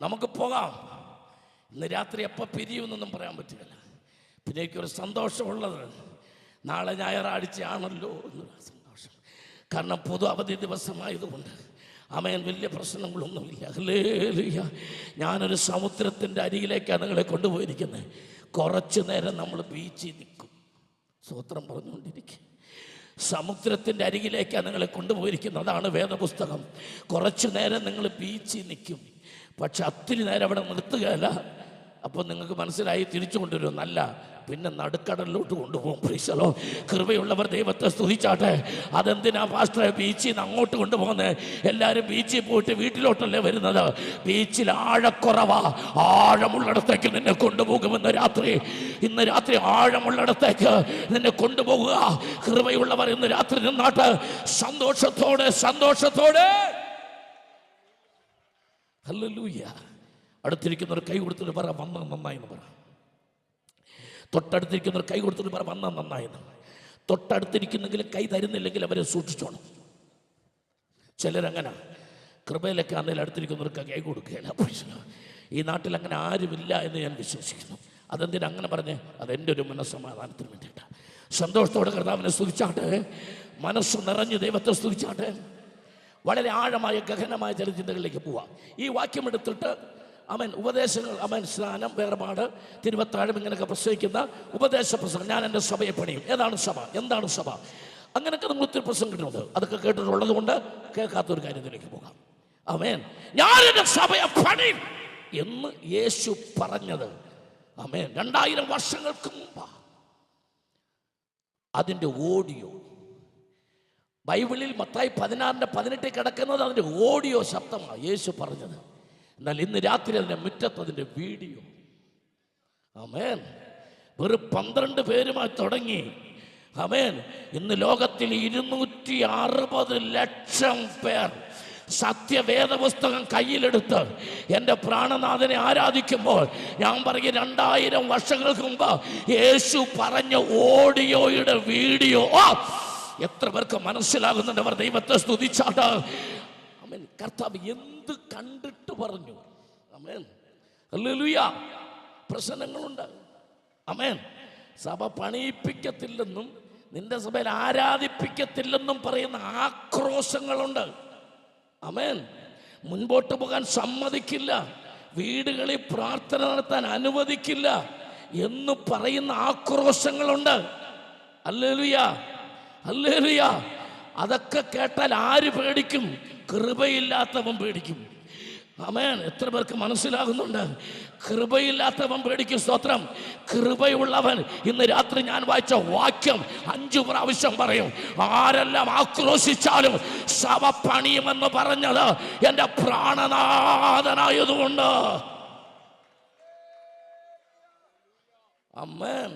നമുക്ക് പോകാം. ഇന്ന് രാത്രി എപ്പോൾ പിരിയുമെന്നൊന്നും പറയാൻ പറ്റില്ല. പിന്നെ എനിക്കൊരു സന്തോഷമുള്ളത്, നാളെ ഞായറാഴ്ചയാണല്ലോ എന്നൊരു സന്തോഷം. കാരണം പൊതു അവധി ദിവസമായതുകൊണ്ട് ആമേൻ, വലിയ പ്രശ്നങ്ങളൊന്നുമില്ല. ഹല്ലേലൂയ. ഞാനൊരു സമുദ്രത്തിൻ്റെ അരികിലേക്കാണ് നിങ്ങളെ കൊണ്ടുപോയിരിക്കുന്നത്. കുറച്ചു നേരം നമ്മൾ ബീച്ചിൽ നിൽക്കും, സ്തോത്രം പറഞ്ഞുകൊണ്ടിരിക്കും. സമുദ്രത്തിൻ്റെ അരികിലേക്കാണ് നിങ്ങളെ കൊണ്ടുപോയിരിക്കുന്നത്. അതാണ് വേദപുസ്തകം. കുറച്ചു നേരം നിങ്ങൾ ബീച്ചിൽ നിൽക്കും, പക്ഷെ ഒത്തിരി നേരം അവിടെ നിർത്തുകയല്ല. അപ്പോൾ നിങ്ങൾക്ക് മനസ്സിലായി തിരിച്ചു കൊണ്ടുവരും. നല്ല പിന്നെ നടുക്കടലിലോട്ട് കൊണ്ടുപോകും. പ്രീശലോ, കൃപയുള്ളവർ ദൈവത്തെ സ്തുതിച്ചാട്ടെ. അതെന്തിനാ പാസ്റ്ററെ ബീച്ചിൽ നിന്ന് അങ്ങോട്ട് കൊണ്ടുപോകുന്നത്? എല്ലാവരും ബീച്ചിൽ പോയിട്ട് വീട്ടിലോട്ടല്ലേ വരുന്നത്? ബീച്ചിൽ ആഴക്കുറവാ. ആഴമുള്ളിടത്തേക്ക് നിന്നെ കൊണ്ടുപോകുമെന്ന് ഇന്ന് രാത്രി ആഴമുള്ളിടത്തേക്ക് നിന്നെ കൊണ്ടുപോകുക. കൃപയുള്ളവർ ഇന്ന് രാത്രി നിന്നാട്ട് സന്തോഷത്തോടെ ഹല്ലേലൂയ. അടുത്തിരിക്കുന്നവർ കൈ കൊടുത്തിട്ട് പറ, വന്ന നന്നായി എന്ന് പറ. തൊട്ടടുത്തിരിക്കുന്നവർ കൈ കൊടുത്തിട്ട് പറ, വന്ന നന്നായെന്ന്. തൊട്ടടുത്തിരിക്കുന്നെങ്കിലും കൈ തരുന്നില്ലെങ്കിൽ അവരെ സൂക്ഷിച്ചോണം. ചിലരങ്ങനെ കൃപയിലൊക്കെ ആണെങ്കിലും അടുത്തിരിക്കുന്നവർക്ക് കൈ കൊടുക്കുകയില്ല. ഈ നാട്ടിൽ അങ്ങനെ ആരുമില്ല എന്ന് ഞാൻ വിശ്വസിക്കുന്നു. അതെന്തിനാ അങ്ങനെ പറഞ്ഞേ? അതെൻ്റെ ഒരു മനസ്സമാധാനത്തിന് വേണ്ടിയിട്ടാണ്. സന്തോഷത്തോടെ കർത്താവിനെ സ്തുതിച്ചാട്ടെ, മനസ്സ് നിറഞ്ഞ് ദൈവത്തെ സ്തുതിച്ചാട്ടെ. വളരെ ആഴമായ ഗഹനമായ ചില ചിന്തകളിലേക്ക് പോവാം. ഈ വാക്യം എടുത്തിട്ട് അവൻ ഉപദേശങ്ങൾ, അവൻ സ്നാനം, വേർപാട്, തിരുവത്താഴം ഇങ്ങനെയൊക്കെ പ്രസംഗിക്കുന്ന ഉപദേശ പ്രസംഗം. ഞാൻ എൻ്റെ സഭയെ പണിയും. ഏതാണ് സഭ? എന്താണ് സഭ? അങ്ങനെയൊക്കെ നമ്മൾ ഒത്തിരി പ്രസംഗം കിട്ടുന്നുണ്ട്. അതൊക്കെ കേട്ടിട്ടുള്ളത് കൊണ്ട് കേൾക്കാത്തൊരു കാര്യത്തിലേക്ക് പോകാം. ആമേൻ. ഞാൻ എൻ്റെ സഭയെ പണിയും എന്ന് യേശു പറഞ്ഞത് ആമേൻ 2000 വർഷങ്ങൾക്ക് മുമ്പാ. അതിൻ്റെ ഓഡിയോ ബൈബിളിൽ മത്തായി 16:18 കിടക്കുന്നത് അതിൻ്റെ ഓഡിയോ ശബ്ദമാണ് യേശു പറഞ്ഞത്. എന്നാൽ ഇന്ന് രാത്രി അതിൻ്റെ മുറ്റത്ത് അതിൻ്റെ വീഡിയോ. ആമേൻ. വെറും 12 പേരുമായി തുടങ്ങി. ആമേൻ. ഇന്ന് ലോകത്തിൽ 260 ലക്ഷം പേർ സത്യവേദ പുസ്തകം കയ്യിലെടുത്ത് എൻ്റെ പ്രാണനാഥനെ ആരാധിക്കുമ്പോൾ ഞാൻ പറയും 2000 വർഷങ്ങൾക്ക് മുമ്പ് യേശു പറഞ്ഞ ഓഡിയോയുടെ വീഡിയോ എത്ര പേർക്ക് മനസ്സിലാകുന്നുണ്ട്? അവർ ദൈവത്തെ സ്തുതിച്ചാട്ട്. ആമേൻ. കർത്താവ് എന്ത് കണ്ടിട്ട് പറഞ്ഞു? ആമേൻ. ഹല്ലേലൂയ. പ്രശ്നങ്ങളുണ്ട്. ആമേൻ. സഭ പണിയിപ്പിക്കത്തില്ലെന്നും നിന്റെ സഭയിൽ ആരാധിപ്പിക്കത്തില്ലെന്നും പറയുന്ന ആക്രോശങ്ങളുണ്ട്. ആമേൻ. മുൻപോട്ട് പോകാൻ സമ്മതിക്കില്ല, വീടുകളിൽ പ്രാർത്ഥന നടത്താൻ അനുവദിക്കില്ല എന്ന് പറയുന്ന ആക്രോശങ്ങളുണ്ട്. Hallelujah, hallelujah. അതൊക്കെ കേട്ടാൽ ആര് പേടിക്കും? കൃപയില്ലാത്തവൻ പേടിക്കും. ആമേൻ. എത്ര പേർക്ക് മനസ്സിലാകുന്നുണ്ട്? കൃപയില്ലാത്തവൻ പേടിക്കും. സ്തോത്രം. കൃപയുള്ളവൻ ഇന്ന് രാത്രി ഞാൻ വായിച്ച വാക്യം 5 പ്രാവശ്യം പറയും. ആരെല്ലാം ആക്രോശിച്ചാലും സഭ പണിയുമെന്ന് പറഞ്ഞത് എൻ്റെ പ്രാണനാഥനായതുകൊണ്ട്. ആമേൻ.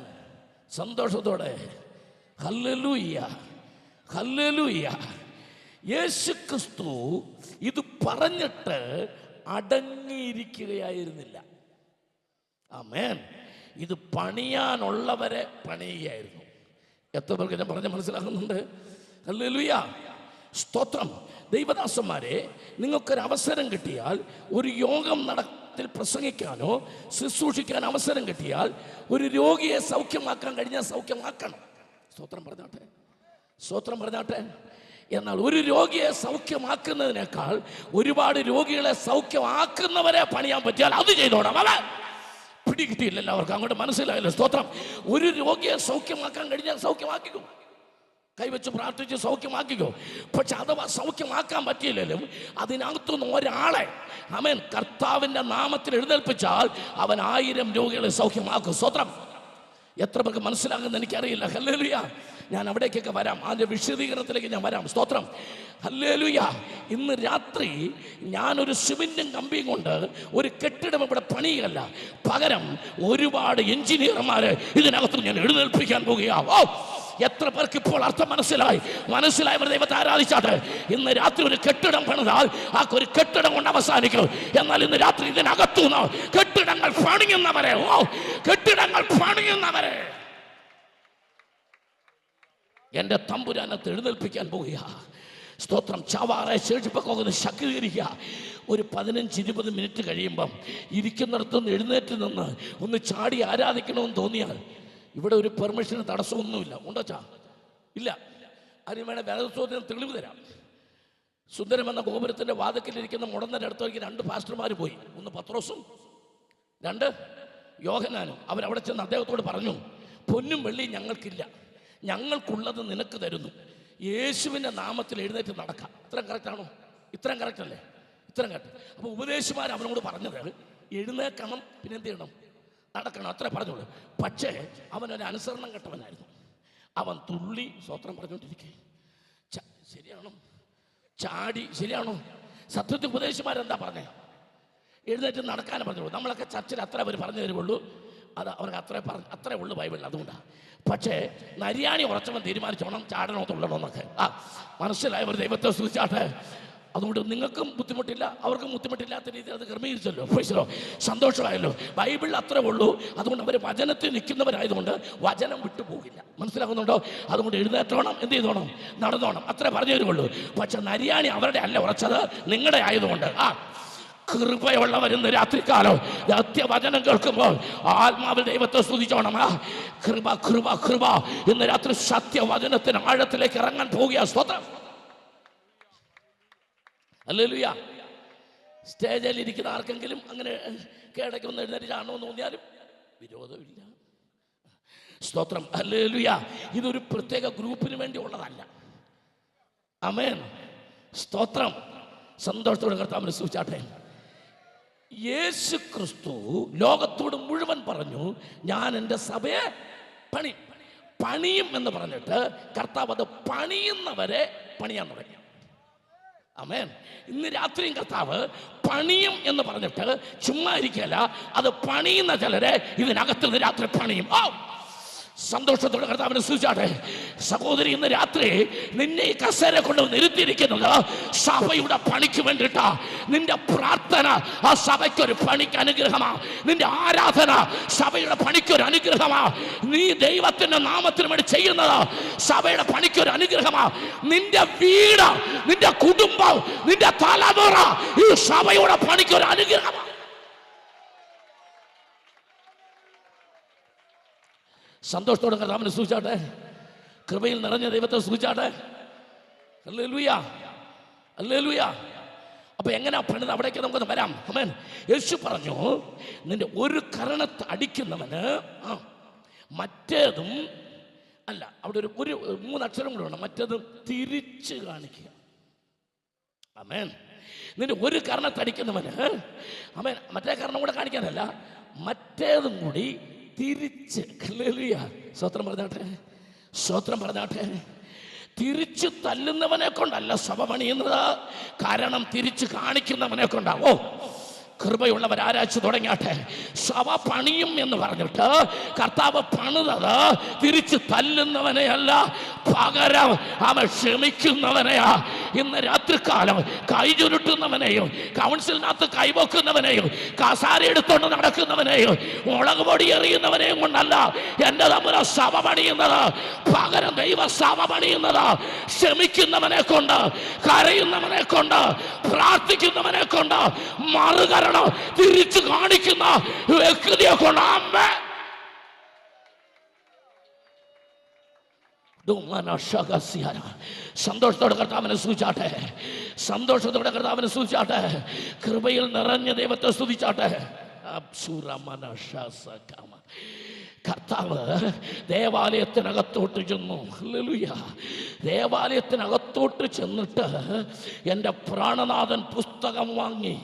സന്തോഷത്തോടെ ഹല്ലേലൂയ, ഹല്ലേലൂയ. യേശുക്രിസ്തു ഇത് പറഞ്ഞിട്ട് അടങ്ങിയിരിക്കുകയായിരുന്നില്ല. ആമേൻ. ഇത് പണിയാനുള്ളവരെ പണിയുകയായിരുന്നു. എത്ര പേർക്ക് ഞാൻ പറഞ്ഞ മനസ്സിലാകുന്നുണ്ട്? ഹല്ലേലൂയ, സ്തോത്രം. ദൈവദാസന്മാരെ, നിങ്ങൾക്കൊരു അവസരം കിട്ടിയാൽ, ഒരു യോഗം നടത്തിൽ പ്രസംഗിക്കാനോ ശുശ്രൂഷിക്കാൻ അവസരം കിട്ടിയാൽ, ഒരു രോഗിയെ സൗഖ്യമാക്കാൻ കഴിഞ്ഞാൽ സൗഖ്യമാക്കണം. സ്തോത്രം പറഞ്ഞാട്ടെ, സ്തോത്രം പറഞ്ഞാട്ടെ. എന്നാൽ ഒരു രോഗിയെ സൗഖ്യമാക്കുന്നതിനേക്കാൾ ഒരുപാട് രോഗികളെ സൗഖ്യമാക്കുന്നവരെ പണിയാൻ പറ്റിയാൽ അത് ചെയ്തോണം. പിടികിട്ടിയില്ല എല്ലാവർക്കും, അങ്ങോട്ട് മനസ്സിലായില്ല. സ്തോത്രം. ഒരു രോഗിയെ സൗഖ്യമാക്കാൻ കഴിഞ്ഞാൽ സൗഖ്യമാക്കിക്കോ, കൈവച്ച് പ്രാർത്ഥിച്ച് സൗഖ്യമാക്കിക്കോ. പക്ഷെ അഥവാ സൗഖ്യമാക്കാൻ പറ്റിയില്ലെങ്കിലും അതിനകത്തുനിന്ന് ഒരാളെ ആമേൻ കർത്താവിൻ്റെ നാമത്തിൽ എഴുന്നേൽപ്പിച്ചാൽ അവൻ 1000 രോഗികളെ സൗഖ്യമാക്കും. സ്തോത്രം. എത്ര പേർക്ക് മനസ്സിലാകുന്ന എനിക്കറിയില്ല. ഹല്ലേലൂയ. ഞാൻ അവിടേക്കൊക്കെ വരാം, അതിൻ്റെ വിശദീകരണത്തിലേക്ക് ഞാൻ വരാം. സ്തോത്രം. ഹല്ലേലൂയ. ഇന്ന് രാത്രി ഞാനൊരു സിമന്റും കമ്പിയും കൊണ്ട് ഒരു കെട്ടിടം ഇവിടെ പണിയല്ല, പകരം ഒരുപാട് എഞ്ചിനീയർമാരെ ഇതിനകത്ത് ഞാൻ എഴുന്നേൽപ്പിക്കാൻ പോകുകയാവും. എത്ര പേർക്ക് ഇപ്പോൾ അർത്ഥം മനസ്സിലായവർ ദൈവത്തെ ആരാധിച്ചാട്ടെ. ഇന്ന് രാത്രി ഒരു കെട്ടിടം പണിതാൽ ആ ഒരു കെട്ടിടം കൊണ്ട് അവസാനിക്കും. എന്നാൽ ഇന്ന് രാത്രി ഇതിനകത്തുനിന്ന് കെട്ടിടങ്ങൾ പണിയുന്നവരെ, കെട്ടിടങ്ങൾ പണിയുന്നവരെ എൻ്റെ തമ്പുരാനത്ത് എഴുന്നേൽപ്പിക്കാൻ പോകുക. സ്തോത്രം. ചാവാറെ ശേഷിപ്പൊക്കെ ഒന്ന് ശക്തീകരിക്കുക. ഒരു 15-20 മിനിറ്റ് കഴിയുമ്പം ഇരിക്കുന്നിടത്തുനിന്ന് എഴുന്നേറ്റ് നിന്ന് ഒന്ന് ചാടി ആരാധിക്കണമെന്ന് തോന്നിയാൽ ഇവിടെ ഒരു പെർമിഷന് തടസ്സമൊന്നുമില്ല. ഉണ്ടോ ചാ? ഇല്ല. അതിന് വേണേൽ വേദോത്സവത്തിന് തെളിവ് തരാം. സുന്ദരം എന്ന ഗോപുരത്തിൻ്റെ വാതിക്കലിരിക്കുന്ന മുടന്നൻ്റെ അടുത്തേക്ക് 2 പാസ്റ്റർമാർ പോയി. ഒന്ന് പത്രോസും 2 യോഹന്നാനും. അവരവിടെ ചെന്ന് അദ്ദേഹത്തോട് പറഞ്ഞു, പൊന്നും വെള്ളിയും ഞങ്ങൾക്കില്ല, ഞങ്ങൾക്കുള്ളത് നിനക്ക് തരുന്നു. യേശുവിൻ്റെ നാമത്തിൽ എഴുന്നേറ്റ് നടക്കാം. ഇത്രയും കറക്റ്റാണോ? ഇത്രയും കറക്റ്റ് അല്ലേ? ഇത്രയും കറക്റ്റ്. അപ്പോൾ ഉപദേശിമാർ അവനോട് പറഞ്ഞത് എഴുന്നേക്കണം, പിന്നെ എന്ത് ചെയ്യണം? നടക്കണം. അത്രേ പറഞ്ഞോളൂ. പക്ഷേ അവനൊരു അനുസരണം കെട്ടവനായിരുന്നു. അവൻ തുള്ളി സ്വത്രം പറഞ്ഞുകൊണ്ടിരിക്കേ. ശരിയാണോ? ചാടി. ശരിയാണോ? സത്യത്തിൽ ഉപദേശിമാരെന്താ പറഞ്ഞേ? എഴുന്നേറ്റ് നടക്കാനും പറഞ്ഞോളൂ. നമ്മളൊക്കെ ചർച്ചിൽ അത്ര അവർ പറഞ്ഞു തരുള്ളൂ. അത് അവർക്ക് അത്രേ ഉള്ളൂ ബൈബിളിൽ. അതുകൊണ്ടാണ്. പക്ഷേ നരിയാണി ഉറച്ചവൻ തീരുമാനിച്ചോണം ചാടണോ തുള്ളണമെന്നൊക്കെ. മനസ്സിലായവർ ദൈവത്തെ സ്തുതിച്ചാട്ടെ. അതുകൊണ്ട് നിങ്ങൾക്കും ബുദ്ധിമുട്ടില്ല, അവർക്കും ബുദ്ധിമുട്ടില്ലാത്ത രീതിയിൽ അത് ക്രമീകരിച്ചല്ലോ. പ്രൈസലോ, സന്തോഷമായല്ലോ. ബൈബിളിൽ അത്രേ ഉള്ളൂ. അതുകൊണ്ട് അവർ വചനത്തിൽ നിൽക്കുന്നവരായതുകൊണ്ട് വചനം വിട്ടുപോകില്ല. മനസ്സിലാകുന്നുണ്ടോ? അതുകൊണ്ട് എഴുന്നേറ്റോണം, എന്ത് ചെയ്തോണം? നടന്നോണം. അത്രേ പറഞ്ഞു തരുള്ളൂ. പക്ഷെ നരിയാണി അവരുടെ അല്ല ഉറച്ചത്, നിങ്ങളുടെ ആയതുകൊണ്ട്. കൃപയുള്ളവരുന്ന് രാത്രികാലം സത്യവചനം കേൾക്കുമ്പോൾ ആത്മാവിൽ ദൈവത്തെ സ്തുതിച്ചോണം. കൃപ കൃപ കൃപ. ഇന്ന് രാത്രി സത്യവചനത്തിന് ആഴത്തിലേക്ക് ഇറങ്ങാൻ പോവുക. സ്തോത്രം. ഹല്ലേലൂയ. സ്റ്റേജിൽ ഇരിക്കുന്ന ആർക്കെങ്കിലും അങ്ങനെ കേടയ്ക്കൊന്ന് എഴുന്നേറ്റ് ചാടണമെന്ന് തോന്നിയാലും വിരോധമില്ല. സ്തോത്രം. ഹല്ലേലൂയ. ഇതൊരു പ്രത്യേക ഗ്രൂപ്പിന് വേണ്ടി ഉള്ളതല്ല. ആമേൻ. സ്തോത്രം. സന്തോഷത്തോടെ കർത്താവിനെ സ്തുതിച്ചാട്ടെ. യേശു ക്രിസ്തു ലോകത്തോട് മുഴുവൻ പറഞ്ഞു, ഞാൻ എൻ്റെ സഭയെ പണിയും എന്ന് പറഞ്ഞിട്ട് കർത്താവ് അത് പണിയുന്നവരെ പണിയാൻ തുടങ്ങി. ആമേൻ. ഇന്ന് രാത്രിയും കർത്താവ് പണിയും എന്ന് പറഞ്ഞിട്ട് ചുമ്മാ ഇരിക്കല, അത് പണിയുന്ന ചിലരെ ഇതിനകത്ത് നിന്ന് രാത്രി പണിയും. സന്തോഷത്തോടെ കർത്താവിനെ സ്തുതിച്ചാട്ടെ. സഹോദരി, ഇന്ന് രാത്രി നിന്നെ ഈ കസേര കൊണ്ട് നിർത്തിയിരിക്കുന്നത് സഭയുടെ പണിക്ക് വേണ്ടിയിട്ടാ. നിന്റെ പ്രാർത്ഥന ആ സഭയ്ക്കൊരു പണിക്ക് അനുഗ്രഹമാ. നിന്റെ ആരാധന സഭയുടെ പണിക്കൊരു അനുഗ്രഹമാ. നീ ദൈവത്തിന്റെ നാമത്തിന് വേണ്ടി ചെയ്യുന്നത് സഭയുടെ പണിക്കൊരു അനുഗ്രഹമാ. നിന്റെ വീട്, നിന്റെ കുടുംബം, നിന്റെ തലമുറ ഈ സഭയുടെ പണിക്കൊരു അനുഗ്രഹമാ. സന്തോഷത്തോടെ കർത്താവിനെ സ്തുതിച്ചാട്ടെ. കൃപയിൽ നിറഞ്ഞ ദൈവത്തെ സ്തുതിച്ചാട്ടെ. Hallelujah, hallelujah. അപ്പൊ എങ്ങനെയാ പണിത്? അവിടേക്ക് നമുക്കൊന്ന് വരാം. ആമേൻ. യേശു പറഞ്ഞു, നിന്റെ ഒരു കരണത്ത് അടിക്കുന്നവന് മറ്റേതും അല്ല. അവിടെ ഒരു 3 അക്ഷരം കൂടെ വേണം. മറ്റേതും തിരിച്ച് കാണിക്കുക. ആമേൻ. നിന്റെ ഒരു കരണത്തടിക്കുന്നവന്, ആമേൻ, മറ്റേ കരണം കൂടെ കാണിക്കാനല്ല, മറ്റേതും കൂടി തിരിച്ച്. ഹല്ലേലൂയ. സ്തോത്രം പറഞ്ഞാട്ടെ, സ്തോത്രം പറഞ്ഞാട്ടെ. തിരിച്ചു തല്ലുന്നവനെ കൊണ്ടല്ല സഭ പണിയുന്നത്, കാരണം തിരിച്ചു കാണിക്കുന്നവനെ കൊണ്ടാവോ. കൃപയുള്ളവർ ആരാച്ചു തുടങ്ങിയാട്ടെ. സഭ പണിയും എന്ന് പറഞ്ഞിട്ട് കർത്താവ് പണിതത് തിരിച്ച് തല്ലുന്നവനെയല്ല, പകരം അവൻ ക്ഷമിക്കുന്നവനെയാ. ഇന്ന് രാത്രികാലം കൈ ചുരുട്ടുന്നവനെയും കൗൺസിലിനകത്ത് കൈവെക്കുന്നവനെയും കസാര എടുത്തോണ്ട് നടക്കുന്നവനെയും മുളക് പൊടി എറിയുന്നവനെയും കൊണ്ടല്ല എൻ്റെ തമ്പുരാൻ സഭ പണിയുന്നത്. പകരം ദൈവ സഭ പണിയുന്നത് ക്ഷമിക്കുന്നവനെ കൊണ്ട്, കരയുന്നവനെ കൊണ്ട്, പ്രാർത്ഥിക്കുന്നവനെ കൊണ്ട്, മറുകരണം തിരിച്ചു കാണിക്കുന്ന വ്യക്തിയെ കൊണ്ട്. സന്തോഷത്തോടെ കർത്താവിനെ സ്തുതിച്ചാട്ടെ. സന്തോഷത്തോടെ കർത്താവിനെ സ്തുതിച്ചാട്ടെ. കൃപയിൽ നിറഞ്ഞ ദൈവത്തെ സ്തുതിച്ചാട്ടെ. കർത്താവ് ദേവാലയത്തിനകത്തോട്ട് ചെന്നു. ഹല്ലേലൂയ. ദേവാലയത്തിനകത്തോട്ട് ചെന്നിട്ട് എൻ്റെ പ്രാണനാഥൻ പുസ്തകം വാങ്ങി.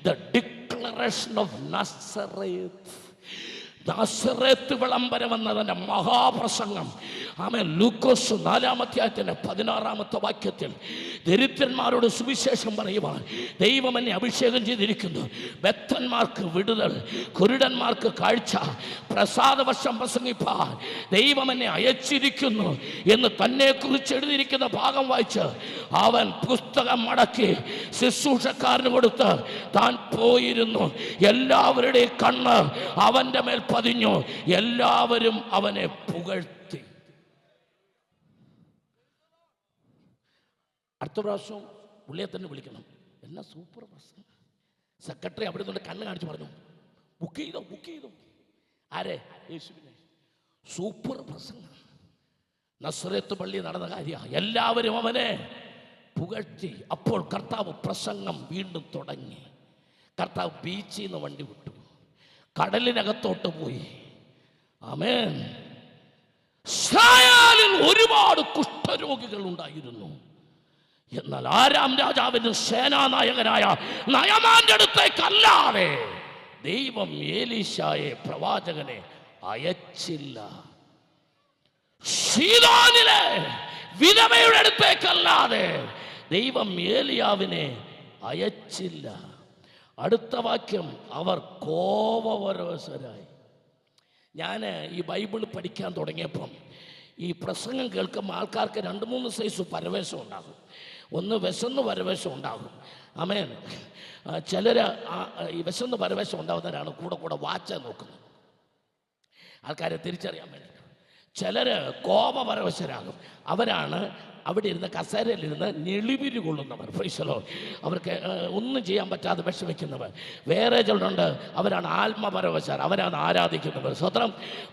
The declaration of Nazareth. നാസറേത്ത് വിളംബരം എന്നതിൻ്റെ മഹാപ്രസംഗം. ആമേൻ. ലൂക്കോസ് 4-ാം അധ്യായത്തിൻ്റെ 16-ാമത്തെ വാക്യത്തിൽ ദരിദ്രന്മാരോട് സുവിശേഷം പറയുവാൻ ദൈവം എന്നെ അഭിഷേകം ചെയ്തിരിക്കുന്നു. ബദ്ധന്മാർക്ക് വിടുതൽ, കുരുടന്മാർക്ക് കാഴ്ച, പ്രസാദവർഷം പ്രസംഗിപ്പാൻ ദൈവം എന്നെ അയച്ചിരിക്കുന്നു എന്ന് തന്നെക്കുറിച്ച് എഴുതിയിരിക്കുന്ന ഭാഗം വായിച്ച് അവൻ പുസ്തകം മടക്കി ശുശ്രൂഷക്കാരന് കൊടുത്ത് താൻ പോയിരുന്നു. എല്ലാവരുടെയും കണ്ണ് അവൻ്റെ മേൽ പതിഞ്ഞു. എല്ലാവരും അവനെ പുകഴ്ത്തി. അടുത്ത പ്രാവശ്യം പുള്ളിയെ തന്നെ വിളിക്കണം. എന്നാ സൂപ്പർ പ്രസംഗം. സെക്രട്ടറി അവിടെ നിന്നുകൊണ്ട് കണ്ണ് കാണിച്ച് പറഞ്ഞു, ബുക്ക് ചെയ്തോ. ആരെ? യേശുവിനെ. സൂപ്പർ പ്രസംഗം. നസ്രത്ത് പള്ളി നടന്ന കാര്യമാണ്. എല്ലാവരും അവനെ പുകഴ്ത്തി. അപ്പോൾ കർത്താവ് പ്രസംഗം വീണ്ടും തുടങ്ങി. കർത്താവ് ബീച്ചിൽ നിന്ന് വണ്ടി വിട്ടു, കടലിനകത്തോട്ട് പോയി. ആമേൻ. ഇസ്രായേലിൽ ഒരുപാട് കുഷ്ഠരോഗികൾ ഉണ്ടായിരുന്നു. എന്നാൽ ആരാം രാജാവിന്റെ സേനാനായകനായ നയമാന്റെ അടുത്തേക്കല്ലാതെ ദൈവം എലീശായെ പ്രവാചകനെ അയച്ചില്ല. സീദോനിലെ വിധവയുടെ അടുത്തേക്കല്ലാതെ ദൈവം ഏലിയാവിനെ അയച്ചില്ല. അടുത്ത വാക്യം, അവർ കോപപരവശരായി. ഞാൻ ഈ ബൈബിൾ പഠിക്കാൻ തുടങ്ങിയപ്പം ഈ പ്രസംഗം കേൾക്കുമ്പോൾ ആൾക്കാർക്ക് 2-3 സൈസ് പരവേശം ഉണ്ടാകും. ഒന്ന് വിശന്ന് പരവേശം ഉണ്ടാകും. ആമേൻ. ചിലർ ഈ വിശന്ന് പരവേശം ഉണ്ടാകുന്നവരാണ് കൂടെ വാച്ച നോക്കുന്നത്, ആൾക്കാരെ തിരിച്ചറിയാൻ വേണ്ടി. ചിലർ കോപപരവശരാകും. അവരാണ് അവിടെ ഇരുന്ന് കസേരയിലിരുന്ന് ഞെളിവിരി കൊള്ളുന്നവർ. പ്രൈസലോ. അവർക്ക് ഒന്നും ചെയ്യാൻ പറ്റാതെ വിഷമിക്കുന്നവർ. വേറെ ചിലരുണ്ട്, അവരാണ് ആത്മപരവശർ, അവരാണ് ആരാധിക്കുന്നവർ. സ്വത്രം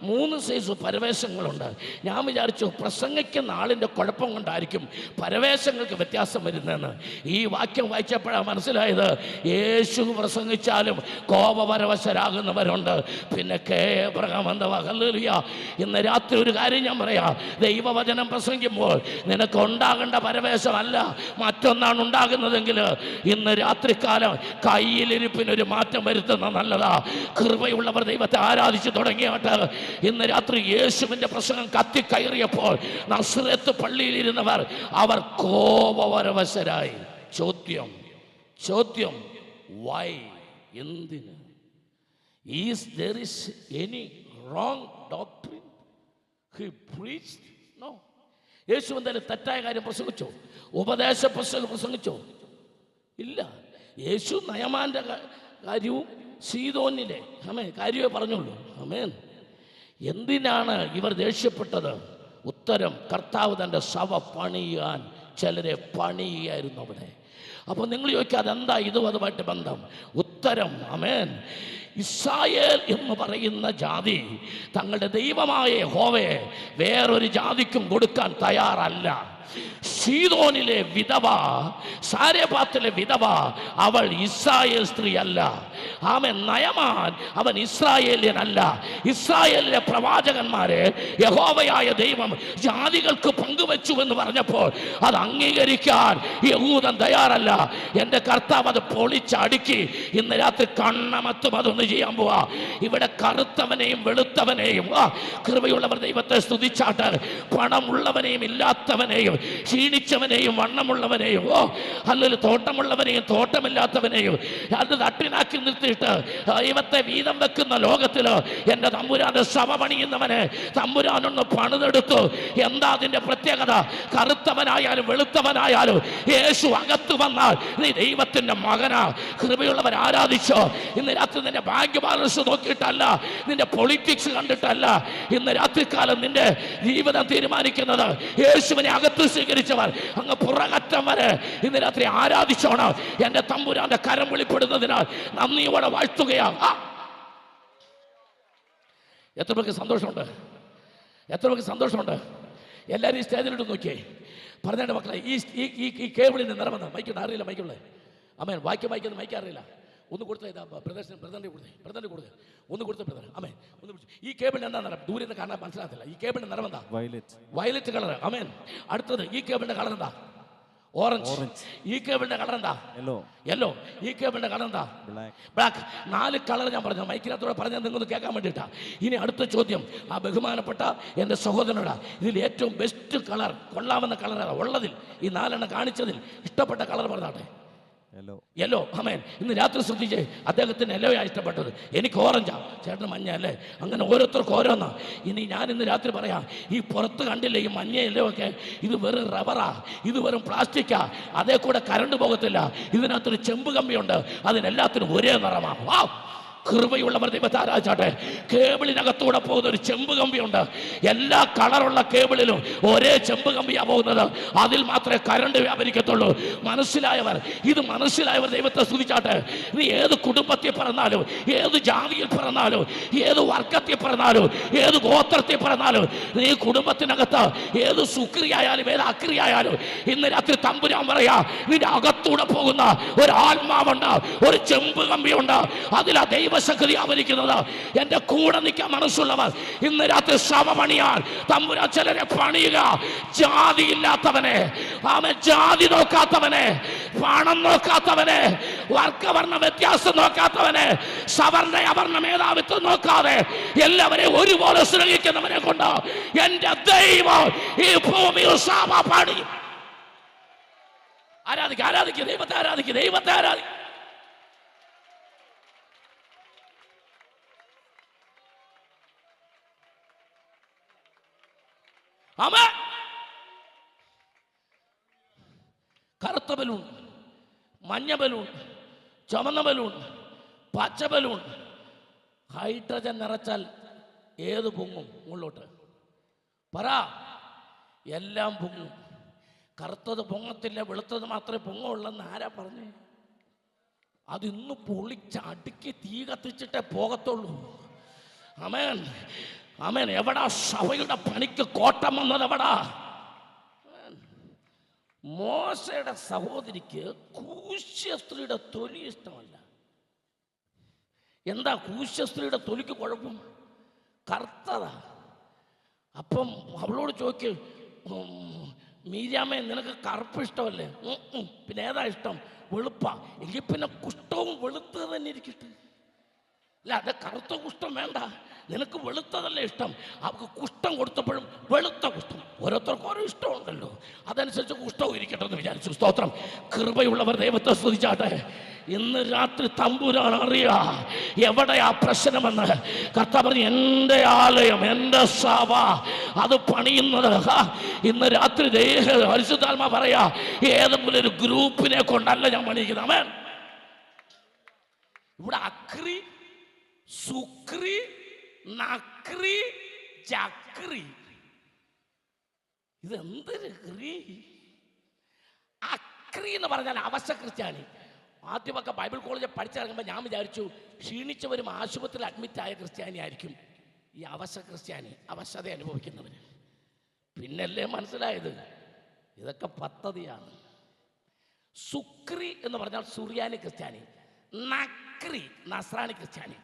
3 സൈസ് പരവേശങ്ങളുണ്ട്. ഞാൻ വിചാരിച്ചു പ്രസംഗിക്കുന്ന ആളിൻ്റെ കുഴപ്പം കൊണ്ടായിരിക്കും പരവേശങ്ങൾക്ക് വ്യത്യാസം വരുന്നതെന്ന്. ഈ വാക്യം വായിച്ചപ്പോഴാണ് മനസ്സിലായത്, യേശു പ്രസംഗിച്ചാലും കോപപരവശരാകുന്നവരുണ്ട്. പിന്നെ ഹല്ലേലൂയ. ഇന്ന് രാത്രി ഒരു കാര്യം ഞാൻ പറയാം, ദൈവവചനം പ്രസംഗിക്കുമ്പോൾ നിനക്ക് ഉണ്ടാകേണ്ട പരവേശമല്ല മറ്റൊന്നാണ് ഉണ്ടാകുന്നതെങ്കിൽ ഇന്ന് രാത്രികാലം കയ്യിലിരിപ്പിനൊരു മാറ്റം വരുത്തുന്ന നല്ലതാ. കൃപയുള്ളവർ ദൈവത്തെ ആരാധിച്ചു തുടങ്ങിയാട്ട്. ഇന്ന് രാത്രി യേശുവിന്റെ പ്രസംഗം കത്തിക്കയറിയപ്പോൾ നസ്രത്ത് പള്ളിയിലിരുന്നവർ അവർ കോപപരവശരായി. ചോദ്യം വൈ? എന്തിന്? Is there is any wrong doctrine he preached? No. യേശു എന്തായാലും തെറ്റായ കാര്യം പ്രസംഗിച്ചോ? ഉപദേശ പ്രസംഗിച്ചോ? ഇല്ല. യേശു നയമാന്റെ കാര്യവും സീദോനിലെ കാര്യമേ പറഞ്ഞുള്ളൂ. ആമേൻ. എന്തിനാണ് ഇവർ ദേഷ്യപ്പെട്ടത്? ഉത്തരം, കർത്താവ് തൻ്റെ സഭ പണിയാൻ ചിലരെ പണിയായിരുന്നു അവിടെ. അപ്പോൾ നിങ്ങൾ ചോദിക്കുക, അതെന്താ അതുമായിട്ട് ബന്ധം? ഉത്തരം, ആമേൻ, ഇസ്രായേൽ എന്ന് പറയുന്ന ജാതി തങ്ങളുടെ ദൈവമായ യഹോവയെ വേറൊരു ജാതിക്കും കൊടുക്കാൻ തയ്യാറല്ല. സീദോനിലെ വിധവ, സാരെപാത്തിലെ വിധവ, അവൾ ഇസ്രായേൽ സ്ത്രീ അല്ല. ആമേൻ. നയമാൻ അവൻ ഇസ്രായേലിയനല്ല. ഇസ്രായേലിലെ പ്രവാചകന്മാരെ യഹോവയായ ദൈവം ജാതികൾക്ക് പങ്കുവെച്ചു എന്ന് പറഞ്ഞപ്പോൾ അത് അംഗീകരിക്കാൻ യഹൂദൻ തയ്യാറല്ല. എൻ്റെ കർത്താവ് അത് പൊളിച്ചടുക്കി ഇന്ന് രാത്രി കണ്ണമത്തും അതൊന്ന് ചെയ്യാൻ പോവാ. ഇവിടെ കറുത്തവനെയും വെളുത്തവനെയും, കൃപയുള്ളവർ ദൈവത്തെ സ്തുതിച്ചാട്ട്, പണമുള്ളവനെയും ഇല്ലാത്തവനെയും, ക്ഷീണിച്ചവനെയും വണ്ണമുള്ളവനെയും, അല്ലെങ്കിൽ തോട്ടമുള്ളവനെയും തോട്ടമില്ലാത്തവനെയും അത് തട്ടിനാക്കി നിർത്തിയിട്ട് ദൈവത്തെ വീതം വെക്കുന്ന ലോകത്തിൽ എൻ്റെ തമ്പുരാന്റെ സഭ പണിയുന്നവനെ തമ്പുരാനൊന്ന് പണിതെടുത്തു. എന്താ അതിൻ്റെ പ്രത്യേകത? കറുത്തവനായാലും വെളുത്തവനായാലും യേശു അകത്ത് വന്നാൽ നീ ദൈവത്തിൻ്റെ മകനാ. കൃപയുള്ളവർ ആരാധിച്ചോ. ഇന്ന് രാത്രി നിന്റെ ബാങ്ക് ബാലൻസ് നോക്കിയിട്ടല്ല, നിന്റെ പൊളിറ്റിക്സ് കണ്ടിട്ടല്ല ഇന്ന് രാത്രികാലം നിന്റെ ജീവിതം തീരുമാനിക്കുന്നത്. യേശുവിനെ അകത്ത് സ്വീകരിച്ചവർ അങ്ങ് പുറകറ്റം വരെ ഇന്ന് രാത്രി ആരാധിച്ചോണം. എൻ്റെ തമ്പുരാന്റെ കരം വെളിപ്പെടുന്നതിനാൽ നന്ദിയോടെ വാഴ്ത്തുകയാ. എത്ര പേർക്ക് സന്തോഷമുണ്ട്? എത്ര പേർക്ക് സന്തോഷമുണ്ട്? എല്ലാവരും ഈ സ്റ്റേജിലിട്ട് നോക്കിയേ. പറഞ്ഞേണ്ട മക്കളെ, ഈ കേബിളിൻ്റെ നിറമെന്ന് മൈക്കുണ്ട്, അറിയില്ല മൈക്കുള്ളത്. അമ്മേ വായിക്കുന്നത് മൈക്കറിയില്ല. ഒന്ന് കൊടുത്ത ഇതാ പ്രസിഡന്റ് കൊടുത്തേ ഒന്ന് കൊടുത്ത ബ്രദർ. അമേൻ. ഒന്ന് ഈ കേബിളിന് എന്താ നിറം? ദൂരെ നിന്ന് കാണാൻ മനസ്സിലാകത്തില്ല. ഈ കേബിളിന്റെ നിറം എന്താ? Violet colour. അമേൻ. അടുത്തത് ഈ കേബിളിന്റെ കളർ എന്താ? ഓറഞ്ച്. ഈ കേബിളിന്റെ കളർ എന്താ? യെല്ലോ. ഈ കേബിളിന്റെ കളർ എന്താ? ബ്ലാക്ക്. 4 കളർ ഞാൻ പറഞ്ഞു, മൈക്കിനകത്തോടെ പറഞ്ഞാൽ നിങ്ങൾക്ക് കേൾക്കാൻ വേണ്ടിയിട്ടാ. ഇനി അടുത്ത ചോദ്യം ആ ബഹുമാനപ്പെട്ട എൻ്റെ സഹോദരനോടാ. ഇതിൽ ഏറ്റവും ബെസ്റ്റ് കളർ, കൊള്ളാവുന്ന കളർ ഏതാ ഉള്ളതിൽ? ഈ 4 കാണിച്ചതിൽ ഇഷ്ടപ്പെട്ട കളർ പറഞ്ഞാട്ടെ. യെല്ലോ. ആമേൻ. ഇന്ന് രാത്രി ശ്രദ്ധിച്ചേ, അദ്ദേഹത്തിന് യെല്ലോയാ ഇഷ്ടപ്പെട്ടത്, എനിക്ക് ഓറഞ്ചാ, ചേട്ടന് മഞ്ഞ അല്ലേ. അങ്ങനെ ഓരോരുത്തർക്കും ഓരോന്നാ. ഇനി ഞാൻ ഇന്ന് രാത്രി പറയാം, ഈ പുറത്ത് കണ്ടില്ലേ ഈ മഞ്ഞ യെല്ലോ ഒക്കെ, ഇത് വെറും റബ്ബറാ, ഇത് വെറും പ്ലാസ്റ്റിക്കാ. അതേ കൂടെ കറണ്ട് പോകത്തില്ല. ഇതിനകത്തൊരു ചെമ്പ് കമ്പിയുണ്ട്, അതിനെല്ലാത്തിനും ഒരേ നിറമാണ്. വാ, കൃപയുള്ളവർ ദൈവത്തെ ആരാധിച്ചാട്ടെ. കേബിളിനകത്തൂടെ പോകുന്ന ഒരു ചെമ്പ് കമ്പിയുണ്ട്. എല്ലാ കളറുള്ള കേബിളിലും ഒരേ ചെമ്പ് കമ്പിയാണ് പോകുന്നത്. അതിൽ മാത്രമേ കരണ്ട് വ്യാപരിക്കത്തുള്ളൂ. മനസ്സിലായവർ, ഇത് മനസ്സിലായവർ ദൈവത്തെ സ്തുതിച്ചാട്ടെ. നീ ഏത് കുടുംബത്തിൽ പിറന്നാലും, ഏത് ജാതിയിൽ പിറന്നാലും, ഏത് വർഗത്തിൽ പിറന്നാലും, ഏത് ഗോത്രത്തിൽ പിറന്നാലും, നീ കുടുംബത്തിനകത്ത് ഏത് സുക്രിയായാലും ഏത് അക്രിയായാലും, ഇന്ന് രാത്രി തമ്പുരാൻ പറയാ, നിന്റെ അകത്തൂടെ പോകുന്ന ഒരു ആത്മാവുണ്ട്, ഒരു ചെമ്പ് കമ്പിയുണ്ട്. അതിലാ ദൈവശക്തി ആവരിക്കുന്നത്. എന്റെ കൂടെ നിൽക്കാൻ മനസ്സുള്ളവർ ഇന്ന് രാത്രി ശ്രമ പണിയാൻ തമ്പുരാൻ ചിലരെ പണിയുക. ജാതി ഇല്ലാത്തവനെ, അവൻ ജാതി നോക്കാത്തവനെ, പണം നോക്കാത്തവനെ, വർഗവർണ്ണ വ്യത്യാസം നോക്കാത്തവനെ, സവർണ അവർണ മേധാവിത്വം നോക്കാതെ എല്ലാവരെയും ഒരുപോലെ സ്നേഹിക്കുന്നവനെ കൊണ്ട് എന്റെ ദൈവം ഈ ഭൂമിയിൽ സഭ പണിയും. ആരാധിക്കുക, ആരാധിക്കുക, ദൈവത്തെ ആരാധിക്കുക, ദൈവത്തെ ആരാധിക്കുക. ആമേൻ. കറുത്ത ബലൂൺ, മഞ്ഞ ബലൂൺ, ചുമന്ന ബലൂൺ, പച്ച ബലൂൺ, ഹൈഡ്രജൻ നിറച്ചാൽ ഏത് പൊങ്ങും? മുകളിലോട്ട് പറ. എല്ലാം പൊങ്ങും. കറുത്തത് പൊങ്ങത്തില്ല, വെളുത്തത് മാത്രമേ പൊങ്ങുള്ളെന്ന് ആരാ പറഞ്ഞേ? അതിന്ന് പൊളിച്ച് അടുക്കി തീ കത്തിച്ചിട്ടേ പോകത്തുള്ളൂ. ആമേൻ, ആമേൻ. എവിടാ സഭയുടെ പണിക്ക് കോട്ടം വന്നത്? എവിടാ? മോശയുടെ സഹോദരിക്ക് കൂശ്യ സ്ത്രീയുടെ തൊലി ഇഷ്ടമല്ല. എന്താ കൂശ്യ സ്ത്രീയുടെ തൊലിക്ക് കുഴപ്പം? കറുത്തതാ. അപ്പം അവളോട് ചോദിക്ക്, മീരാമേ നിനക്ക് കറുപ്പ് ഇഷ്ടമല്ലേ? പിന്നെ ഏതാ ഇഷ്ടം? വെളുപ്പാ. എങ്കിൽ പിന്നെ കുഷ്ടവും വെളുത്തത് തന്നെ ഇരിക്കട്ടെ. അല്ല, അത് കറുത്ത കുഷ്ടം വേണ്ട, നിനക്ക് വെളുത്തതല്ലേ ഇഷ്ടം. അവർക്ക് കുഷ്ടം കൊടുത്തപ്പോഴും വെളുത്ത കുഷ്ടം. ഓരോരുത്തർക്കും ഓരോ ഇഷ്ടമുണ്ടല്ലോ, അതനുസരിച്ച് കുഷ്ടവും ഇരിക്കട്ടെ എന്ന് വിചാരിച്ചു. സ്തോത്രം. കൃപയുള്ളവർ ദൈവത്തെ സ്തുതിച്ചാട്ടെ. ഇന്ന് രാത്രി തമ്പുരാൻ അറിയാ എവിടെയാ പ്രശ്നമെന്ന്. കർത്താവ് പറഞ്ഞു, എൻ്റെ ആലയം, എൻ്റെ സഭ അത് പണിയുന്നത് ഇന്ന് രാത്രി പരിശുദ്ധാത്മാ പറയാ, ഏതെങ്കിലും ഒരു ഗ്രൂപ്പിനെ കൊണ്ടല്ല ഞാൻ പണിയിക്കുന്നത്. അവൻ ഇവിടെ അക്രി, സുക്രി, നക്രി, ചക്രി, ഇതെന്തൊരു ക്രി? അക്രി എന്ന് പറഞ്ഞാൽ അവശ ക്രിസ്ത്യാനി. ആദ്യമൊക്കെ ബൈബിൾ കോളേജിൽ പഠിച്ചിറങ്ങുമ്പോൾ ഞാൻ വിചാരിച്ചു ക്ഷീണിച്ചവരും ആശുപത്രിയിൽ അഡ്മിറ്റായ ക്രിസ്ത്യാനി ആയിരിക്കും ഈ അവശ ക്രിസ്ത്യാനി, അവശത അനുഭവിക്കുന്നവർ. പിന്നല്ലേ മനസ്സിലായത് ഇതൊക്കെ പദ്ധതിയാണ്. സുക്രി എന്ന് പറഞ്ഞാൽ സുറിയാനി ക്രിസ്ത്യാനി, നക്രി നസ്രാണി ക്രിസ്ത്യാനി.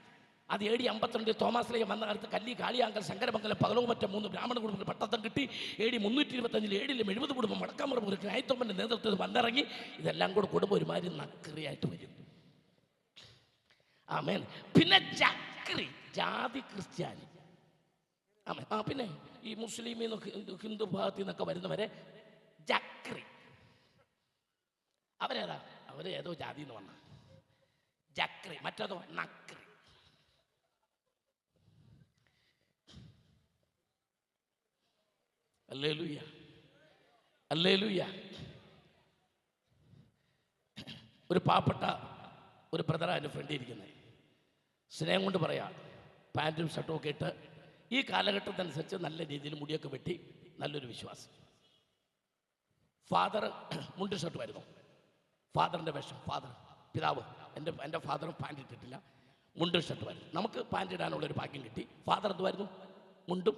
അത് AD 52 തോമസ് ലേഖ വന്ന കാലത്ത് കല്ലി, കാളിയാങ്കൽ, ശങ്കരമംഗലം, പകലോമറ്റ 3 ബ്രാഹ്മണ കുടുംബത്തിന് പട്ടത്തം കിട്ടി. AD 325 AD 70 കുടുംബം വടക്കാമറ ക്രൈസ്തവന്റെ നേതൃത്വത്തിൽ വന്നിറങ്ങി. ഇതെല്ലാം കൂടെ കുടുംബം ഒരുമാതിരി നക്രിയായിട്ട് വരും. ആമേൻ. പിന്നെ ചക്രി, ജാതി ക്രിസ്ത്യാനി. ആമേൻ. പിന്നെ ഈ മുസ്ലിം ഹിന്ദു ഭാഗത്തിൽ നിന്നൊക്കെ വരുന്നവരെ ജക്രി. അവരേതാ? അവരേതോ ജാതി എന്ന് വന്ന ജക്രി, മറ്റേതോ നക്രി. Hallelujah, hallelujah. ഒരു പാവപ്പെട്ട ഒരു ബ്രദറാണ് എൻ്റെ ഫ്രണ്ട് ഇരിക്കുന്നത്. സ്നേഹം കൊണ്ട് പറയാ, പാൻറ്റും ഷർട്ടും ഒക്കെ ഇട്ട് ഈ കാലഘട്ടത്തനുസരിച്ച് നല്ല രീതിയിൽ മുടിയൊക്കെ വെട്ടി, നല്ലൊരു വിശ്വാസം. ഫാദർ മുണ്ട് ഷർട്ടുമായിരുന്നു. ഫാദറിൻ്റെ വേഷം, ഫാദർ പിതാവ്. എൻ്റെ ഫാദറും പാൻറ് ഇട്ടിട്ടില്ല, മുണ്ടും ഷർട്ടുമായിരുന്നു. നമുക്ക് പാൻറ് ഇടാനുള്ളൊരു ഭാഗ്യം കിട്ടി. ഫാദർ എന്തുമായിരുന്നു? മുണ്ടും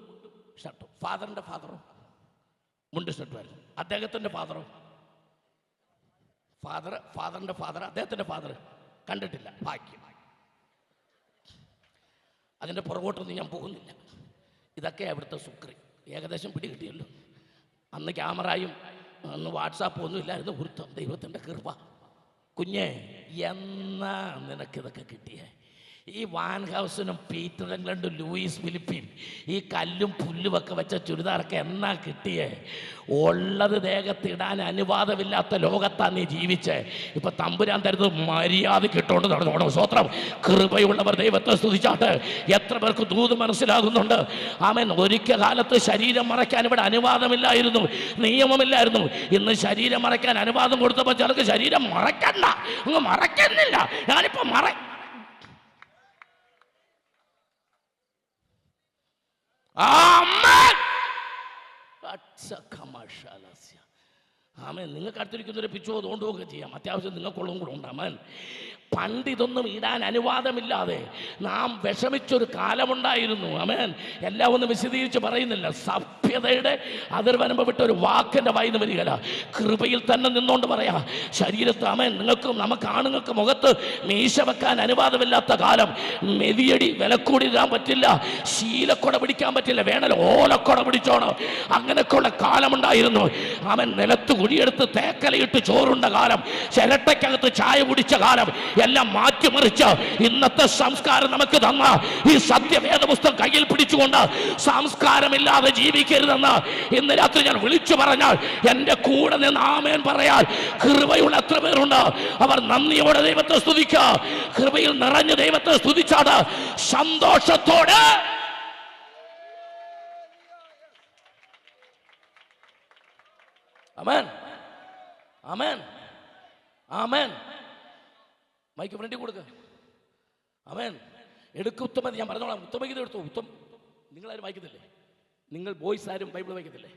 ഷർട്ടും. ഫാദറിൻ്റെ ഫാദറോ മുണ്ട് ഷർട്ടുമായിരുന്നു. അദ്ദേഹത്തിൻ്റെ ഫാദറോ ഫാദറിൻ്റെ ഫാദർ, അദ്ദേഹത്തിൻ്റെ ഫാദർ കണ്ടിട്ടില്ല. ഭാഗ്യം. അതിൻ്റെ പുറകോട്ടൊന്നും ഞാൻ പോകുന്നില്ല. ഇതൊക്കെ അവിടുത്തെ സുക്രി. ഏകദേശം പിടി കിട്ടിയല്ലോ. അന്ന് ക്യാമറയും അന്ന് വാട്സാപ്പും ഒന്നും ഇല്ലായിരുന്നു. വൃത്തം ദൈവത്തിൻ്റെ കൃപ. കുഞ്ഞേ, എന്നാ നിനക്കിതൊക്കെ കിട്ടിയേ? ഈ വാൻ ഹൗസിനും പീറ്റർ ഇംഗ്ലണ്ടും ലൂയിസ് ഫിലിപ്പിൻ ഈ കല്ലും പുല്ലുമൊക്കെ വെച്ച ചുരിദാറൊക്കെ എന്നാ കിട്ടിയേ? ഉള്ളത് ദേഹത്തിടാൻ അനുവാദമില്ലാത്ത ലോകത്താണ് നീ ജീവിച്ചേ. ഇപ്പൊ തമ്പുരാൻ തരുന്നത് മര്യാദയ്ക്ക് ഇട്ടുകൊണ്ട് നടന്നോണം. സ്വത്രം. കൃപയുള്ളവർ ദൈവത്തെ സ്തുതിച്ചാട്ട്. എത്ര പേർക്ക് ദൂത് മനസ്സിലാകുന്നുണ്ട്? ആമേൻ. ഒരിക്കൽ കാലത്ത് ശരീരം മറയ്ക്കാൻ ഇവിടെ അനുവാദമില്ലായിരുന്നു, നിയമമില്ലായിരുന്നു. ഇന്ന് ശരീരം മറയ്ക്കാൻ അനുവാദം കൊടുത്തപ്പോൾ ചിലർക്ക് ശരീരം മറക്കണ്ട, അങ്ങ് മറക്കുന്നില്ല. ഞാനിപ്പോ ആമേൻ. നിങ്ങൾക്ക് അടുത്തിരിക്കുന്നൊരു പിച്ചോ തോണ്ടുകയൊക്കെ ചെയ്യാം, അത്യാവശ്യം നിങ്ങൾക്കുള്ളതും കൂടെ ഉണ്ട്. ആമേൻ. പണ്ട് ഇതൊന്നും ഇടാൻ അനുവാദമില്ലാതെ നാം വിഷമിച്ചൊരു കാലമുണ്ടായിരുന്നു. ആമേൻ. എല്ലാം ഒന്നും വിശദീകരിച്ച് പറയുന്നില്ല. സഭ്യതയുടെ അതിർവരമ്പ് വിട്ട ഒരു വാക്കിൻ്റെ വായിന്ന് വരികയില്ല. കൃപയിൽ തന്നെ നിന്നുകൊണ്ട് പറയാ, ശരീരത്ത് ആമേൻ നിങ്ങൾക്കും നമുക്ക് ആണുങ്ങൾക്ക് മുഖത്ത് മീശ വെക്കാൻ അനുവാദമില്ലാത്ത കാലം, മെതിയടി വിലക്കൂടി ഇടാൻ പറ്റില്ല, ശീലക്കൊട പിടിക്കാൻ പറ്റില്ല, വേണൽ ഓലക്കൊട പിടിച്ചോണം, അങ്ങനെയൊക്കെയുള്ള കാലമുണ്ടായിരുന്നു. അവൻ നിലത്ത് കുഴിയെടുത്ത് തേക്കലയിട്ട് ചോറുണ്ട കാലം, ചിരട്ടയ്ക്കകത്ത് ചായ കുടിച്ച കാലം എല്ലാം മാറ്റിമറിച്ച് ഇന്നത്തെ സംസ്കാരം നമുക്ക് തന്ന ഈ സത്യവേദ പുസ്തകം കയ്യിൽ പിടിച്ചുകൊണ്ട് സംസ്കാരമില്ലാതെ ജീവിക്കരുതെന്ന് ഇന്ന് രാത്രി ഞാൻ വിളിച്ചു പറഞ്ഞാൽ എന്റെ കൂടെ നിന്ന് ആമേൻ പറയാൻ കൃപയുള്ള എത്ര പേരുണ്ട്? അവർ നന്ദിയോടെ ദൈവത്തെ സ്തുതിക്കുക. കൃപയിൽ നിറഞ്ഞ ദൈവത്തെ സ്തുതിച്ചാണ് സന്തോഷത്തോടെ. ആമേൻ, ആമേൻ, ആമേൻ. മൈക്ക് ഫ്രണ്ടിൽ കൊടുക്ക. ആമേൻ. എടുക്കും ഉത്തമ. ഞാൻ പറഞ്ഞോളാം, ഉത്തമഗീതം എടുത്തു. നിങ്ങളാരും വായിക്കത്തില്ലേ? നിങ്ങൾ ബോയ്സ് ആരും ബൈബിൾ വായിക്കത്തില്ലേ?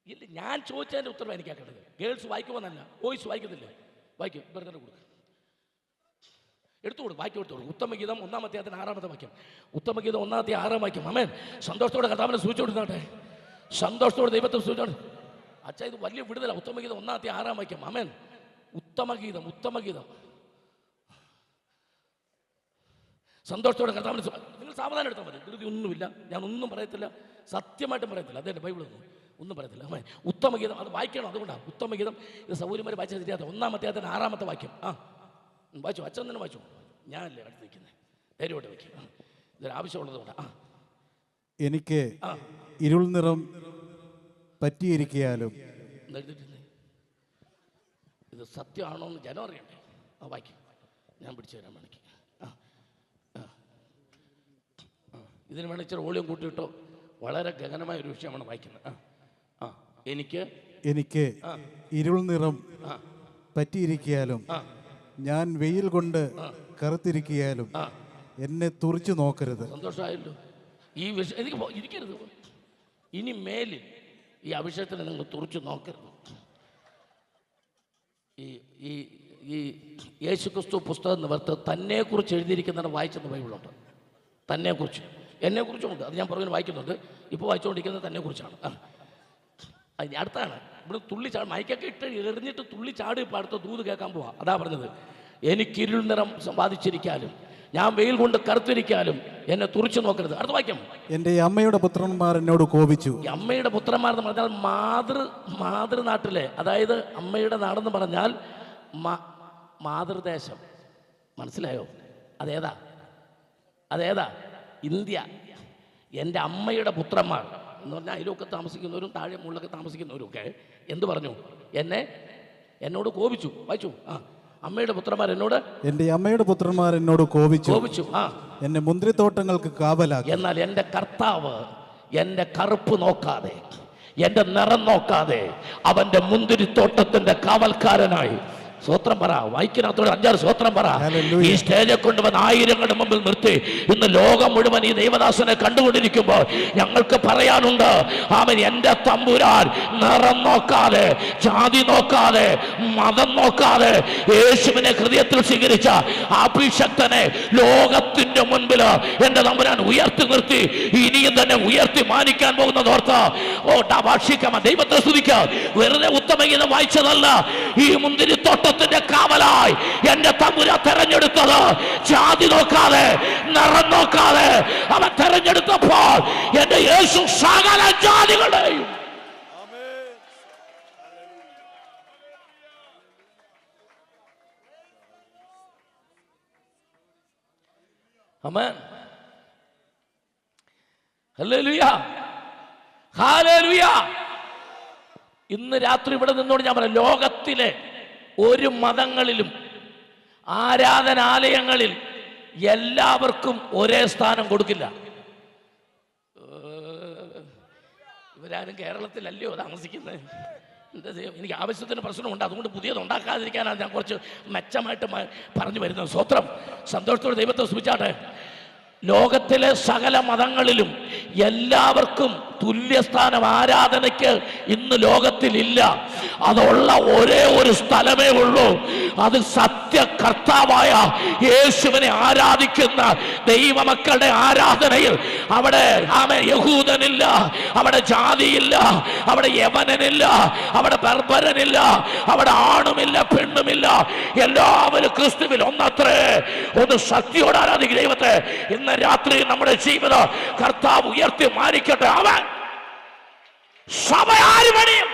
ഇല്ല, ഞാൻ ചോദിച്ചതിൻ്റെ ഉത്തരവ് എനിക്ക് കേട്ടത്. ഗേൾസ് വായിക്കുമെന്നല്ല, ബോയ്സ് വായിക്കത്തില്ലേ? വായിക്കും. ഇവരുടെ കൊടുക്കുക, എടുത്തു കൊടുക്കും, വായിക്കും, എടുത്തു കൊടുക്കും. ഉത്തമഗീതം 1-ാം അധ്യായത്തിന് 6-ാമത്തെ വാക്യം. ഉത്തമഗീതം 1-ാം അധ്യായം 6-ാം വാക്യം. ആമേൻ. സന്തോഷത്തോടെ കർത്താവിനെ സൂചിച്ചുകൊണ്ടിരുന്നാട്ടെ, സന്തോഷത്തോടെ ദൈവത്തെ സൂചിച്ചോണ്ട്. അച്ഛാ, ഇത് വലിയ വിടുതല. ഉത്തമഗീതം 1-ാം അധ്യായം 6-ാം വാക്യം. ആമേൻ. ഉത്തമഗീതം, ഉത്തമഗീതം. സന്തോഷത്തോടെ കർത്താവിനെ. നിങ്ങൾ സാവധാനം എടുത്താൽ മതി, ധൃതി ഒന്നുമില്ല. ഞാൻ ഒന്നും പറയത്തില്ല, സത്യമായിട്ടും പറയത്തില്ല. അതെൻ്റെ ബൈബിൾ ഒന്നും പറയത്തില്ല. ആമേൻ. ഉത്തമഗീതം അത് വായിക്കണം. അതുകൊണ്ടാണ് ഉത്തമഗീതം. ഇത് സൗകര്യമാർ വായിച്ചാൽ ശരിയാത്ത 1-ാം അധ്യായത്തിന് 6-ാമത്തെ വാക്യം. വായിച്ചു, അച്ഛൻ തന്നെ വായിച്ചു. ഞാനല്ലേ അടുത്ത് നിൽക്കുന്നത്, ധൈര്യമായിട്ട് വയ്ക്കുക. ഇതൊരു ആവശ്യമുള്ളത് കൊണ്ടാണ്. എനിക്ക് ഇരുൾ നിറം പറ്റിയിരിക്കാലും. ഇത് സത്യമാണോ എന്ന് ജനം അറിയണ്ടേ? വായിക്കും, ഞാൻ പിടിച്ചു തരാൻ വേണമെങ്കിൽ. ഇതിന് വേണം ഇച്ചിരി വോളിയം കൂട്ടിയിട്ടോ. വളരെ ഗഹനമായ ഒരു വിഷയമാണ് വായിക്കുന്നത്. എനിക്ക് ഇരുൾ നിറം പറ്റിയിരിക്കാലും, ഞാൻ വെയിൽ കൊണ്ട് കറുത്തിരിക്കാലും എന്നെ തുറിച്ചു നോക്കരുത്. സന്തോഷമായല്ലോ. ഈ വിഷയം എനിക്ക് ഇരിക്കരുത്. ഇനി മേലിൽ ഈ അഭിഷേകത്തിന് നിങ്ങൾ തുറിച്ചു നോക്കരുത്. ഈ യേശുക്രിസ്തു പുസ്തകം നിവർത്ത് തന്നെക്കുറിച്ച് എഴുതിയിരിക്കുന്നതാണ് വായിച്ചെന്ന് ബൈബിളുണ്ട്. തന്നെക്കുറിച്ച്, എന്നെക്കുറിച്ചുമുണ്ട്. അത് ഞാൻ പുറകിൽ വായിക്കുന്നുണ്ട്. ഇപ്പോൾ വായിച്ചുകൊണ്ടിരിക്കുന്നത് തന്നെക്കുറിച്ചാണ്. അതിന് അടുത്താണ് ഇവിടെ തുള്ളി ചാട് മൈക്കൊക്കെ ഇട്ട് എറിഞ്ഞിട്ട് തുള്ളി ചാടി ഇപ്പോൾ അടുത്ത ദൂത് കേൾക്കാൻ പോവാം. അതാ പറഞ്ഞത്, എനിക്ക് ഇരുൾ നിറം സമ്പാദിച്ചിരിക്കാലും, ഞാൻ വെയിൽ കൊണ്ട് കറുത്തിരിക്കാലും എന്നെ തുറിച്ചു നോക്കരുത്. അടുത്ത വാക്യം. എൻ്റെ അമ്മയുടെ പുത്രന്മാർ എന്നോട് കോപിച്ചു. ഈ അമ്മയുടെ പുത്രന്മാർ എന്ന് പറഞ്ഞാൽ മാതൃനാട്ടിലെ, അതായത് അമ്മയുടെ നാടെന്ന് പറഞ്ഞാൽ മാതൃദേശം. മനസ്സിലായോ? അതേതാ? ഇന്ത്യ. എൻ്റെ അമ്മയുടെ പുത്രന്മാർ എന്ന് പറഞ്ഞാൽ അതിലൊക്കെ താമസിക്കുന്നവരും താഴെ മുകളിലൊക്കെ താമസിക്കുന്നവരും ഒക്കെ എന്ത് പറഞ്ഞു? എന്നോട് കോപിച്ചു. വായിച്ചു. അമ്മയുടെ പുത്രന്മാർ എന്നോട്, എൻ്റെ അമ്മയുടെ പുത്രന്മാർ എന്നോട് കോപിച്ചു. എന്നെ മുന്തിരിത്തോട്ടങ്ങൾക്ക് കാവലാക്കി. എന്നാൽ എൻ്റെ കർത്താവ് എൻ്റെ കറുപ്പ് നോക്കാതെ, എൻ്റെ നിറം നോക്കാതെ അവൻ്റെ മുന്തിരിത്തോട്ടത്തിൻ്റെ കാവൽക്കാരനായി. സ്വോത്രം പറ. വായിക്കിനകത്തോട് 5-6 സ്വോത്രം പറ. ഈ സ്റ്റേജെ കൊണ്ടുവന്ന് ആയിരങ്ങളുടെ മുമ്പിൽ നിർത്തി ഇന്ന് ലോകം മുഴുവൻ ഈ ദൈവദാസനെ കണ്ടുകൊണ്ടിരിക്കുമ്പോൾ ഞങ്ങൾക്ക് പറയാനുണ്ട്, അവൻ എൻ്റെ തമ്പുരാൻ നിറം നോക്കാതെ, ജാതി നോക്കാതെ, മതം നോക്കാതെ യേശുവിനെ ഹൃദയത്തിൽ സ്വീകരിച്ച അഭിഷക്തനെ ലോകത്തിന്റെ മുൻപിൽ എൻ്റെ തമ്പുരാൻ ഉയർത്തി നിർത്തി ഇനിയും തന്നെ ഉയർത്തി മാനിക്കാൻ പോകുന്നതോർത്ത് ദൈവത്തെ സ്തുതിക്കുക. വെറുതെ ഉത്തമഗീതം വായിച്ചതല്ല, ഈ മുന്തിരിത്തോട്ട കാവലായി എന്റെ തമ്പുരാൻ തെരഞ്ഞെടുത്തത്. ജാതി നോക്കാതെ, നിറം നോക്കാതെ അവൻ തെരഞ്ഞെടുത്തപ്പോൾ എന്റെ യേശു സകല ജാതികളെയും ആമേൻ. Hallelujah, hallelujah. ഇന്ന് രാത്രി ഇവിടെ നിന്നോട് ഞാൻ പറയാം, ലോകത്തിലെ ഒരു മതങ്ങളിലും ആരാധനാലയങ്ങളിൽ എല്ലാവർക്കും ഒരേ സ്ഥാനം കൊടുക്കില്ല. ഇവരാരും കേരളത്തിലല്ലയോ താമസിക്കുന്നത്? എന്താ ചെയ്യും? എനിക്ക് ആവശ്യത്തിന് പ്രശ്നമുണ്ട്, അതുകൊണ്ട് പുതിയത് ഉണ്ടാക്കാതിരിക്കാനാണ് ഞാൻ കുറച്ച് മെച്ചമായിട്ട് പറഞ്ഞു വരുന്നത്. സ്വത്രം. സന്തോഷത്തോടെ ദൈവത്തെ സ്തുതിച്ചാട്ടെ. ലോകത്തിലെ സകല മതങ്ങളിലും എല്ലാവർക്കും തുല്യസ്ഥാനം ആരാധനയ്ക്ക് ഇന്ന് ലോകത്തിലില്ല. അതുള്ള ഒരേ ഒരു സ്ഥലമേ ഉള്ളൂ. അത് സത്യകർത്താവായ യേശുവിനെ ആരാധിക്കുന്ന ദൈവമക്കളുടെ ആരാധനയിൽ അവിടെ യഹൂദനില്ല, അവിടെ ജാതിയില്ല, അവിടെ യവനനില്ല, അവിടെ ബർബരനില്ല, അവിടെ ആണുമില്ല പെണ്ണുമില്ല, എല്ലാവരും ക്രിസ്തുവിൽ ഒന്നത്രേ. ഒന്ന് ശക്തിയോടെ ആരാധിക്കുന്ന ദൈവത്തെ ഇന്ന് രാത്രി നമ്മുടെ ജീവിതം കർത്താവ് ഉയർത്തി മാനിക്കട്ടെ. അവൻ സഭ ആര് പണിയും?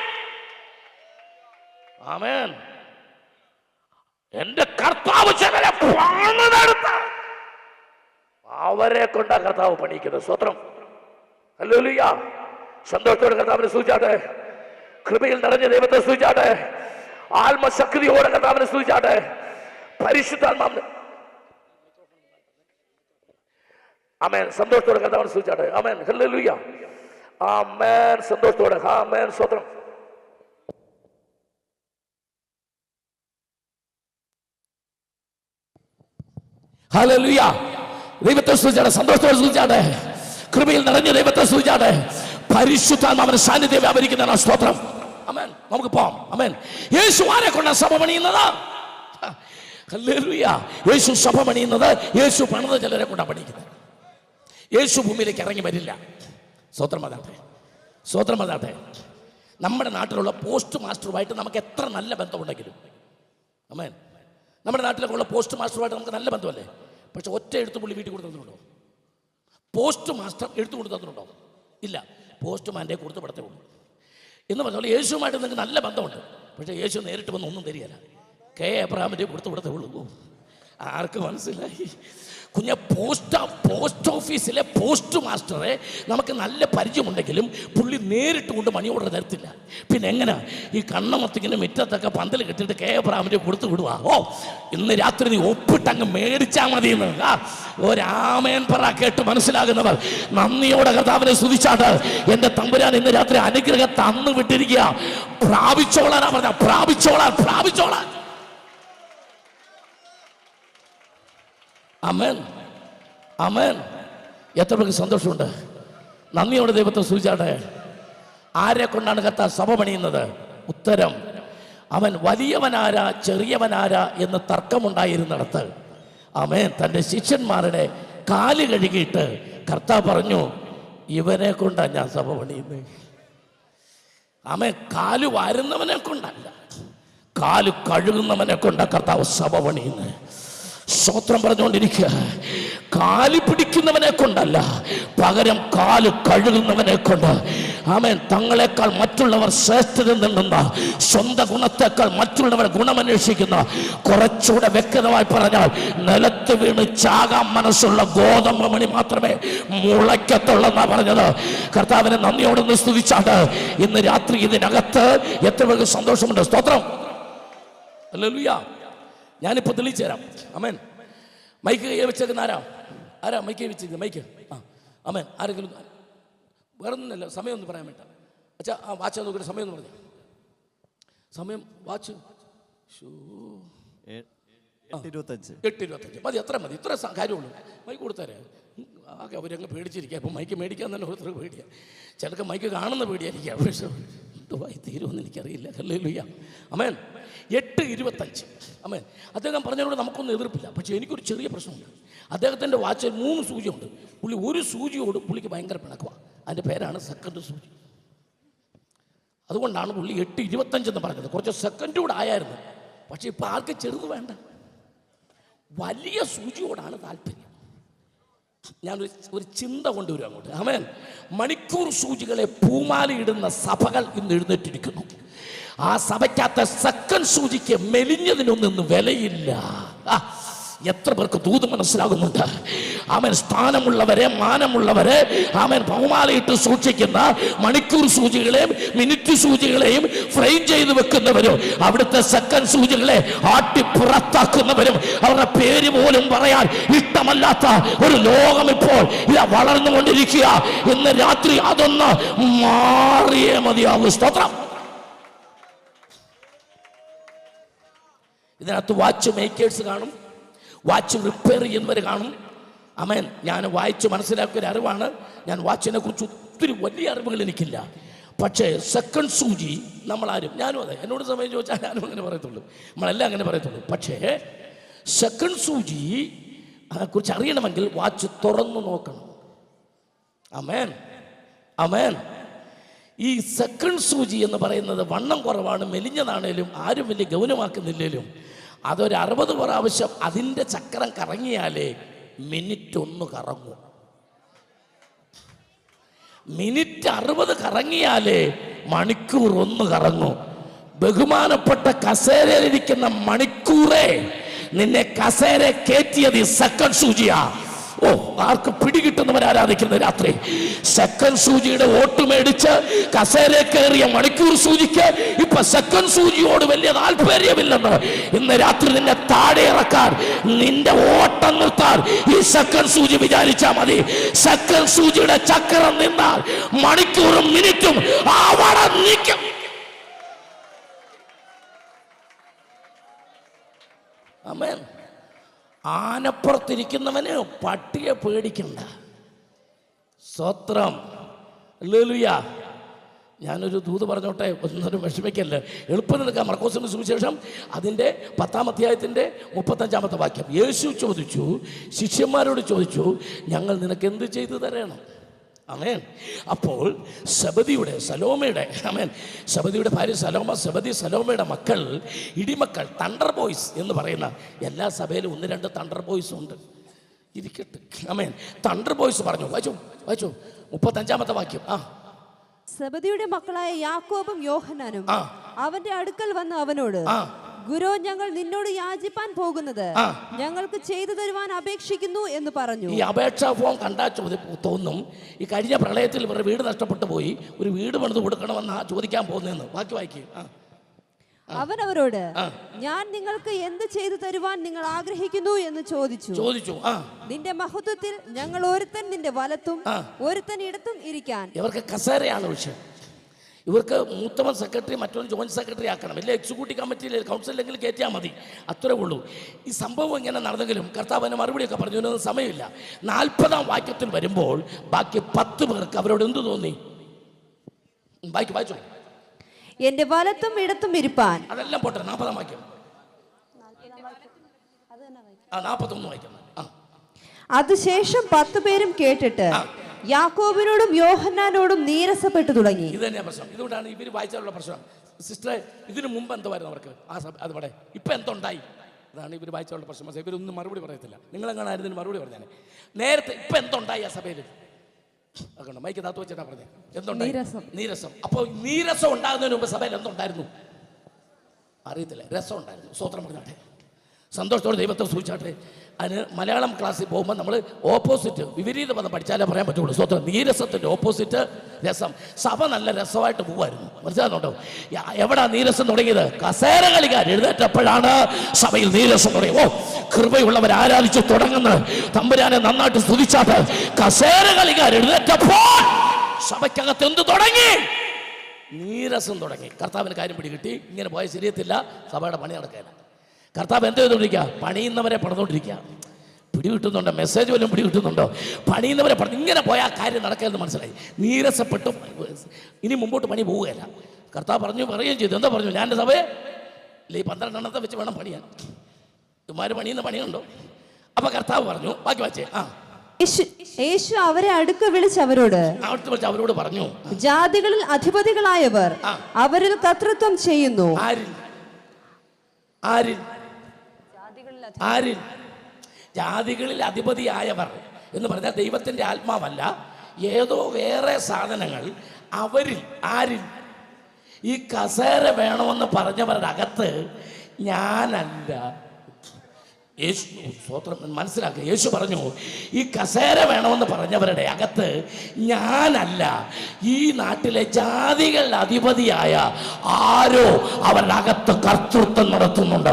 ആമേൻ. എന്റെ കർത്താവ് ചിലരെ പണിതെടുത്ത അവരെ കൊണ്ടാ കർത്താവ് പണിയിക്കുന്നത്. സ്തോത്രം. ഹല്ലേലൂയ. സന്തോഷത്തോടെ കർത്താവിനെ സ്തുതിച്ചാട്ടെ. കൃപയിൽ നിറഞ്ഞ ദൈവത്തെ സ്തുതിച്ചാട്ടെ. ആത്മശക്തിയോടെ കർത്താവിനെ സ്തുതിച്ചാട്ടെ. പരിശുദ്ധാത്മാവിനെ ആമേൻ. സന്തോഷത്തോടെ കർത്താവിനെ സ്തുതിച്ചാട്ടെ. ആമേൻ. ഹല്ലേലൂയ. ആമേൻ. സന്തോഷത്തോടെ. ആമേൻ. സ്തോത്രം. ഹല്ലേലൂയ. ദൈവത്തെ സ്തുതിച്ചാട്ടെ. സന്തോഷത്തോടെ സ്തുതിച്ചാട്ടെ. കൃപയിൽ നിറഞ്ഞ ദൈവത്തെ സ്തുതിച്ചാട്ടെ. പരിശുദ്ധാത്മാവിന്റെ സാന്നിധ്യം വ്യാപരിക്കുന്നതാണ്. സ്തോത്രം. ആമേൻ. നമുക്ക് പോവാം. ആമേൻ. യേശു ആരെ കൊണ്ടാണ് സഭ പണിയുന്നത്? ഹല്ലേലൂയ. യേശു സഭ പണിയുന്നത് യേശു പണിത ചിലരെ കൊണ്ടാണ് പണിയുന്നത്. യേശു ഭൂമിയിലേക്ക് ഇറങ്ങി വരില്ല. സ്വതന്ത്രം അതാട്ടെ. സ്വതന്ത്രം അതാട്ടെ. നമ്മുടെ നാട്ടിലുള്ള പോസ്റ്റ് മാസ്റ്ററുമായിട്ട് നമുക്ക് എത്ര നല്ല ബന്ധമുണ്ടെങ്കിലും, ആമേൻ, നമ്മുടെ നാട്ടിലൊക്കെ ഉള്ള പോസ്റ്റ് മാസ്റ്ററുമായിട്ട് നമുക്ക് നല്ല ബന്ധമല്ലേ? പക്ഷെ ഒറ്റ എഴുത്ത് പുള്ളി വീട്ടിൽ കൊടുത്തു തന്നിട്ടുണ്ടോ? പോസ്റ്റ് മാസ്റ്റർ എഴുത്ത് കൊടുത്തു തന്നിട്ടുണ്ടോ? ഇല്ല. പോസ്റ്റ്മാൻ്റെ കൊടുത്ത് പെടത്തേ ഉള്ളൂ. എന്ന് പറഞ്ഞാൽ യേശുവുമായിട്ട് നിങ്ങൾക്ക് നല്ല ബന്ധമുണ്ട്. പക്ഷേ യേശു നേരിട്ട് വന്ന് ഒന്നും തരികയില്ല. കെ എബ്രഹാമിൻ്റെ കൊടുത്ത് പെടത്തേ ഉള്ളൂ. ആർക്ക് മനസ്സിലായി? കുഞ്ഞ പോസ്റ്റ് ഓഫീസിലെ പോസ്റ്റ് മാസ്റ്ററെ നമുക്ക് നല്ല പരിചയമുണ്ടെങ്കിലും പുള്ളി നേരിട്ട് കൊണ്ട് മണി ഓർഡർ തരത്തില്ല. പിന്നെ എങ്ങനെ ഈ കണ്ണമത്തിങ്ങനെ മുറ്റത്തൊക്കെ പന്തൽ കെട്ടിയിട്ട് കെ എബ്രഹാമിൻ്റെ കൊടുത്തു വിടുക? ഓ, ഇന്ന് രാത്രി നീ ഒപ്പിട്ടങ്ങ് മേടിച്ചാൽ മതി എന്ന് ഒരാമേൻ പറ കേട്ട് മനസ്സിലാകുന്നവർ നന്ദിയോടെ കർത്താവിനെ സ്തുതിച്ചാട്ട്. എൻ്റെ തമ്പുരാൻ ഇന്ന് രാത്രി അനുഗ്രഹം തന്നു വിട്ടിരിക്കുക. പ്രാപിച്ചോളാനാ പറഞ്ഞ. പ്രാപിച്ചോളാൻ. ആമേൻ. ആമേൻ. എത്ര പേർക്ക് സന്തോഷമുണ്ട്? നന്ദിയോടെ ദൈവത്തെ സ്തുതിച്ചാട്ടെ. ആരെ കൊണ്ടാണ് കർത്താവ് സഭ പണിയുന്നത്? ഉത്തരം, അവൻ വലിയവനാരാ ചെറിയവനാരാ എന്ന് തർക്കമുണ്ടായിരുന്നിടത്ത് ആമേൻ തൻ്റെ ശിഷ്യന്മാരുടെ കാല് കഴുകിയിട്ട് കർത്താവ് പറഞ്ഞു, ഇവനെ കൊണ്ടാണ് ഞാൻ സഭ പണിയുന്നത്. ആമേൻ. കാല് വാരുന്നവനെ കൊണ്ടല്ല, കാല് കഴുകുന്നവനെ കൊണ്ടാണ് കർത്താവ് സഭ പണിയുന്നത്. സ്തോത്രം പറഞ്ഞുകൊണ്ടിരിക്കുക. കാല് പിടിക്കുന്നവനെ കൊണ്ടല്ല, പകരം കാല് കഴുകുന്നവനെ കൊണ്ട്. ആമേൻ. തങ്ങളെക്കാൾ മറ്റുള്ളവർ ശ്രേഷ്ഠരെന്നുണ്ടെന്ന സ്വന്തം ഗുണത്തെക്കാൾ മറ്റുള്ളവർ ഗുണമന്വേഷിക്കുന്ന, കുറച്ചുകൂടെ വ്യക്തമായി പറഞ്ഞാൽ നിലത്ത് വീണ് ചാകാൻ മനസ്സുള്ള ഗോതമ്പ് മണി മാത്രമേ മുളയ്ക്കത്തുള്ളെന്നാ പറഞ്ഞത്. കർത്താവിനെ നന്ദിയോടൊന്ന് സ്തുതിച്ചാട്ട് ഇന്ന് രാത്രി ഇതിനകത്ത് എത്ര പേർക്ക് സന്തോഷമുണ്ട്? സ്തോത്രം. ഹല്ലേലൂയ. ഞാനിപ്പോൾ തെളിയിച്ചു തരാം. ആമേൻ. മൈക്ക് കൈ വെച്ചേക്കുന്ന ആരാ മൈക്ക് കൈ വെച്ചിരിക്കുന്നത്? മൈക്ക്. ആമേൻ. ആരെങ്കിലും വേറെ ഒന്നുമില്ല. സമയം ഒന്ന് പറയാൻ വേണ്ട. അച്ഛാ, ആ വാച്ച് നോക്കിയിട്ട് സമയം ഒന്ന് പറഞ്ഞു. സമയം വാച്ച് 8:25 മതി. അത്ര മതി. ഇത്ര കാര്യമുള്ളൂ. മൈക്ക് കൊടുത്തേരെ. ആകെ അവരങ്ങ് പേടിച്ചിരിക്കുക. അപ്പോൾ മൈക്ക് മേടിക്കാൻ തന്നെ ഓരോരുത്തർ പേടിയാണ്. ചിലർക്ക് മൈക്ക് കാണുന്ന പേടിയായിരിക്കാം. പക്ഷേ എന്തുവായി തീരുമെന്ന് എനിക്കറിയില്ല. ഹല്ലേലൂയ. ആമേൻ. 8:25. ആമേൻ. അദ്ദേഹം പറഞ്ഞതിനോട് നമുക്കൊന്നും എതിർപ്പില്ല. പക്ഷേ എനിക്കൊരു ചെറിയ പ്രശ്നമുണ്ട്. അദ്ദേഹത്തിൻ്റെ വാച്ചിൽ 3 സൂചിയുണ്ട്. പുള്ളി ഒരു സൂചിയോട് പുള്ളിക്ക് ഭയങ്കര പിണക്കമാണ്. അതിൻ്റെ പേരാണ് സെക്കൻഡ് സൂചി. അതുകൊണ്ടാണ് പുള്ളി 8:25 എന്ന് പറഞ്ഞത്. കുറച്ച് സെക്കൻഡ് കൂടെ ആയായിരുന്നു. പക്ഷെ ഇപ്പം ആർക്ക് ചെറുത് വേണ്ട, വലിയ സൂചിയോടാണ് താല്പര്യം. ഞാനൊരു ചിന്ത കൊണ്ടുവരും അങ്ങോട്ട്. ആമേൻ. മണിക്കൂർ സൂചികളെ പൂമാലയിടുന്ന സഭകൾ ഇന്ന് എഴുന്നേറ്റിരിക്കുന്നു. ആ സഭയ്ക്കകത്ത് സെക്കൻഡ് സൂചിക്ക് മെലിഞ്ഞതിനൊന്നും വിലയില്ല. എത്ര പേർക്ക് ദൂത് മനസ്സിലാകുന്നുണ്ട്? ആമേൻ. സ്ഥാനമുള്ളവരെ, മാനമുള്ളവരെ ആമേൻ ബഹുമാലയിട്ട് സൂക്ഷിക്കുന്ന മണിക്കൂർ സൂചികളെയും മിനിറ്റ് സൂചികളെയും ഫ്രെയിം ചെയ്ത് വെക്കുന്നവരും അവിടുത്തെ സെക്കൻഡ് സൂചികളെ ആട്ടി പുറത്താക്കുന്നവരും അവരുടെ പേര് പോലും പറയാൻ ഇഷ്ടമല്ലാത്ത ഒരു ലോകം ഇപ്പോൾ ഇതാ വളർന്നുകൊണ്ടിരിക്കുക. ഇന്ന് രാത്രി അതൊന്ന് മാറിയേ മതിയാകും. സ്തോത്രം. ഇതിനകത്ത് വാച്ച് മേക്കേഴ്സ് കാണും, വാച്ച് റിപ്പയർ ചെയ്യുന്നവർ കാണും, ആമേൻ. ഞാൻ വായിച്ച് മനസ്സിലാക്കിയ ഒരു അറിവാണ്. ഞാൻ വാച്ചിനെ കുറിച്ച് ഒത്തിരി വലിയ അറിവുകൾ എനിക്കില്ല. പക്ഷേ സെക്കൻഡ് സൂചി നമ്മളാരും, ഞാനും അതെ, എന്നോട് സമയം ചോദിച്ചാൽ ഞാനും അങ്ങനെ പറയത്തുള്ളൂ, നമ്മളെല്ലാം അങ്ങനെ പറയത്തുള്ളൂ. പക്ഷേ സെക്കൻഡ് സൂചി കുറിച്ച് അറിയണമെങ്കിൽ വാച്ച് തുറന്നു നോക്കണം. ആമേൻ, ആമേൻ. ഈ സെക്കൻഡ് സൂചി എന്ന് പറയുന്നത് വണ്ണം കുറവാണ്, മെലിഞ്ഞതാണേലും ആരും വലിയ ഗൗനമാക്കുന്നില്ലേലും അതൊരു 60 പ്രാവശ്യം അതിൻ്റെ ചക്രം കറങ്ങിയാലേ മിനിറ്റ് 1 കറങ്ങും. മിനിറ്റ് 60 കറങ്ങിയാലേ മണിക്കൂർ 1 കറങ്ങും. ബഹുമാനപ്പെട്ട കസേരയിലിരിക്കുന്ന മണിക്കൂറേ നിന്നെ കസേര കയറ്റിയത് സെക്കൻഡ് സൂചിയാ. ഓ, ആർക്ക് പിടികിട്ടുന്നവർ ആരാധിക്കുന്ന രാത്രി സെക്കൻഡ് സൂചിയുടെ വോട്ട് മേടിച്ച് കസേര കയറിയ മണിക്കൂർ സൂചിക്ക് ഇപ്പൊ സെക്കൻഡ് സൂചിയോട് വലിയ താല്പര്യമില്ലെന്ന് ഇന്ന് രാത്രി നിന്നെ താഴെ ഇറക്കാൻ, നിന്റെ ഓട്ടം നിർത്താൻ ഈ സെക്കൻഡ് സൂചി വിചാരിച്ചാൽ മതി. സെക്കൻഡ് സൂചിയുടെ ചക്രം നിന്നാൽ മണിക്കൂറും മിനിറ്റും അവിടെ നിൽക്കും. ആമേൻ. ആനപ്പുറത്തിരിക്കുന്നവന് പട്ടിയെ പേടിക്കണ്ട. സ്തോത്രം, ഹല്ലേലൂയ. ഞാനൊരു ദൂത് പറഞ്ഞോട്ടെ, ഒന്നൊരു വിഷമിക്കല്ലേ, എളുപ്പം നിൽക്കാം. മർക്കോസിന്റെ സുവിശേഷം അതിൻ്റെ 10-ാം അധ്യായത്തിൻ്റെ 35-ാമത്തെ വാക്യം. യേശു ചോദിച്ചു, ശിഷ്യന്മാരോട് ചോദിച്ചു, ഞങ്ങൾ നിനക്ക് എന്ത് ചെയ്തു തരണം? ആമേൻ. അപ്പോൾ സലോമയുടെ ഭാര്യ സലോമ, സലോമയുടെ മക്കൾ, ഇടിമക്കൾ, തണ്ടർ ബോയ്സ് എന്ന് പറയുന്ന, എല്ലാ സഭയിലും 1-2 തണ്ടർ ബോയ്സ് ഉണ്ട്, ഇരിക്കട്ടെ. ആമേൻ. തണ്ടർ ബോയ്സ് പറഞ്ഞു, വായിച്ചു 35-ാമത്തെ വാക്യം. സെബദിയുടെ മക്കളായ യാക്കോബും യോഹന്നാനും അവന്റെ അടുക്കൽ വന്ന് അവനോട്, ഗുരു, ഞങ്ങൾ നിന്നോട് യാചിപ്പാൻ പോകുന്നത് ഞങ്ങൾക്ക് ചെയ്തു തരുവാൻ അപേക്ഷിക്കുന്നു എന്ന് പറഞ്ഞു. ഈ അപേക്ഷാ ഫോം കണ്ടാൽ തോന്നും ഈ കഴിഞ്ഞ പ്രളയത്തിൽ ഇവരുടെ വീട് നഷ്ടപ്പെട്ടു പോയി, ഒരു വീട് പണിത് കൊടുക്കണമെന്നാ ചോദിക്കാൻ പോകുന്നതെന്ന്. വായിക്കും. അവൻ അവരോട്, ഞാൻ നിങ്ങൾക്ക് എന്ത് ചെയ്തു തരുവാൻ നിങ്ങൾ ആഗ്രഹിക്കുന്നു എന്ന് ചോദിച്ചു. നിന്റെ മഹത്വത്തിൽ ഞങ്ങൾ ഒരുത്തൻ നിന്റെ വലത്തും ഒരുത്തൻ ഇടത്തും ഇരിക്കാൻ. ഇവർക്ക് കസേരയാണ് വിഷയം. ഇവർക്ക് മൂത്തവൻ സെക്രട്ടറി, മറ്റൊന്ന് ജോയിന്റ് സെക്രട്ടറി ആക്കണം, ഇല്ല എക്സിക്യൂട്ടീവ് കമ്മിറ്റിയിൽ കൗൺസിലെങ്കിലും കയറ്റിയാൽ മതി, അത്രേ ഉള്ളൂ. ഈ സംഭവം ഇങ്ങനെ നടന്നെങ്കിലും കർത്താവിന് മറുപടിയൊക്കെ പറഞ്ഞു. ഇതിനൊന്നും സമയമില്ല. 40-ാം വാക്യത്തിൽ വരുമ്പോൾ ബാക്കി 10 പേർക്ക് അവരോട് എന്തു തോന്നി? വായിച്ചോ. എന്റെ വലത്തും ഇടത്തും ഇരിപ്പാൻ. അതെല്ലാം പോട്ടെ. 40-ാം വാക്യം, 41 വായിക്കാം. അതിനുശേഷം 10 പേരും കേട്ടിട്ട് യാക്കോബിനോടും യോഹന്നാനോടും നീരസപ്പെട്ടു തുടങ്ങി. ഇത് തന്നെയാണ് പ്രശ്നം. ഇതുകൊണ്ടാണ് ഇവർ വായിച്ചാലുള്ള പ്രശ്നം. സിസ്റ്ററെ, ഇതിനു മുമ്പ് എന്തായിരുന്നു അവർക്ക് അത് ഇവിടെ ഇപ്പം എന്തുണ്ടായി? അതാണ് ഇവർ വായിച്ചാലുള്ള പ്രശ്നം. ഇവരൊന്നും മറുപടി പറയത്തില്ല. നിങ്ങളെങ്ങാനായിരുന്നു മറുപടി പറഞ്ഞാൽ നേരത്തെ ഇപ്പം എന്തുണ്ടായി ആ സഭയിൽ? അതുകൊണ്ട് മൈക്ക് താത്തു വെച്ചിട്ടാ പറഞ്ഞത് എന്തുണ്ടായി? നീരസം. അപ്പോൾ നീരസം ഉണ്ടാകുന്നതിന് മുമ്പ് സഭയിൽ എന്തുണ്ടായിരുന്നു അറിയത്തില്ല. രസം ഉണ്ടായിരുന്നു. സ്തോത്രം പറഞ്ഞാട്ടെ, സന്തോഷത്തോടെ ദൈവത്തെ സൂചിച്ചാട്ടെ. അതിന് മലയാളം ക്ലാസ്സിൽ പോകുമ്പോൾ നമ്മൾ ഓപ്പോസിറ്റ്, വിപരീത പദം പഠിച്ചാലേ പറയാൻ പറ്റുള്ളൂ. സ്വന്തം നീരസത്തിൻ്റെ ഓപ്പോസിറ്റ് രസം. സഭ നല്ല രസമായിട്ട് പോകുമായിരുന്നു. മനസ്സിലാകുന്നുണ്ടോ? എവിടാ നീരസം തുടങ്ങിയത്? കസേര കളിക്കാർ എഴുന്നേറ്റപ്പോഴാണ് സഭയിൽ നീരസം തുടങ്ങി. കൃപയുള്ളവർ ആരാധിച്ചു തുടങ്ങുന്നത്. തമ്പുരാനെ നന്നായിട്ട് സ്തുതിച്ചാട്ട് കസേര കളിക്കാർ എഴുന്നേറ്റപ്പോൾ സഭയ്ക്കകത്ത് എന്ത് തുടങ്ങി? നീരസം തുടങ്ങി. കർത്താവിന് കാര്യം പിടികിട്ടി. ഇങ്ങനെ പോയാൽ ശരിയത്തില്ല, സഭയുടെ പണി നടക്കാനില്ല. കർത്താവ് എന്ത് ചെയ്തുകൊണ്ടിരിക്കുക? പണിയുന്നവരെ പണിതുകൊണ്ടിരിക്കുക. പിടികിട്ടുന്നുണ്ടോ? മെസ്സേജ് വല്ലതും പിടികിട്ടുന്നുണ്ടോ? പണിയുന്നവരെ പണി. ഇങ്ങനെ പോയാൽ കാര്യം നടക്കരുതെന്ന് മനസ്സിലായി. നീരസപ്പെട്ടു. ഇനി മുമ്പോട്ട് പണി പോവുകയല്ല. കർത്താവ് പറയുകയും ചെയ്തു. എന്താ പറഞ്ഞു? ഞാൻ എൻ്റെ സഭയെ ഈ 12 എണ്ണത്തെ വെച്ച് വേണം പണിയാൻ. ഇമാര് പണിയുന്ന പണിയുണ്ടോ? അപ്പൊ കർത്താവ് പറഞ്ഞു, ബാക്കി വായിച്ചേ. യേശു അവരെ അടുക്ക വിളിച്ച് അവരോട് പറഞ്ഞു, ജാതികളിൽ അധിപതികളായവർ അവരിൽ കർത്തൃത്വം ചെയ്യുന്നു. ജാതികളിൽ അധിപതിയായവർ എന്ന് പറഞ്ഞാൽ ദൈവത്തിൻ്റെ ആത്മാവല്ല, ഏതോ വേറെ സാധനങ്ങൾ അവരിൽ. ഈ കസേര വേണമെന്ന് പറഞ്ഞവരുടെ അകത്ത് ഞാനല്ല. യേശു സ്വത്രം മനസ്സിലാക്കുക. യേശു പറഞ്ഞു, ഈ കസേര വേണമെന്ന് പറഞ്ഞവരുടെ അകത്ത് ഞാനല്ല, ഈ നാട്ടിലെ ജാതികളുടെ അധിപതിയായ ആരോ അവരുടെ അകത്ത് കർത്തൃത്വം നടത്തുന്നുണ്ട്.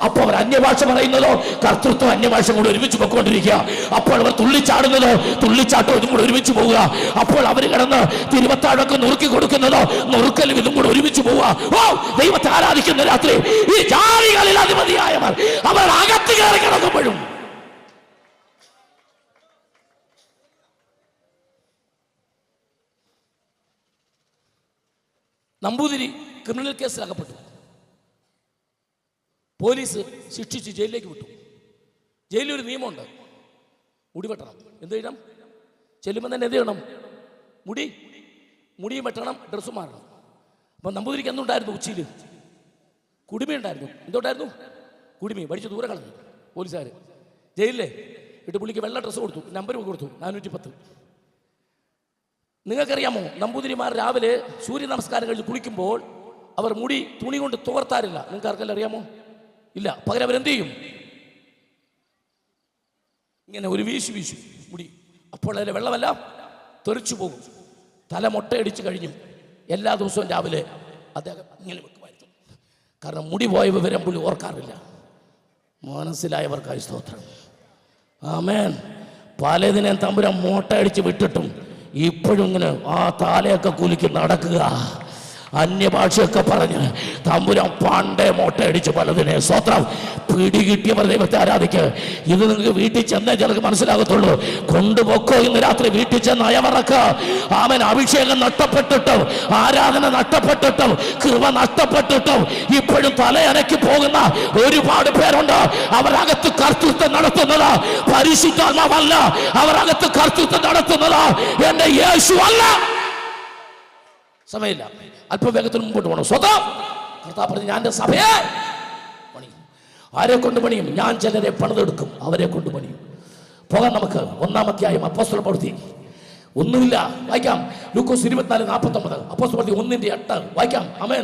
അപ്പോൾ അവർ അന്യഭാഷ പറയുന്നതോ കർത്തൃത്വം അന്യഭാഷ കൂടെ ഒരുമിച്ച് പൊയ്ക്കൊണ്ടിരിക്കുക. അപ്പോൾ അവർ തുള്ളിച്ചാടുന്നതോ തുള്ളിച്ചാട്ടോ ഇതും കൂടെ ഒരുമിച്ച് പോവുക. അപ്പോൾ അവർ കിടന്ന് തിരുവത്താഴൊക്കെ നുറുക്കി കൊടുക്കുന്നതോ നുറുക്കലും ഇതും കൂടെ ഒരുമിച്ച് പോവുക. ദൈവത്തെ ആരാധിക്കുന്ന രാത്രി ഈ ജാതികളിൽ അധിപതിയായവർ അവർ അകത്ത് കയറി കിടക്കുമ്പോഴും നമ്പൂതിരി ക്രിമിനൽ കേസിൽ അകപ്പെട്ടു. പോലീസ് ശിക്ഷിച്ച് ജയിലിലേക്ക് വിട്ടു. ജയിലിലൊരു നിയമമുണ്ട്, മുടി വെട്ടണം. എന്ത് ചെയ്യണം? ചെല്ലുമ്പോൾ തന്നെ എന്ത് ചെയ്യണം? മുടിയും വെട്ടണം, ഡ്രസ്സും മാറണം. അപ്പം നമ്പൂതിരിക്ക് എന്തുണ്ടായിരുന്നു? ഉച്ചയിൽ കുടുമി ഉണ്ടായിരുന്നു. എന്തുണ്ടായിരുന്നു? കുടുമി. പഠിച്ച് ദൂരെ കളഞ്ഞു പോലീസുകാർ. ജയിലിലെ ഇട്ട് പുള്ളിക്ക് വെള്ള ഡ്രസ്സ് കൊടുത്തു, നമ്പർ കൊടുത്തു 410. നിങ്ങൾക്കറിയാമോ, നമ്പൂതിരിമാർ രാവിലെ സൂര്യ നമസ്കാരം കഴിഞ്ഞ് കുളിക്കുമ്പോൾ അവർ മുടി തുണി കൊണ്ട് തുവർത്താറില്ല. നിങ്ങൾക്ക് ആർക്കെല്ലാം അറിയാമോ? ഇല്ല. പകരം അവരെന്ത് ചെയ്യും? ഇങ്ങനെ ഒരു വീശു മുടി. അപ്പോൾ അതിലെ വെള്ളമെല്ലാം തെറിച്ചു പോകും. തല മൊട്ടയടിച്ച് കഴിഞ്ഞു എല്ലാ ദിവസവും രാവിലെ അദ്ദേഹം ഇങ്ങനെ വെക്കുമായിരുന്നു. കാരണം മുടി പോയ വിവരം പുള്ളി ഓർക്കാറില്ല. മനസ്സിലായവർക്കായി സ്തോത്രം. ആമേൻ. പലതിനെ തമ്പുരാൻ മൊട്ടയടിച്ച് വിട്ടിട്ടും ഇപ്പോഴും ഇങ്ങനെ ആ താലയൊക്കെ കുലുക്കി നടക്കുക, അന്യഭാഷയൊക്കെ പറഞ്ഞ് തമ്പുരാൻ പണ്ടേ മൊട്ടയടിച്ച് പലതിനെ. സ്വത്രം പിടികിട്ടിയവർ ദൈവത്തെ ആരാധിക്കുക. ഇത് നിങ്ങൾക്ക് വീട്ടിൽ ചെന്നേ ചിലർക്ക് മനസ്സിലാകത്തുള്ളൂ. കൊണ്ടുപോക്കോ ഇന്ന് രാത്രി വീട്ടിൽ ചെന്ന് അയവറക്ക്. അവൻ അഭിഷേകം നഷ്ടപ്പെട്ടിട്ടും ആരാധന നഷ്ടപ്പെട്ടിട്ടും കൃപ നഷ്ടപ്പെട്ടിട്ടും ഇപ്പോഴും തലയനക്കി പോകുന്ന ഒരുപാട് പേരുണ്ട്. അവരകത്ത് കർത്തൃത്വം നടത്തുന്നത് പരിശുദ്ധാത്മാവല്ല, അവരകത്ത് കർത്തൃത്വം നടത്തുന്നത് എന്റെ യേശു അല്ല. സമയമില്ല, അല്പം വേഗത്തിൽ മുമ്പോട്ട് പോകണം. സ്വതം കർത്താവ് പറഞ്ഞു, ഞാൻ എൻ്റെ സഭയെ പണിയും. ആരെ കൊണ്ട് പണിയും? ഞാൻ ചിലരെ പണിതെടുക്കും, അവരെ കൊണ്ട് പണിയും. പോകാം നമുക്ക്. 1-ാം അധ്യായം അപ്പോസ്തല പ്രവൃത്തി. ഒന്നുമില്ല, വായിക്കാം. ലൂക്കോസ് 24:49. അപ്പോസ്തല പ്രവൃത്തി 1:8 വായിക്കാം. ആമേൻ.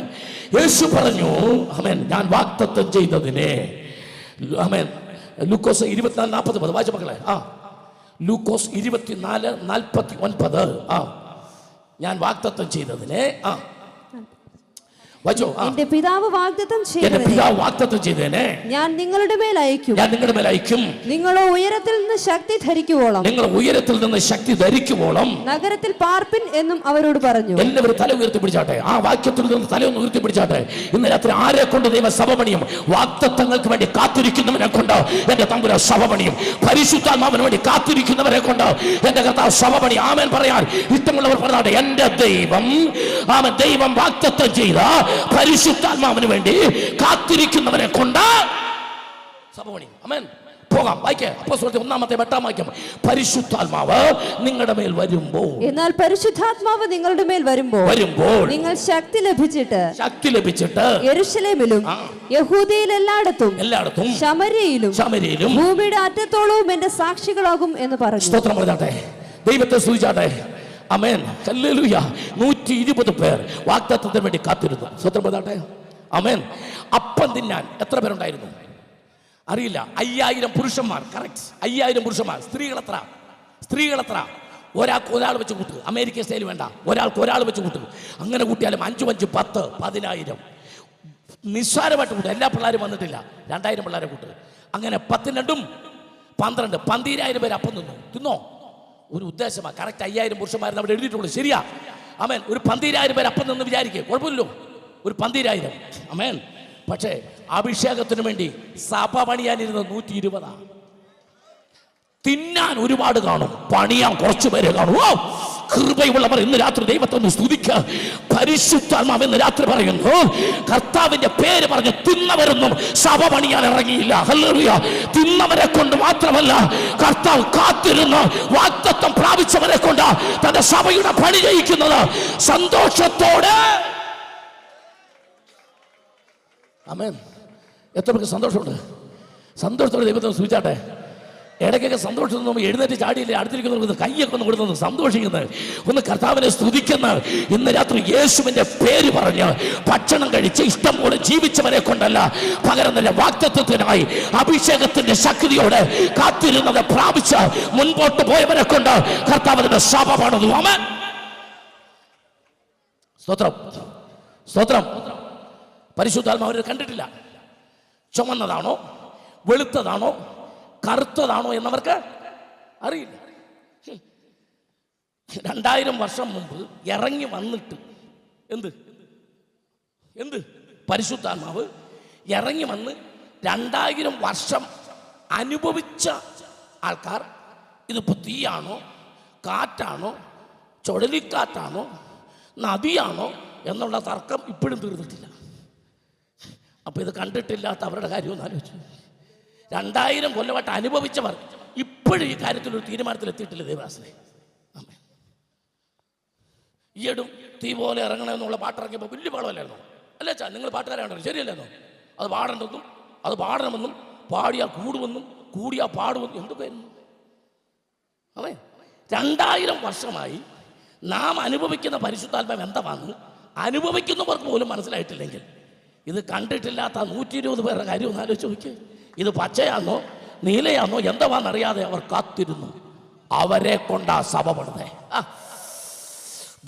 യേശു പറഞ്ഞു, ആമേൻ, ഞാൻ വാഗ്ദത്തം ചെയ്തതിനെ. ആമേൻ. ലൂക്കോസ് 24:40 വായിച്ച മക്കളെ. ലൂക്കോസ് 24:49. ഞാൻ വാഗ്ദത്തം ചെയ്തതിനെ എന്റെ പിതാവ് വാഗ്ദത്തം ചെയ്തതിനെ ഞാൻ നിങ്ങളുടെ മേൽ അയക്കും. നിങ്ങളോ ഉയരത്തിൽ നിന്ന് ശക്തി ധരിക്കുവോളം നഗരത്തിൽ പാർപ്പിൻ എന്നും അവരോട് പറഞ്ഞു. എല്ലാവരും തല ഉയർത്തി പിടിച്ചാട്ടെ. ആ വാക്യത്തിൽ നിന്ന് തലയൊന്ന് ഉയർത്തി പിടിച്ചാട്ടെ. ഇന്ന് രാത്രി ആരെ കൊണ്ട് ദൈവ സഭപണിയും? വാഗ്ദത്തങ്ങൾക്ക് വേണ്ടി കാത്തിരിക്കുന്നവരെ കൊണ്ട് എന്റെ തമ്പുരാൻ സഭപണിയും. പരിശുദ്ധാത്മാവിന് വേണ്ടി കാത്തിരിക്കുന്നവരെ കൊണ്ട് എന്റെ കർത്താവ് സഭപണി. ആമേൻ പറയാൻ ഇഷ്ടമുള്ളവർ പറഞ്ഞാട്ടെ. എന്റെ ദൈവം വാഗ്ദത്തം ചെയ്ത പരിശുദ്ധാത്മാവിന് വേണ്ടി കാത്തിരിക്കുന്നവരെ കൊണ്ട് സഭപണി. ആമേൻ. പോകാം, വായിക്കാം. അപ്പോസ്തലരുടെ 1-ാമത്തെ വാക്യം. പരിശുദ്ധാത്മാവ് നിങ്ങളുടെ മേൽ വരുമ്പോൾ, എന്നാൽ പരിശുദ്ധാത്മാവ് നിങ്ങളുടെ മേൽ വരുമ്പോൾ നിങ്ങൾ ശക്തി ലഭിച്ചിട്ട് യെരൂശലേമിലും യഹൂദയിൽ എല്ലായിടത്തും ശമര്യയിലും ഭൂമിയുടെ അറ്റത്തോളവും എന്റെ സാക്ഷികളാകും എന്ന് പറഞ്ഞു. സ്തോത്രം പറഞ്ഞാട്ടെ, ദൈവത്തെ സ്തുതിച്ചാട്ടെ. ആമേൻ. ഹല്ലേലൂയ. 120 പേർ വാഗ്ദത്തത്തിന് വേണ്ടി കാത്തിരുന്നു. സ്തോത്രം പറഞ്ഞാട്ടെ. ആമേൻ. അപ്പം തിന്നാൻ എത്ര പേരുണ്ടായിരുന്നു അറിയില്ല. 5000 പുരുഷന്മാർ. കറക്റ്റ്, 5000 പുരുഷന്മാർ. സ്ത്രീകളെത്ര? ഒരാൾ വെച്ച് കൂട്ടുക. അമേരിക്കൻ സ്റ്റൈൽ വേണ്ട, ഒരാൾ വെച്ച് കൂട്ടുക. അങ്ങനെ കൂട്ടിയാലും 5 5 10 10000 നിസ്സാരമായിട്ട് കൂട്ടുക. എല്ലാ പിള്ളേരും വന്നിട്ടില്ല, 2000 പിള്ളേരെ കൂട്ടുക. അങ്ങനെ 10 2 12 12000 പേര് അപ്പം തിന്നോ. ഒരു ഉദ്ദേശമാണ്. കറക്റ്റ് 5000 പുരുഷന്മാരെ അവിടെ എഴുതിയിട്ടുള്ളൂ. ശരിയാ. ആമേൻ. ഒരു 12000 പേര് അപ്പം നിന്ന് വിചാരിക്കുക, കുഴപ്പമില്ലല്ലോ. ഒരു 12000. ആമേൻ. പക്ഷേ അഭിഷേകത്തിന് വേണ്ടി സഭ പണിയാനിരുന്ന 120. തിന്നാൻ ഒരുപാട് കാണും, പണിയാൻ കുറച്ചു പേരെ കാണും. കൃപയുള്ളവർ ഇന്ന് രാത്രി ദൈവത്തെ ഒന്ന് സ്തുതിക്കുക. പരിശുദ്ധാത്മാവ് ഇന്ന് രാത്രി പറയുന്നു, കർത്താവിന്റെ പേര് പറഞ്ഞ് തിന്നവരൊന്നും സഭ പണിയാൻ ഇറങ്ങിയില്ല. ഹല്ലേലൂയ. തിന്നവരെ കൊണ്ട് മാത്രമല്ല, കർത്താവ് കാത്തിരുന്ന് വാഗ്ദത്തം പ്രാപിച്ചവരെ കൊണ്ട് തന്റെ സഭയുടെ പണി ചെയ്യിക്കുന്നത് സന്തോഷത്തോടെ. ആമേൻ. എത്ര പേർക്ക് സന്തോഷമുണ്ട്? സന്തോഷത്തോടെ ദൈവത്തെ സ്തുതിച്ചാട്ടെ. ഇടയ്ക്കൊക്കെ സന്തോഷം നമ്മൾ എഴുന്നേറ്റ് ചാടിയില്ലേ, അടുത്തിരിക്കുന്ന കയ്യൊക്കെ ഒന്ന് കൊടുത്ത് സന്തോഷിക്കുന്നത്, ഒന്ന് കർത്താവിനെ സ്തുതിക്കുന്ന. ഇന്ന് രാത്രി യേശുവിന്റെ പേര് പറഞ്ഞ് ഭക്ഷണം കഴിച്ച് ഇഷ്ടം പോലെ ജീവിച്ചവരെ കൊണ്ടല്ല, പകരം തന്നെ വാഗ്ദത്തത്തിനായി അഭിഷേകത്തിന്റെ ശക്തിയോടെ കാത്തിരുന്നത് പ്രാപിച്ച് മുൻപോട്ട് പോയവരെ കൊണ്ട് കർത്താവിന്റെ സഭ പണിതു. ആമേൻ. സ്തോത്രം. പരിശുദ്ധാത്മാവിനെ കണ്ടിട്ടില്ല. ചുമന്നതാണോ വെളുത്തതാണോ കറുത്തതാണോ എന്നവർക്ക് അറിയില്ല. 2000 വർഷം മുമ്പ് ഇറങ്ങി വന്നിട്ട് എന്ത് പരിശുദ്ധാത്മാവ് ഇറങ്ങി വന്ന് 2000 വർഷം അനുഭവിച്ച ആൾക്കാർ ഇതിപ്പോൾ തീയാണോ കാറ്റാണോ ചുഴലിക്കാറ്റാണോ നദിയാണോ എന്നുള്ള തർക്കം ഇപ്പോഴും തീർന്നിട്ടില്ല. അപ്പോൾ ഇത് കണ്ടിട്ടില്ലാത്ത അവരുടെ കാര്യമൊന്നും ആലോചിച്ചു. 2000 കൊല്ലമായിട്ട് അനുഭവിച്ചവർ ഇപ്പോഴും ഈ കാര്യത്തിലൊരു തീരുമാനത്തിൽ എത്തിയിട്ടില്ല. ദേവദാസനെ, ഈയിടും തീ പോലെ ഇറങ്ങണമെന്നുള്ള പാട്ടിറങ്ങിയപ്പോൾ വലിയ പാടമല്ലായിരുന്നു അല്ലേ? നിങ്ങൾ പാട്ടുകാരാണല്ലോ, ശരിയല്ലായിരുന്നോ? അത് പാടേണ്ടതും അത് പാടണമെന്നും പാടിയാൽ കൂടുമെന്നും കൂടിയാൽ പാടുമെന്നും എന്തൊക്കെയായിരുന്നു? അതെ, 2000 വർഷമായി നാം അനുഭവിക്കുന്ന പരിശുദ്ധാത്മാവ് എന്താണെന്ന് അനുഭവിക്കുന്നവർക്ക് പോലും മനസ്സിലായിട്ടില്ലെങ്കിൽ ഇത് കണ്ടിട്ടില്ലാത്ത 120 പേരുടെ കാര്യം ഒന്ന് ആലോചിച്ച് നോക്കിയേ. ഇത് പച്ചയാണോ നീലയാണോ എന്താണെന്നറിയാതെ അവർ കാത്തിരുന്നു. അവരെ കൊണ്ടാ സഭ പണിതേ.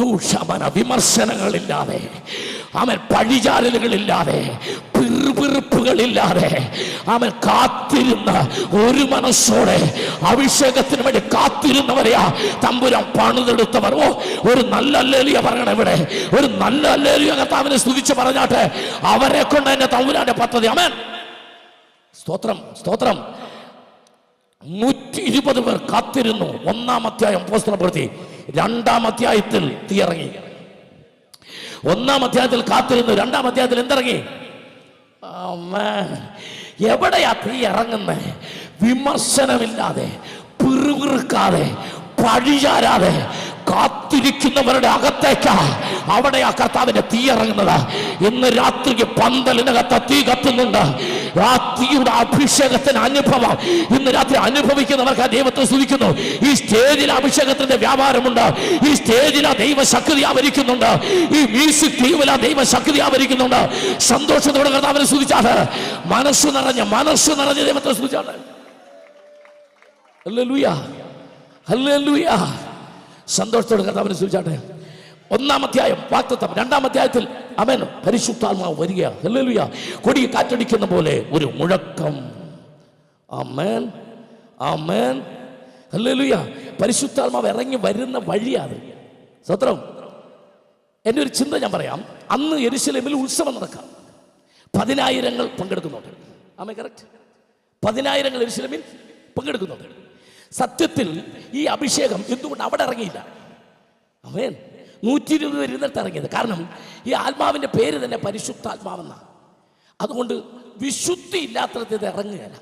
ദൂഷമന വിമർശനങ്ങളില്ലാതെ, അവൻ പഴിചാരലുകളില്ലാതെ, പിറുപിറുപ്പുകളില്ലാതെ അവൻ കാത്തിരുന്ന ഒരു മനസ്സോടെ അഭിഷേകത്തിന് വേണ്ടി കാത്തിരുന്നവരെയാ തമ്പുരാൻ പണിതെടുത്തവർ. ഓ, ഒരു നല്ല ഹല്ലേലൂയ പറയണം ഇവിടെ, ഒരു നല്ല ഹല്ലേലൂയ കർത്താവിനെ സ്തുതിച്ച് പറഞ്ഞാട്ടെ. അവരെ കൊണ്ട് എന്റെ തമ്പുരാന്റെ പദ്ധതി. ആമേൻ, സ്തോത്രം സ്തോത്രം. 120 പേർ കാത്തിരുന്നു. 1-ാം അധ്യായം അപ്പോസ്തലപ്രവൃത്തി 2-ാം അധ്യായത്തിൽ തീ ഇറങ്ങി. 1-ാം അധ്യായത്തിൽ കാത്തിരുന്നു, 2-ാം അധ്യായത്തിൽ എന്തിറങ്ങി? എവിടെയാ തീ ഇറങ്ങുന്നത്? വിമർശനമില്ലാതെ, പിറുപിറുക്കാതെ, പഴിചാരാതെ കാത്തിരിക്കുന്നവരുടെ അകത്തേക്കാ അവിടെയാ കർത്താവിന്റെ തീ ഇറങ്ങുന്നത്. ഇന്ന് രാത്രിക്ക് പന്തലിനകത്ത് തീ കത്തുന്നുണ്ട്. ആ തീയുടെ അഭിഷേകത്തിന് അനുഭവം ഇന്ന് രാത്രി അനുഭവിക്കുന്നവർക്ക് ആ ദൈവത്തെ സ്തുതിക്കുന്നു. ഈ സ്റ്റേജിൽ അഭിഷേകത്തിന്റെ വ്യാപാരമുണ്ട്. ഈ സ്റ്റേജിൽ ആ ദൈവശക്തി ആവരിക്കുന്നുണ്ട്. ഈ മ്യൂസിക് ടീമിൽ ആ ദൈവശക്തി ആവരിക്കുന്നുണ്ട്. സന്തോഷത്തോടെ കർത്താവിനെ സ്തുതിച്ചാണ്. മനസ്സ് നിറഞ്ഞ ദൈവത്തെ സ്തുതിച്ചാണ്. Hallelujah, hallelujah. സന്തോഷത്തോടെ കർത്താവിനെ സ്തുതിച്ചാട്ടെ. 1-ാം അധ്യായം വാഗ്ദത്തം. 2-ാം അധ്യായത്തിൽ ആമേൻ പരിശുദ്ധാത്മാവ് വരിക. ഹല്ലേലൂയ. കൊടി കാറ്റടിക്കുന്ന പോലെ ഒരു മുഴക്കം. ആമേൻ, ആമേൻ, ഹല്ലേലൂയ. പരിശുദ്ധാത്മാവ് ഇറങ്ങി വരുന്ന വഴിയാണ്. സ്തോത്രം. എൻ്റെ ഒരു ചിന്ത ഞാൻ പറയാം. അന്ന് യെരൂശലേമിൽ ഉത്സവം നടക്കാം. 10,000 പങ്കെടുക്കുന്നുണ്ട്. ആമേൻ, കറക്റ്റ്. 10,000 യെരൂശലേമിൽ പങ്കെടുക്കുന്നുണ്ട്. സത്യത്തിൽ ഈ അഭിഷേകം എന്തുകൊണ്ട് അവിടെ ഇറങ്ങിയില്ല? ആമേൻ. 120 പേര് ഇരുന്നിട്ട് ഇറങ്ങിയത്. കാരണം ഈ ആത്മാവിൻ്റെ പേര് തന്നെ പരിശുദ്ധാത്മാവെന്നാണ്. അതുകൊണ്ട് വിശുദ്ധി ഇല്ലാത്തത് ഇത് ഇറങ്ങുകയല്ല.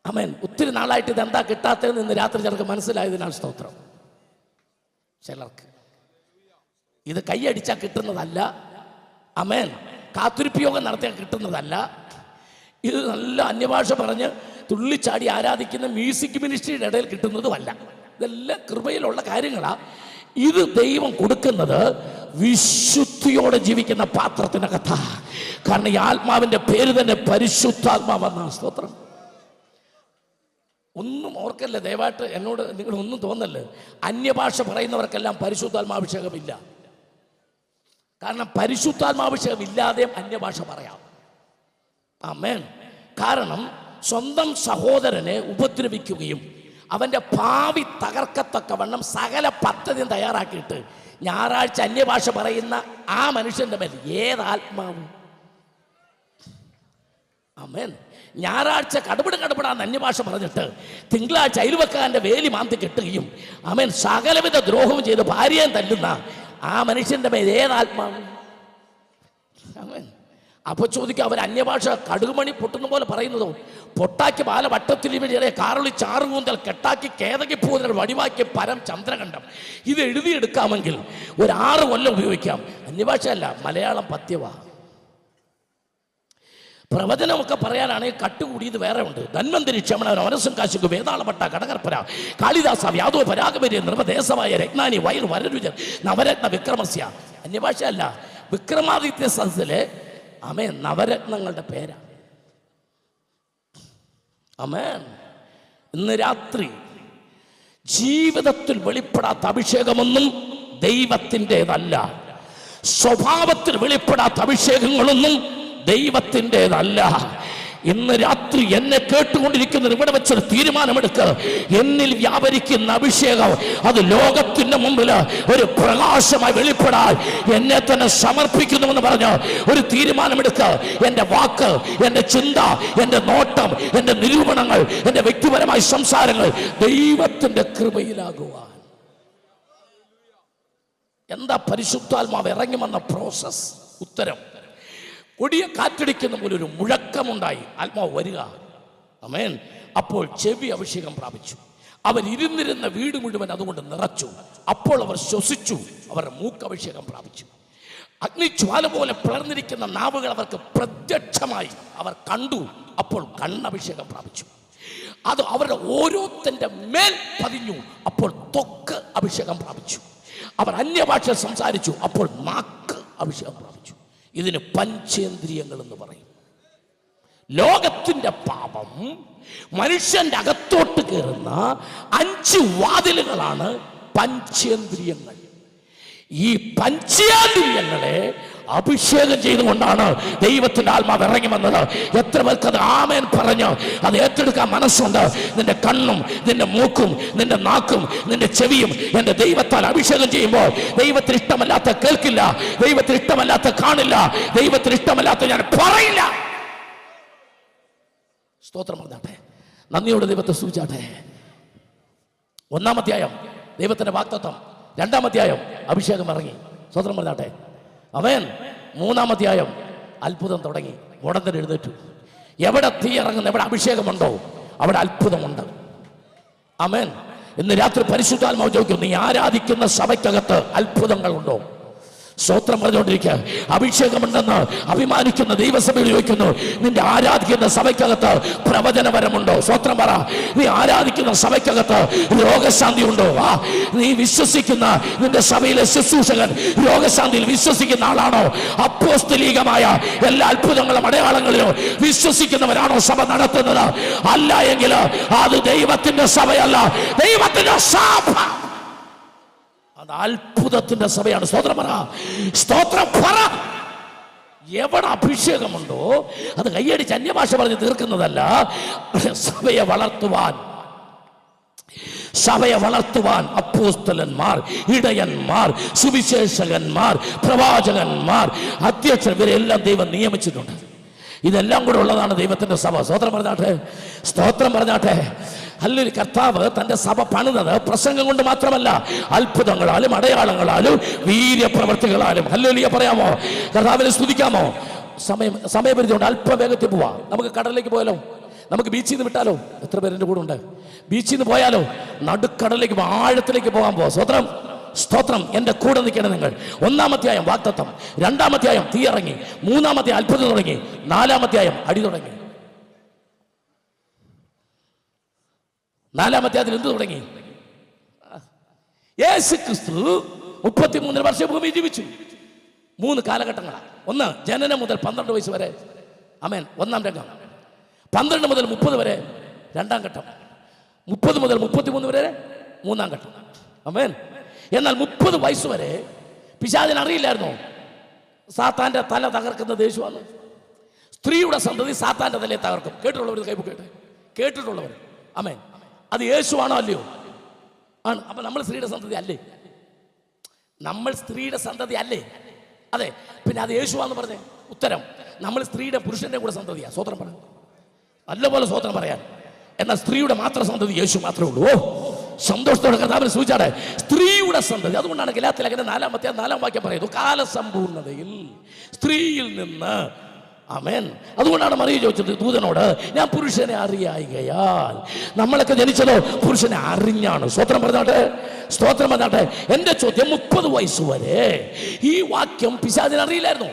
ആമേൻ. ഒത്തിരി നാളായിട്ട് ഇത് എന്താ കിട്ടാത്തതെന്ന് ഇന്ന് രാത്രി ചിലർക്ക് മനസ്സിലായതിനാൽ സ്തോത്രം. ചിലർക്ക് ഇത് കൈയടിച്ചാൽ കിട്ടുന്നതല്ല. ആമേൻ. കാത്തിരിപ്പ് യോഗം നടത്തിയാൽ കിട്ടുന്നതല്ല. ഇത് നല്ല അന്യഭാഷ പറഞ്ഞ് തുള്ളിച്ചാടി ആരാധിക്കുന്ന മ്യൂസിക് മിനിസ്ട്രിയുടെ ഇടയിൽ കിട്ടുന്നതുമല്ല. ഇതെല്ലാം കൃപയിലുള്ള കാര്യങ്ങളാണ്. ഇത് ദൈവം കൊടുക്കുന്നത് വിശുദ്ധിയോടെ ജീവിക്കുന്ന പാത്രത്തിനകത്താ. കാരണം ഈ ആത്മാവിന്റെ പേര് തന്നെ പരിശുദ്ധാത്മാവെന്നാണ്. സ്തോത്രം. ഒന്നും ഓർക്കല്ലേ ദയവായിട്ട്, എന്നോട് നിങ്ങൾ ഒന്നും തോന്നല്ലേ. അന്യഭാഷ പറയുന്നവർക്കെല്ലാം പരിശുദ്ധാത്മാഭിഷേകമില്ല. കാരണം പരിശുദ്ധാത്മാഭിഷേകം ഇല്ലാതെയും അന്യഭാഷ പറയാം. ആമേൻ. കാരണം സ്വന്തം സഹോദരനെ ഉപദ്രവിക്കുകയും അവൻ്റെ ഭാവി തകർക്കത്തക്കവണ്ണം സകല പദ്ധതിയും തയ്യാറാക്കിയിട്ട് ഞായറാഴ്ച അന്യഭാഷ പറയുന്ന ആ മനുഷ്യൻ്റെ മേൽ ഏതാത്മാവ്? ആമേൻ. ഞായറാഴ്ച കടുപിടാന്ന് അന്യഭാഷ പറഞ്ഞിട്ട് തിങ്കളാഴ്ച അയൽവക്കാരൻ്റെ വേലി മാന്തി കെട്ടുകയും ആമേൻ സകലവിധ ദ്രോഹവും ചെയ്ത് ഭാര്യയെ തല്ലുന്ന ആ മനുഷ്യൻ്റെ മേൽ ഏതാത്മാവ്? ആമേൻ. അപ്പൊ ചോദിക്കുക, അവർ അന്യഭാഷ കടുകുമണി പൊട്ടുന്ന പോലെ പറയുന്നതോ? പൊട്ടാക്കി ബാല വട്ടത്തിലിവിടെ കാറൊളി ചാറുകൂന്തൽ കെട്ടാക്കി കേതകി പൂതൽ വടിവാക്കി പരം ചന്ദ്രകണ്ഠം. ഇത് എഴുതിയെടുക്കാമെങ്കിൽ ഒരു 6 കൊല്ലം ഉപയോഗിക്കാം. അന്യഭാഷയല്ല, മലയാളം പദ്യവാ. പ്രവചനമൊക്കെ പറയാനാണെങ്കിൽ കട്ടുകൂടിയത് വേറെ ഉണ്ട്. ധന്വന്തരി ക്ഷമണ മനസ്സും കാശുക്ക് വേതാളപട്ട കടകർപ്പര കാളിദാസ വ്യാധോ പരാഗമര്യ നിർമ്മദേശമായ രത്നാനി വൈർ വരരുചർ നവരത്ന വിക്രമസ്യ. അന്യഭാഷയല്ല, വിക്രമാദിത്യ സദസ്സിലെ ആമേൻ നവരത്നങ്ങളുടെ പേരാണ്. ആമേൻ. ഇന്ന് രാത്രി ജീവിതത്തിൽ വെളിപ്പെടാത്ത അഭിഷേകമൊന്നും ദൈവത്തിൻ്റെതല്ല. സ്വഭാവത്തിൽ വെളിപ്പെടാത്ത അഭിഷേകങ്ങളൊന്നും ദൈവത്തിൻ്റെതല്ല. ഇന്ന് രാത്രി എന്നെ കേട്ടുകൊണ്ടിരിക്കുന്നവർ ഇവിടെ വെച്ചൊരു തീരുമാനമെടുക്കുക. എന്നിൽ വ്യാപരിക്കുന്ന അഭിഷേകം അത് ലോകത്തിന്റെ മുമ്പിൽ ഒരു പ്രകാശമായി വെളിപ്പെടാൻ എന്നെ തന്നെ സമർപ്പിക്കുന്നുവെന്ന് പറഞ്ഞ് ഒരു തീരുമാനമെടുക്കുക. എൻ്റെ വാക്ക്, എൻ്റെ ചിന്ത, എൻ്റെ നോട്ടം, എൻ്റെ നിരൂപണങ്ങൾ, എൻ്റെ വ്യക്തിപരമായ സംസാരങ്ങൾ ദൈവത്തിന്റെ കൃപയിലാകുവാൻ. എന്താ പരിശുദ്ധാത്മാവ് ഇറങ്ങി വന്ന പ്രോസസ്? ഉത്തരം, കൊടിയ കാറ്റടിക്കുന്ന പോലെ ഒരു മുഴക്കമുണ്ടായി. ആത്മാവ് വരിക. ആമേൻ. അപ്പോൾ ചെവി അഭിഷേകം പ്രാപിച്ചു. അവർ ഇരുന്നിരുന്ന വീട് മുഴുവൻ അതുകൊണ്ട് നിറച്ചു. അപ്പോൾ അവർ ശ്വസിച്ചു. അവരുടെ മൂക്ക് അഭിഷേകം പ്രാപിച്ചു. അഗ്നിജ്വാല പോലെ പിളർന്നിരിക്കുന്ന നാവുകൾ അവർക്ക് പ്രത്യക്ഷമായി. അവർ കണ്ടു. അപ്പോൾ കണ്ണഭിഷേകം പ്രാപിച്ചു. അത് അവരുടെ ഓരോരുത്തന്റെ മേൽ പതിഞ്ഞു. അപ്പോൾ ത്വക്ക് അഭിഷേകം പ്രാപിച്ചു. അവർ അന്യഭാഷ സംസാരിച്ചു. അപ്പോൾ നാക്ക് അഭിഷേകം പ്രാപിച്ചു. ഇതിന് പഞ്ചേന്ദ്രിയങ്ങൾ എന്ന് പറയും. ലോകത്തിന്റെ പാപം മനുഷ്യന്റെ അകത്തോട്ട് കയറുന്ന 5 വാതിലുകളാണ് പഞ്ചേന്ദ്രിയങ്ങൾ. ഈ പഞ്ചേന്ദ്രിയങ്ങളെ അഭിഷേകം ചെയ്തുകൊണ്ടാണ് ദൈവത്തിന്റെ ആത്മാവ് ഇറങ്ങി വന്നത്. എത്ര പേർക്ക് അത് ആമേൻ പറഞ്ഞ് അത് ഏറ്റെടുക്കാൻ മനസ്സുണ്ട്? നിന്റെ കണ്ണും നിന്റെ മൂക്കും നിന്റെ നാക്കും നിന്റെ ചെവിയും എന്റെ ദൈവത്താൽ അഭിഷേകം ചെയ്യുമ്പോൾ ദൈവത്തിന് ഇഷ്ടമല്ലാത്ത കേൾക്കില്ല, ദൈവത്തിന് ഇഷ്ടമല്ലാത്ത കാണില്ല, ദൈവത്തിന് ഇഷ്ടമല്ലാത്ത ഞാൻ പറയില്ല. സ്തോത്രം പറഞ്ഞാട്ടെ. നന്ദിയോടെ ദൈവത്തെ സ്തുതിച്ചാട്ടെ. 1-ാം അധ്യായം ദൈവത്തിന്റെ വാഗ്ദത്തം, 2-ാം അധ്യായം അഭിഷേകം ഇറങ്ങി. സ്തോത്രം പറഞ്ഞാട്ടെ. ആമേൻ. 3-ാം അധ്യായം അത്ഭുതം തുടങ്ങി. മുടന്തൻ എഴുന്നേറ്റു. എവിടെ തീ ഇറങ്ങുന്നു, എവിടെ അഭിഷേകമുണ്ടോ അവിടെ അത്ഭുതമുണ്ട്. ആമേൻ. ഇന്ന് രാത്രി പരിശുദ്ധാത്മാവ് ചോദിക്കും, നീ ആരാധിക്കുന്ന സഭയ്ക്കകത്ത് അത്ഭുതങ്ങളുണ്ടോ? സ്തോത്രം പറഞ്ഞുകൊണ്ടിരിക്കുക. അഭിഷേകമുണ്ടെന്ന് അഭിമാനിക്കുന്ന ദൈവസഭയിൽ ചോദിക്കുന്നു, നിന്റെ ആരാധിക്കുന്ന സഭയ്ക്കകത്ത് പ്രവചനപരമുണ്ടോ? സ്തോത്രം പറ. നീ ആരാധിക്കുന്ന സഭയ്ക്കകത്ത് രോഗശാന്തി ഉണ്ടോ? നീ വിശ്വസിക്കുന്ന നിന്റെ സഭയിലെ ശുശ്രൂഷകൻ രോഗശാന്തിയിൽ വിശ്വസിക്കുന്ന ആളാണോ? അപ്പോസ്തലികമായ എല്ലാ അത്ഭുതങ്ങളും അടയാളങ്ങളിലും വിശ്വസിക്കുന്നവരാണോ സഭ നടത്തുന്നത്? അല്ല എങ്കിൽ അത് ദൈവത്തിന്റെ സഭയല്ല, ദൈവത്തിന്റെ സഭ. അത് അത്ഭുതത്തിന്റെ സഭയാണ്. സ്തോത്രം പറ. സ്തോത്രം പറ. എവിടെ അഭിഷേകമുണ്ടോ അത് കയ്യടിച്ച് അന്യഭാഷ പറഞ്ഞ് തീർക്കുന്നതല്ല. സഭയെ വളർത്തുവാൻ അപ്പോസ്തലന്മാർ, ഇടയന്മാർ, സുവിശേഷകന്മാർ, പ്രവാചകന്മാർ, അധ്യക്ഷർ, ഇവരെല്ലാം ദൈവം നിയമിച്ചിട്ടുണ്ട്. ഇതെല്ലാം കൂടെ ഉള്ളതാണ് ദൈവത്തിന്റെ സഭ. സ്തോത്രം പറഞ്ഞാട്ടെ. സ്തോത്രം പറഞ്ഞാട്ടെ. അല്ലെങ്കിൽ കർത്താവ് തന്റെ സഭ പണിതത് പ്രസംഗം കൊണ്ട് മാത്രമല്ല, അത്ഭുതങ്ങളാലും അടയാളങ്ങളാലും വീര്യപ്രവർത്തികളാലും. ഹല്ലേലൂയ പറയാമോ? കർത്താവിനെ സ്തുതിക്കാമോ? സമയപരിധി കൊണ്ട് അല്പം വേഗത്തിൽ പോവാ. നമുക്ക് കടലിലേക്ക് പോയാലോ? നമുക്ക് ബീച്ചിൽ നിന്ന് വിട്ടാലോ? എത്ര പേരെന്റെ കൂടെ ഉണ്ട്? ബീച്ചിൽ നിന്ന് പോയാലോ? നടുക്കടലിലേക്ക് ആഴത്തിലേക്ക് പോകാൻ പോവാ. സ്തോത്രം സ്തോത്രം. എന്റെ കൂടെ നിൽക്കണം നിങ്ങൾ. 1-ാം അധ്യായം വാഗ്ദത്തം, 2-ാം അധ്യായം തീ ഇറങ്ങി, 3-ാം അധ്യായം അത്ഭുതം തുടങ്ങി, 4-ാം അധ്യായം അടി തുടങ്ങി. 4-ാം അധ്യായത്തിൽ എന്ത് തുടങ്ങി? യേശു ക്രിസ്തു 33 വർഷം ഭൂമി ജീവിച്ചു. 3 കാലഘട്ടങ്ങളാണ്. 1 ജനനം മുതൽ 12 വയസ്സ് വരെ. ആമേൻ. 1-ാം രംഗം. 12 മുതൽ 30 വരെ 2-ാം ഘട്ടം. 30 മുതൽ 33 വരെ 3-ാം ഘട്ടം. ആമേൻ. എന്നാൽ 30 വയസ്സ് വരെ പിശാചിന് അറിയില്ലായിരുന്നോ സാത്താന്റെ തല തകർക്കുന്ന യേശുവാണ്. സ്ത്രീയുടെ സന്തതി സാത്താന്റെ തലയെ തകർക്കും. കേട്ടിട്ടുള്ളവർ കൈപൊക്കട്ടെ. കേട്ടിട്ടുള്ളവർ. ആമേൻ. അത് യേശുവാണോ അല്ലയോ? ആണ്. അപ്പൊ നമ്മൾ സ്ത്രീയുടെ സന്തതി അല്ലേ? നമ്മൾ സ്ത്രീയുടെ സന്തതി അല്ലേ? അതെ. പിന്നെ അത് യേശുവാന്ന് പറഞ്ഞേ? ഉത്തരം, നമ്മൾ സ്ത്രീയുടെ പുരുഷന്റെ കൂടെ സന്തതിയാ. സ്വത്രം പറയാം, നല്ലപോലെ സ്വത്രം പറയാൻ. എന്നാൽ സ്ത്രീയുടെ മാത്രം സന്തതി യേശു മാത്രമേ ഉള്ളൂ. സന്തോഷത്തോടെ കർത്താവിനെ സൂചിച്ചാടെ. സ്ത്രീയുടെ സന്തതി. അതുകൊണ്ടാണ് ഗലാത്യലേഖനം 4-ാം വാക്യം പറയുന്നത്, കാലസമ്പൂർണതയിൽ സ്ത്രീയിൽ നിന്ന്. ആമേൻ. അതുകൊണ്ടാണ് മറിയ ചോദിച്ചത് ദൂതനോട്, ഞാൻ പുരുഷനെ അറിയായികയാൽ. നമ്മളൊക്കെ ജനിച്ചതോ പുരുഷനെ അറിഞ്ഞാണ്. സ്തോത്രം പറഞ്ഞാട്ടെ. സ്തോത്രം പറഞ്ഞാട്ടെ. എന്റെ ചോദ്യം, 30 വയസ്സ് വരെ ഈ വാക്യം പിശാചിന് അറിയില്ലായിരുന്നു.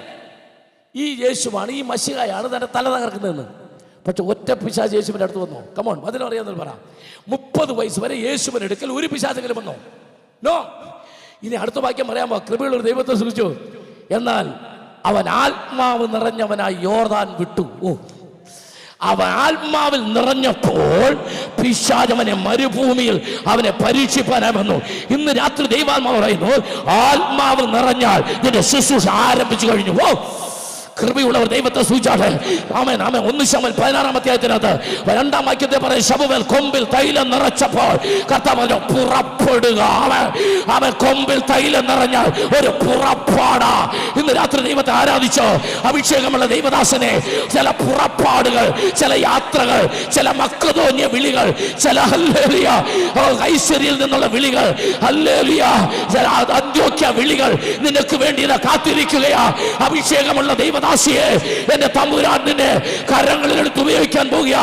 ഈ യേശുവാണ്, ഈ മശിഹായാണ് തന്റെ തല തകർക്കുന്നതെന്ന്. പക്ഷെ ഒറ്റ പിശാച് യേശുവിന്റെ അടുത്ത് വന്നോ? കമോൺ, അതിനറിയാമെന്ന് പറ. 30 വയസ്സ് വരെ യേശുവിന്റെ അടുക്കൽ ഒരു പിശാചെങ്കിലും വന്നോ? നോ. ഇനി അടുത്ത വാക്യം പറയാമോ? കൃപയുള്ള ഒരു ദൈവത്തെ സൃഷ്ടിച്ചു. എന്നാൽ അവൻ ആത്മാവ് നിറഞ്ഞവനായി യോർദാൻ വിട്ടു. അവൻ ആത്മാവിൽ നിറഞ്ഞപ്പോൾ പിശാചവനെ മരുഭൂമിയിൽ അവനെ പരീക്ഷിപ്പാനായി വന്നു. ഇന്ന് രാത്രി ദൈവാത്മാവ് പറയുന്നു, ആത്മാവ് നിറഞ്ഞാൽ നിന്റെ ശുശ്രൂഷ ആരംഭിച്ചു കഴിഞ്ഞു. കൃപയുള്ളവർ ദൈവത്തെ സൂചിച്ചാട്ടെ. ആമേൻ ആമേൻ. 1 ശമൂവേൽ 16-ാം അധ്യായത്തിനകത്ത് 2-ാം വാക്യത്തെ പറയും, ശമൂവേൽ കൊമ്പിൽ തൈലം നിറച്ചപ്പോൾ കർത്താവ് പറഞ്ഞു പുറപ്പെടുക. അവൻ കൊമ്പിൽ തൈലം നിറഞ്ഞാൽ ഒരു പുറപ്പാടാ. ഇന്ന് രാത്രി ദൈവത്തെ ആരാധിച്ചോ? അഭിഷേകമുള്ള ദൈവദാസനെ ചില പുറപ്പാടുകൾ, ചില യാത്രകൾ, ചില മക്കതോന്യ വിളികൾ, ചില ഹല്ലേലൂയ ഐശ്വര്യയിൽ നിന്നുള്ള വിളികൾ, ഹല്ലേലൂയ ചില അന്ത്യോക്യ വിളികൾ നിനക്ക് വേണ്ടി കാത്തിരിക്കുകയാ. അഭിഷേകമുള്ള ദൈവദാസിയെ എന്റെ തമ്പുരാൻ നിന്നെ കരങ്ങളിൽ എടുത്ത് ഉപയോഗിക്കാൻ പോകുക.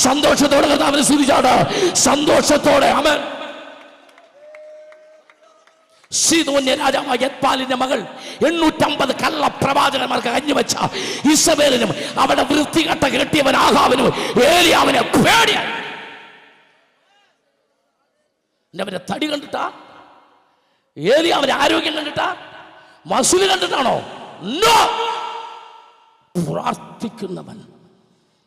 സന്തോഷത്തോടെ കർത്താവിനെ സ്തുതിച്ചാട്, സന്തോഷത്തോടെ. ആമേൻ. സീദോന്യ രാജാവായ യത്ബാലിന്റെ മകൾ 850 കള്ള പ്രവാചകന്മാർക്ക് കഞ്ഞുവെച്ച ഇസബേലിനും അവിടെ വൃത്തികെട്ട കെട്ടിയവൻ ആഹാബിനും ഏലിയാവിനെ പേടിയായി. അവന്റെ തടി കണ്ടിട്ടാ? ഏലിയാവിന്റെ ആരോഗ്യം കണ്ടിട്ടാ? മസൂല് കണ്ടിട്ടാണോ? നോ. പ്രാർത്ഥിക്കുന്നവൻ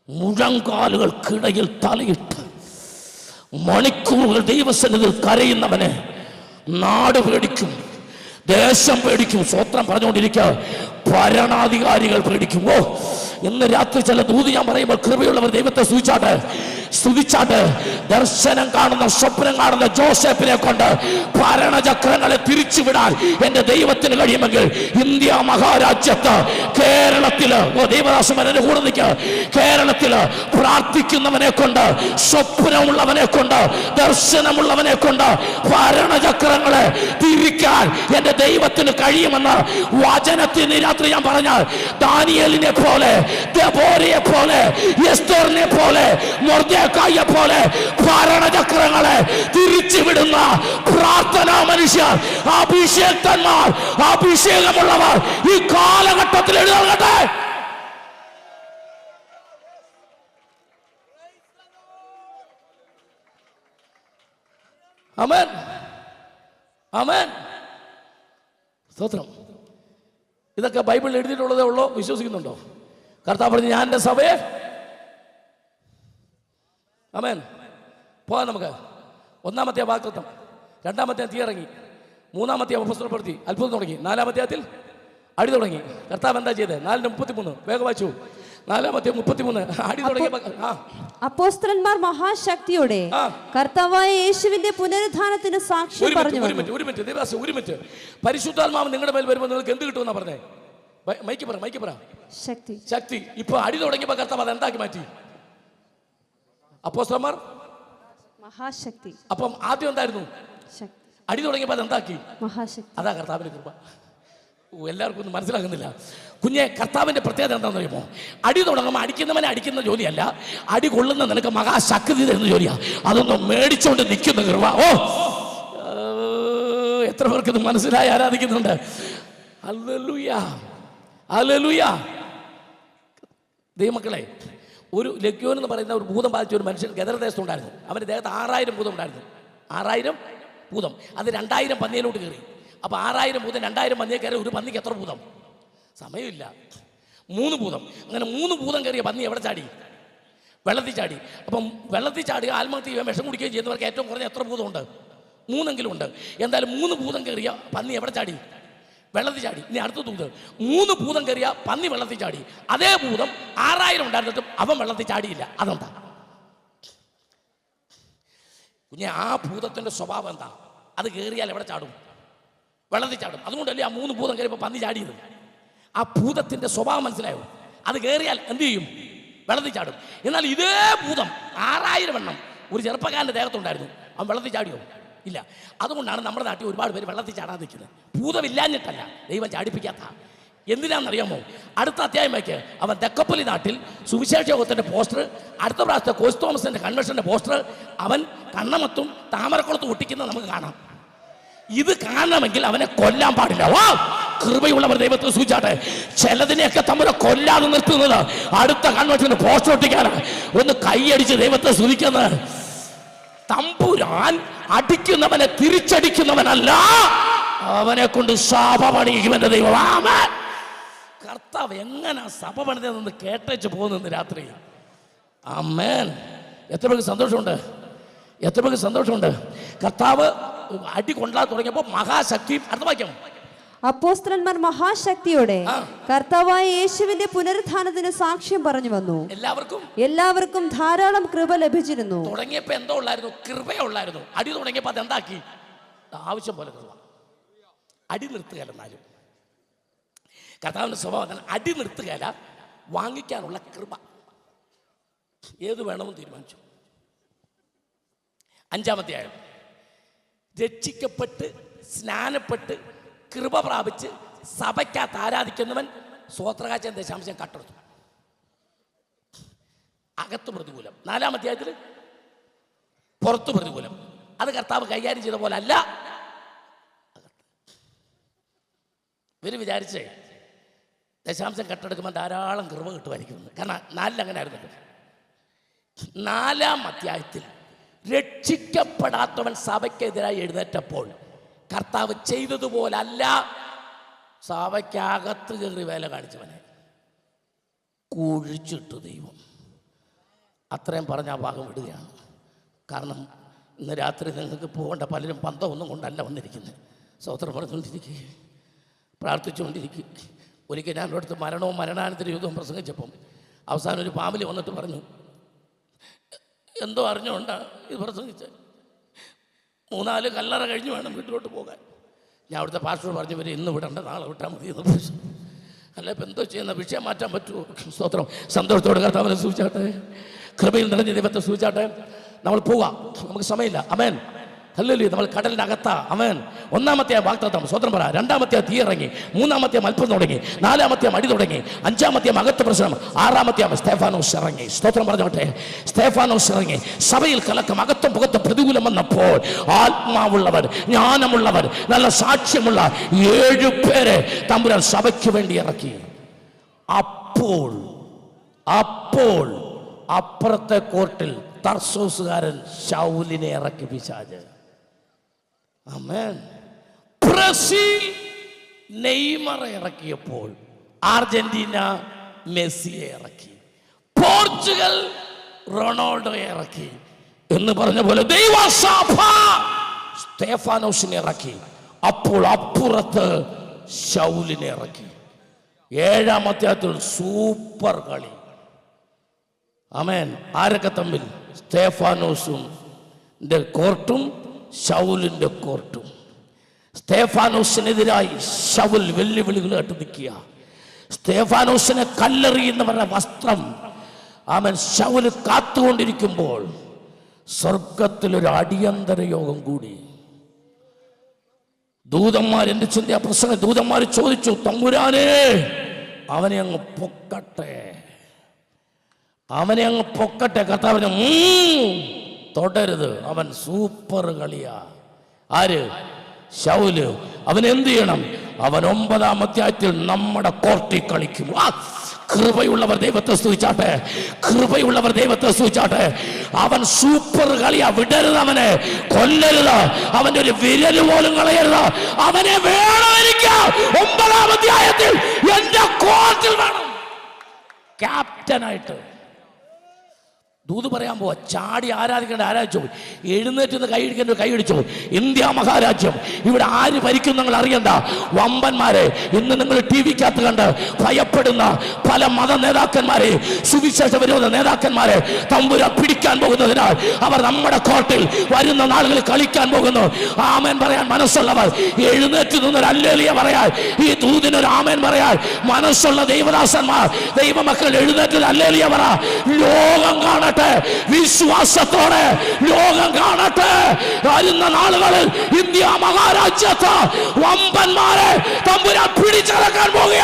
മുഴങ്കാലുകൾക്കിടയിൽ തലയിട്ട് മണിക്കൂറുകൾ ദൈവസന്നിധിയിൽ കരയുന്നവനെ നാട് പേടിക്കും, ദേശം പേടിക്കും. സ്വത്രം പറഞ്ഞുകൊണ്ടിരിക്കുക. ഭരണാധികാരികൾ പേടിക്കും. ഓ, ഇന്ന് രാത്രി ചില ദൂത് ഞാൻ പറയുമ്പോൾ കൃപയുള്ളവർ ദൈവത്തെ സ്തുതിച്ചാട്ട്. ദർശനം കാണുന്ന, സ്വപ്നം കാണുന്ന ജോസഫിനെ കൊണ്ട് ഭരണചക്രങ്ങളെ തിരിച്ചുവിടാൻ എന്റെ ദൈവത്തിന് കഴിയുമെങ്കിൽ ഇന്ത്യ മഹാരാജ്യത്ത് കേരളത്തില്, ദൈവദാസന്മാരെ കൂടെ നിൽക്കുക, കേരളത്തില് പ്രാർത്ഥിക്കുന്നവനെ കൊണ്ട്, സ്വപ്നമുള്ളവനെ കൊണ്ട്, ദർശനമുള്ളവനെ കൊണ്ട് ഭരണചക്രങ്ങളെ തിരിക്കാൻ എന്റെ ദൈവത്തിന് കഴിയുമെന്ന് വചനത്തിന് രാത്രി ഞാൻ പറഞ്ഞാൽ, ദാനിയേലിനെ പോലെ, ദെബോരയെ പോലെ, എസ്തേറിനെ പോലെ, മൊർദെഖായിയെ പോലെ ഭരണചക്രങ്ങളെ തിരിച്ചുവിടുന്ന പ്രാർത്ഥനാ മനുഷ്യർ, അഭിഷേക്തന്മാർ, അഭിഷേകമുള്ളവർ ഈ കാലഘട്ടത്തിൽ എഴുന്നേൽക്കട്ടെ. ആമേൻ ആമേൻ. സ്തോത്രം. ഇതൊക്കെ ബൈബിളിൽ എഴുതിയിട്ടുള്ളതേ ഉള്ളോ? വിശ്വസിക്കുന്നുണ്ടോ? കർത്താവ് പറഞ്ഞു, ഞാൻ എൻ്റെ സഭയെ. ആമേൻ. പോകാം നമുക്ക്. 1-ാമത്തെ വാഗ്ദത്തം, 2-ാമത്തെ തീ ഇറങ്ങി, 3-ാമത്തെ അപ്പോസ്തലപ്രവൃത്തി അത്ഭുതം തുടങ്ങി, 4-ാമത്തെ അടി തുടങ്ങി. കർത്താവ് എന്താ ചെയ്തത്? 4:33 വേഗം വായിച്ചു. 4:33 അടി തുടങ്ങി. അപ്പോസ്തലന്മാർ മഹാശക്തിയോടെ കർത്താവായ യേശുവിന്റെ പുനരുത്ഥാനത്തിന് സാക്ഷ്യം പറഞ്ഞു. ഒരു മിനിറ്റ്. പരിശുദ്ധാത്മാവ് നിങ്ങളുടെ മേൽ വരുമ്പോൾ നിങ്ങൾക്ക് എന്ത് കിട്ടുമെന്നാ പറഞ്ഞേ? മൈക്ക് പറ. ശക്തി. ഇപ്പൊ അടി തുടങ്ങിയപ്പോ കർത്താവ് അത് എന്താക്കി മാറ്റി? അപ്പോസ്തലന്മാർ മഹാശക്തി. അപ്പം ആദ്യം എന്തായിരുന്നു? അടി തുടങ്ങിയപ്പോ അത് എന്താക്കി? മഹാശക്തി. അതാ കർത്താവിന്റെ കൃപ. എല്ലാവർക്കും ഒന്നും മനസ്സിലാകുന്നില്ല. കുഞ്ഞെ, കർത്താവിന്റെ പ്രത്യേകത എന്താണെന്ന് അറിയുമോ? അടി തുടങ്ങുമ്പോൾ അടിക്കുന്നവനെ അടിക്കുന്ന ജോലിയല്ല, അടി കൊള്ളുന്ന നിനക്ക് മഹാശക്തി തരുന്ന ജോലിയാ. അതൊന്നും മേടിച്ചോണ്ട് നിൽക്കുന്ന കൃപ. ഓ, എത്ര പേർക്ക് ഇത് മനസ്സിലായി ആരാധിക്കുന്നുണ്ട്? Hallelujah, hallelujah. ദൈവമക്കളെ, ഒരു ലഗ്യോൻ എന്ന് പറയുന്ന ഒരു ഭൂതം ബാധിച്ച ഒരു മനുഷ്യൻ ഗദർദേശത്ത് ഉണ്ടായിരുന്നു. അവൻ്റെ ദേഹത്ത് 6000 ഭൂതം ഉണ്ടായിരുന്നു. 6000 ഭൂതം. അത് 2000 പന്നിയിലോട്ട് കയറി. അപ്പോൾ 6000 ഭൂതം 2000 പന്നിയെ കയറി. ഒരു പന്നിക്ക് എത്ര ഭൂതം? സമയമില്ല. 3 ഭൂതം. അങ്ങനെ 3 ഭൂതം കയറിയ പന്നി എവിടെ ചാടി? വെള്ളത്തിൽ ചാടി. അപ്പം വെള്ളത്തിൽ ചാടി ആത്മഹത്യ ചെയ്യുകയും വിഷം കുടിക്കുകയും ചെയ്യുന്നവർക്ക് ഏറ്റവും കുറഞ്ഞ എത്ര ഭൂതമുണ്ട്? 3 ഉണ്ട്. എന്തായാലും 3 ഭൂതം കയറിയ പന്നി എവിടെ ചാടി? വെള്ളത്തിൽ ചാടി. ഇനി അടുത്ത ദൂത്, 3 ഭൂതം കയറിയ പന്നി വെള്ളത്തിൽ ചാടി. അതേ ഭൂതം 6000 ഉണ്ടായിരുന്നിട്ടും അവൻ വെള്ളത്തിൽ ചാടിയില്ല. അതെന്താ കുഞ്ഞെ? ആ ഭൂതത്തിന്റെ സ്വഭാവം എന്താ? അത് കയറിയാൽ എവിടെ ചാടും? വെള്ളത്തിൽ ചാടും. അതുകൊണ്ടല്ലേ ആ 3 ഭൂതം കയറിയപ്പോൾ പന്നി ചാടിയത്. ആ ഭൂതത്തിന്റെ സ്വഭാവം മനസ്സിലായോ? അത് കയറിയാൽ എന്ത് ചെയ്യും? വെള്ളത്തിൽ ചാടും. എന്നാൽ ഇതേ ഭൂതം 6000 എണ്ണം ഒരു ചെറുപ്പക്കാരൻ്റെ ദേഹത്തുണ്ടായിരുന്നു. അവൻ വെള്ളത്തിൽ ചാടിയോ? ഇല്ല. അതുകൊണ്ടാണ് നമ്മുടെ നാട്ടിൽ ഒരുപാട് പേര് വെള്ളത്തിൽ ചാടാൻ നിൽക്കുന്നത്. ഭൂതമില്ലാഞ്ഞിട്ടല്ല, ദൈവം ചാടിപ്പിക്കാത്ത. എന്തിനാണെന്നറിയാമോ? അടുത്ത അധ്യായമേക്ക് അവൻ തെക്കപ്പള്ളി നാട്ടിൽ സുവിശേഷ യോഗത്തിൻ്റെ പോസ്റ്റർ, അടുത്ത പ്രാവശ്യത്തെ കോസ് തോമസിൻ്റെ കൺവെൻഷൻ്റെ പോസ്റ്റർ അവൻ കണ്ണമത്തും താമരക്കുളത്തും ഒട്ടിക്കുന്നത് നമുക്ക് കാണാം. ഇത് കാണണമെങ്കിൽ അവനെ കൊല്ലാൻ പാടില്ല. വാ, കൃപയുള്ളവർ ദൈവത്തെ സൂചിച്ചാട്ടെ. ചിലതിനെയൊക്കെ തമ്മിൽ കൊല്ലാതെ നിർത്തുന്നത് അടുത്ത കൺവെൻഷന് പോസ്റ്റർ ഒട്ടിക്കാനാണ്. ഒന്ന് കൈയടിച്ച് ദൈവത്തെ സ്തുതിക്കുന്നത്. തമ്പുരാൻ അടിക്കുന്നവനെ തിരിച്ചടിക്കുന്നവനല്ല, അവനെ കൊണ്ട് സഭ പണിയിക്കുമെന്റെ ദൈവം. ആമേൻ. കർത്താവ് എങ്ങനെ സഭ പണിതെന്ന് കേട്ടേച്ച് പോകുന്നു രാത്രി. ആമേൻ. എത്ര പേർക്ക് സന്തോഷമുണ്ട്? എത്ര പേർക്ക് സന്തോഷമുണ്ട്? കർത്താവ് അടി കൊണ്ടാൻ തുടങ്ങിയപ്പോൾ മഹാശക്തി. അടുത്ത വാക്യം, അപ്പോസ്തലന്മാർ മഹാശക്തിയോടെ കർത്താവായ യേശുവിന്റെ പുനരുത്ഥാനത്തിന് സാക്ഷ്യം പറഞ്ഞു വന്നു. എല്ലാവർക്കും ധാരാളം കൃപ ലഭിച്ചിരുന്നു. തുടങ്ങിയപ്പോ എന്തോ ഉള്ളായിരുന്നു? കൃപയേ ഉള്ളായിരുന്നു. അടി തുടങ്ങിയപ്പോ അതെന്താക്കി? ആവശ്യം പോലെ കൃപ. അടി നിർത്തുകയല്ല. എന്നാലും കർത്താവിന്റെ സ്വഭാവം അടി നിർത്തുകയല്ല, വാങ്ങിക്കാനുള്ള കൃപ. ഏത് വേണമെന്ന് തീരുമാനിച്ചു. 5-ാമത്തെ ആയം, രക്ഷിക്കപ്പെട്ട് സ്നാനപ്പെട്ട് കൃപ പ്രാപിച്ച് സഭയ്ക്കകത്ത് ആരാധിക്കുന്നവൻ സ്വോത്രകാഴ്ച ദശാംശം കട്ടെടുത്തു. അകത്ത് പ്രതികൂലം. 4-ാം അധ്യായത്തിൽ പുറത്ത് പ്രതികൂലം. അത് കർത്താവ് കൈകാര്യം ചെയ്ത പോലെ അല്ല. ഇവർ വിചാരിച്ചേ ദശാംശം കട്ടെടുക്കുമ്പോൾ ധാരാളം കൃപ കിട്ടുമായിരിക്കും. കാരണം 4-ൽ അങ്ങനെ ആയിരുന്നല്ലോ. 4-ാം അധ്യായത്തിൽ രക്ഷിക്കപ്പെടാത്തവൻ സഭയ്ക്കെതിരായി എഴുന്നേറ്റപ്പോൾ കർത്താവ് ചെയ്തതുപോലല്ല സഭയ്ക്കകത്ത് കയറി വേല കാണിച്ചവനെ കുഴിച്ചിട്ടു ദൈവം. അത്രയും പറഞ്ഞ ആ ഭാഗം വിടുകയാണ്. കാരണം ഇന്ന് രാത്രി നിങ്ങൾക്ക് പോകേണ്ട പലരും പന്തമൊന്നും കൊണ്ടല്ല വന്നിരിക്കുന്നത്. സ്തോത്രം പറഞ്ഞുകൊണ്ടിരിക്കുക, പ്രാർത്ഥിച്ചുകൊണ്ടിരിക്കുക. ഒരിക്കൽ ഞാൻ അടുത്ത് മരണവും മരണാനന്തര യുദ്ധവും പ്രസംഗിച്ചപ്പം അവസാനം ഒരു ഫാമിലി വന്നിട്ട് പറഞ്ഞു, എന്തോ അറിഞ്ഞുകൊണ്ടാണ് ഇത് പ്രസംഗിച്ചത്, 3-4 കല്ലറ കഴിഞ്ഞ് വേണം വീട്ടിലോട്ട് പോകാൻ. ഞാൻ അവിടുത്തെ പാസ്റ്റർ പറഞ്ഞു, ഇവർ ഇന്ന് വിടണ്ട, നാളെ വിട്ടാൽ മതി എന്ന് പറഞ്ഞു. അല്ല ഇപ്പം എന്തോ ചെയ്യുന്ന വിഷയം മാറ്റാൻ പറ്റുമോ? സ്തോത്രം. സന്തോഷത്തോടെ കർത്താവിനെ സൂചിച്ചാട്ടെ, കൃപയിൽ നിറഞ്ഞ ദൈവത്തെ സൂചിച്ചാട്ടെ. നമ്മൾ പോവാം, നമുക്ക് സമയമില്ല. അമേൻ. ഹല്ലേലൂയ. നമ്മൾ കടലിനകത്താ. അമേൻ. 1-ാമത്തെ വാഗ്ദത്തം സ്വതന്ത്രം പറ. 2-ാമത്തെ തീ ഇറങ്ങി. 3-ാമത്തെ അത്ഭുതം തുടങ്ങി. 4-ാമത്തെ അടി തുടങ്ങി. 5-ാമത്തെ അകത്ത് പ്രശ്നം. 6-ാമത്തെ സ്തേഫാനോസ് ഇറങ്ങി. സ്തോത്രം പറഞ്ഞോട്ടെ. സ്തേഫാനോസ് ഇറങ്ങി. സഭയിൽ കലക്കം, അകത്തും പുറത്തും പ്രതികൂലം വന്നപ്പോൾ ആത്മാവുള്ളവർ, ജ്ഞാനമുള്ളവർ, നല്ല സാക്ഷ്യമുള്ള 7 പേരെ തമ്പുരാൻ സഭയ്ക്ക് വേണ്ടി ഇറക്കി. അപ്പോൾ അപ്പുറത്തെ കോർട്ടിൽ തർസോസുകാരൻ ശൗലിനെ ഇറക്കി പിശാച്. ആമേൻ. ബ്രസീൽ നെയ്മറെ ഇറക്കിയപ്പോൾ അർജന്റീന മെസ്സിയെ ഇറക്കി. പോർച്ചുഗൽ റൊണാൾഡോയെ ഇറക്കി. എന്ന് പറഞ്ഞ പോലെ ദൈവസഭ സ്തേഫാനോസിനെ ഇറക്കി. അപ്പോൾ അപ്പുറത്ത് ശൗലിനെ ഇറക്കി. 7-ാം അധ്യായത്തിൽ സൂപ്പർ കളി. ആമേൻ. ആരൊക്കെ തമ്മിൽ? സ്തേഫാനോസും കോർട്ടും ശൗലിന്റെ കോർട്ടും. സ്തേഫാനോസിനെതിരായി ശൗൽ വെല്ലുവിളികളായിട്ട് നിൽക്കുക. സ്തേഫാനോസിനെ കല്ലെറിയുന്നവരുടെ വസ്ത്രം ആമേൻ ശൗൽ കാത്തുകൊണ്ടിരിക്കുമ്പോൾ സ്വർഗത്തിലൊരു അടിയന്തര യോഗം കൂടി. ദൂതന്മാർ, എന്റെ ചിന്ത പ്രസംഗം, ദൂതന്മാർ ചോദിച്ചു, തമ്പുരാനേ അവനെ അങ്ങ് പൊക്കട്ടെ, അവനെ അങ്ങ് പൊക്കട്ടെ. കർത്താവിന് തൊടരുത്, അവൻ സൂപ്പർ കളിയാ. ആര്? ശൗല്. അവൻ എന്ത് ചെയ്യണം? അവൻ 9-ാം അധ്യായത്തിൽ നമ്മുടെ കോർട്ടിൽ കളിക്കും. കൃപയുള്ളവർ ദൈവത്തെ സ്തുതിച്ചാട്ടെ, കൃപയുള്ളവർ ദൈവത്തെ സ്തുതിച്ചാട്ടെ. അവൻ സൂപ്പർ കളിയാ. വിടരുത്, അവനെ കൊല്ലരുത്, അവന്റെ ഒരു വിരൽ പോലും കളയരുത്. അവനെ വേണം എനിക്ക് 9-ാം അധ്യായത്തിൽ എന്റെ കോർട്ടിൽ വേണം ക്യാപ്റ്റനായിട്ട്. ദൂത് പറയാൻ പോവാ. ചാടി ആരാധിക്കേണ്ട ആരാധിച്ചു, എഴുന്നേറ്റ് കൈയടിക്കേണ്ട കൈയടിച്ചു. ഇന്ത്യ മഹാരാജ്യം ഇവിടെ ആര് ഭരിക്കും നിങ്ങൾ അറിയണ്ട. വമ്പന്മാരെ ഇന്ന് നിങ്ങൾ TV-ക്കകത്ത് കണ്ട് ഭയപ്പെടുന്ന പല മത നേതാക്കന്മാരെ, സുവിശേഷ വിരോധ നേതാക്കന്മാരെ തമ്പുരാൻ പിടിക്കാൻ പോകുന്നതിനാൽ അവർ നമ്മുടെ കോർട്ടിൽ വരുന്ന നാളുകളിൽ കളിക്കാൻ പോകുന്നു. ആമേൻ പറയാൻ മനസ്സുള്ളവർ എഴുന്നേറ്റ് നിന്നൊരു ഹല്ലേലൂയ പറയാൻ, ഈ ദൂതിനൊരു ആമേൻ പറയാൻ മനസ്സുള്ള ദൈവദാസന്മാർ, ദൈവമക്കൾ എഴുന്നേറ്റ് ഹല്ലേലൂയ പറ. ലോകം കാണട്ടെ, വിശ്വാസത്തോടെ ലോകം കാണട്ടെ. വരുന്ന നാളുകളിൽ ഇന്ത്യ മഹാരാജ്യത്ത് വമ്പന്മാരെ തമ്പുരാൻ പിടിച്ചടക്കാൻ പോകുക.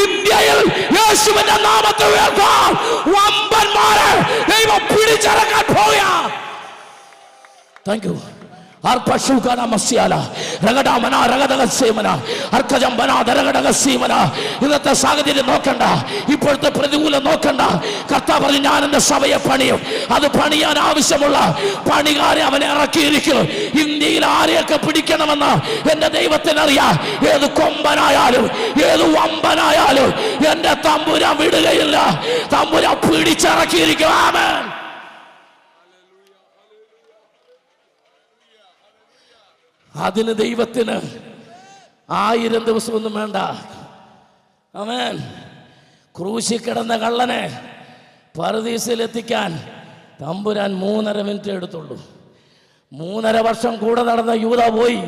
ഇന്ത്യയിൽ യേശുവിന്റെ നാമത്തെ ഉയർത്താൻ വമ്പന്മാരെ ദൈവം പിടിച്ചടക്കാൻ പോകുക. Thank you. ഇന്നത്തെ സാഹചര്യം നോക്കണ്ട, ഇപ്പോഴത്തെ പ്രതികൂലം നോക്കണ്ട. കർത്താവ് പറഞ്ഞു, ഞാൻ എന്റെ സഭയെ പണിയും. അത് പണിയാൻ ആവശ്യമുള്ള പണികാരെ അവനെ ഇറക്കിയിരിക്കും. ഇന്ത്യയിൽ ആരെയൊക്കെ പിടിക്കണമെന്ന് എന്റെ ദൈവത്തിനറിയാം. ഏത് കൊമ്പനായാലും ഏത് വമ്പനായാലും എന്റെ തമ്പുരാൻ വിടുകയില്ല. തമ്പുരാൻ പിടിച്ചിറക്കിയിരിക്കും. ആമേൻ. അതിന് ദൈവത്തിന് 1000 ദിവസമൊന്നും വേണ്ട. ആമേൻ. ക്രൂശിൽ കിടന്ന കള്ളനെ പറുദീസയിലെത്തിക്കാൻ തമ്പുരാൻ 3.5 മിനിറ്റ് എടുത്തുള്ളൂ. 3.5 വർഷം കൂടെ നടന്ന യൂദ പോയി.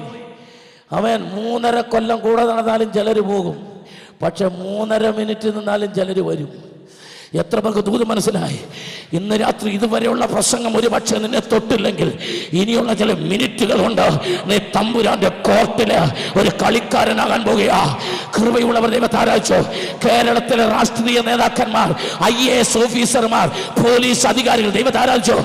അവൻ 3.5 കൊല്ലം കൂടെ നടന്നാലും ചിലർ പോകും, പക്ഷെ 3.5 മിനിറ്റ് നിന്നാലും ചിലർ വരും. എത്ര പേർക്ക് ദൂത് മനസ്സിലായി? ഇന്ന് രാത്രി ഇതുവരെയുള്ള പ്രസംഗം ഒരു പക്ഷേ നിന്നെ തൊട്ടില്ലെങ്കിൽ ഇനിയുള്ള ചില മിനിറ്റുകൾ കൊണ്ട് നീ തമ്പുരാന്റെ കോർട്ടില് ഒരു കളിക്കാരനാകാൻ പോകുകയാ. കൃപയുള്ളവർ ദൈവത്തെ ആരാധിച്ചു. കേരളത്തിലെ രാഷ്ട്രീയ നേതാക്കന്മാർ, IAS ഓഫീസർമാർ, പോലീസ് അധികാരികൾ ദൈവത്തെ ആരാധിച്ചു.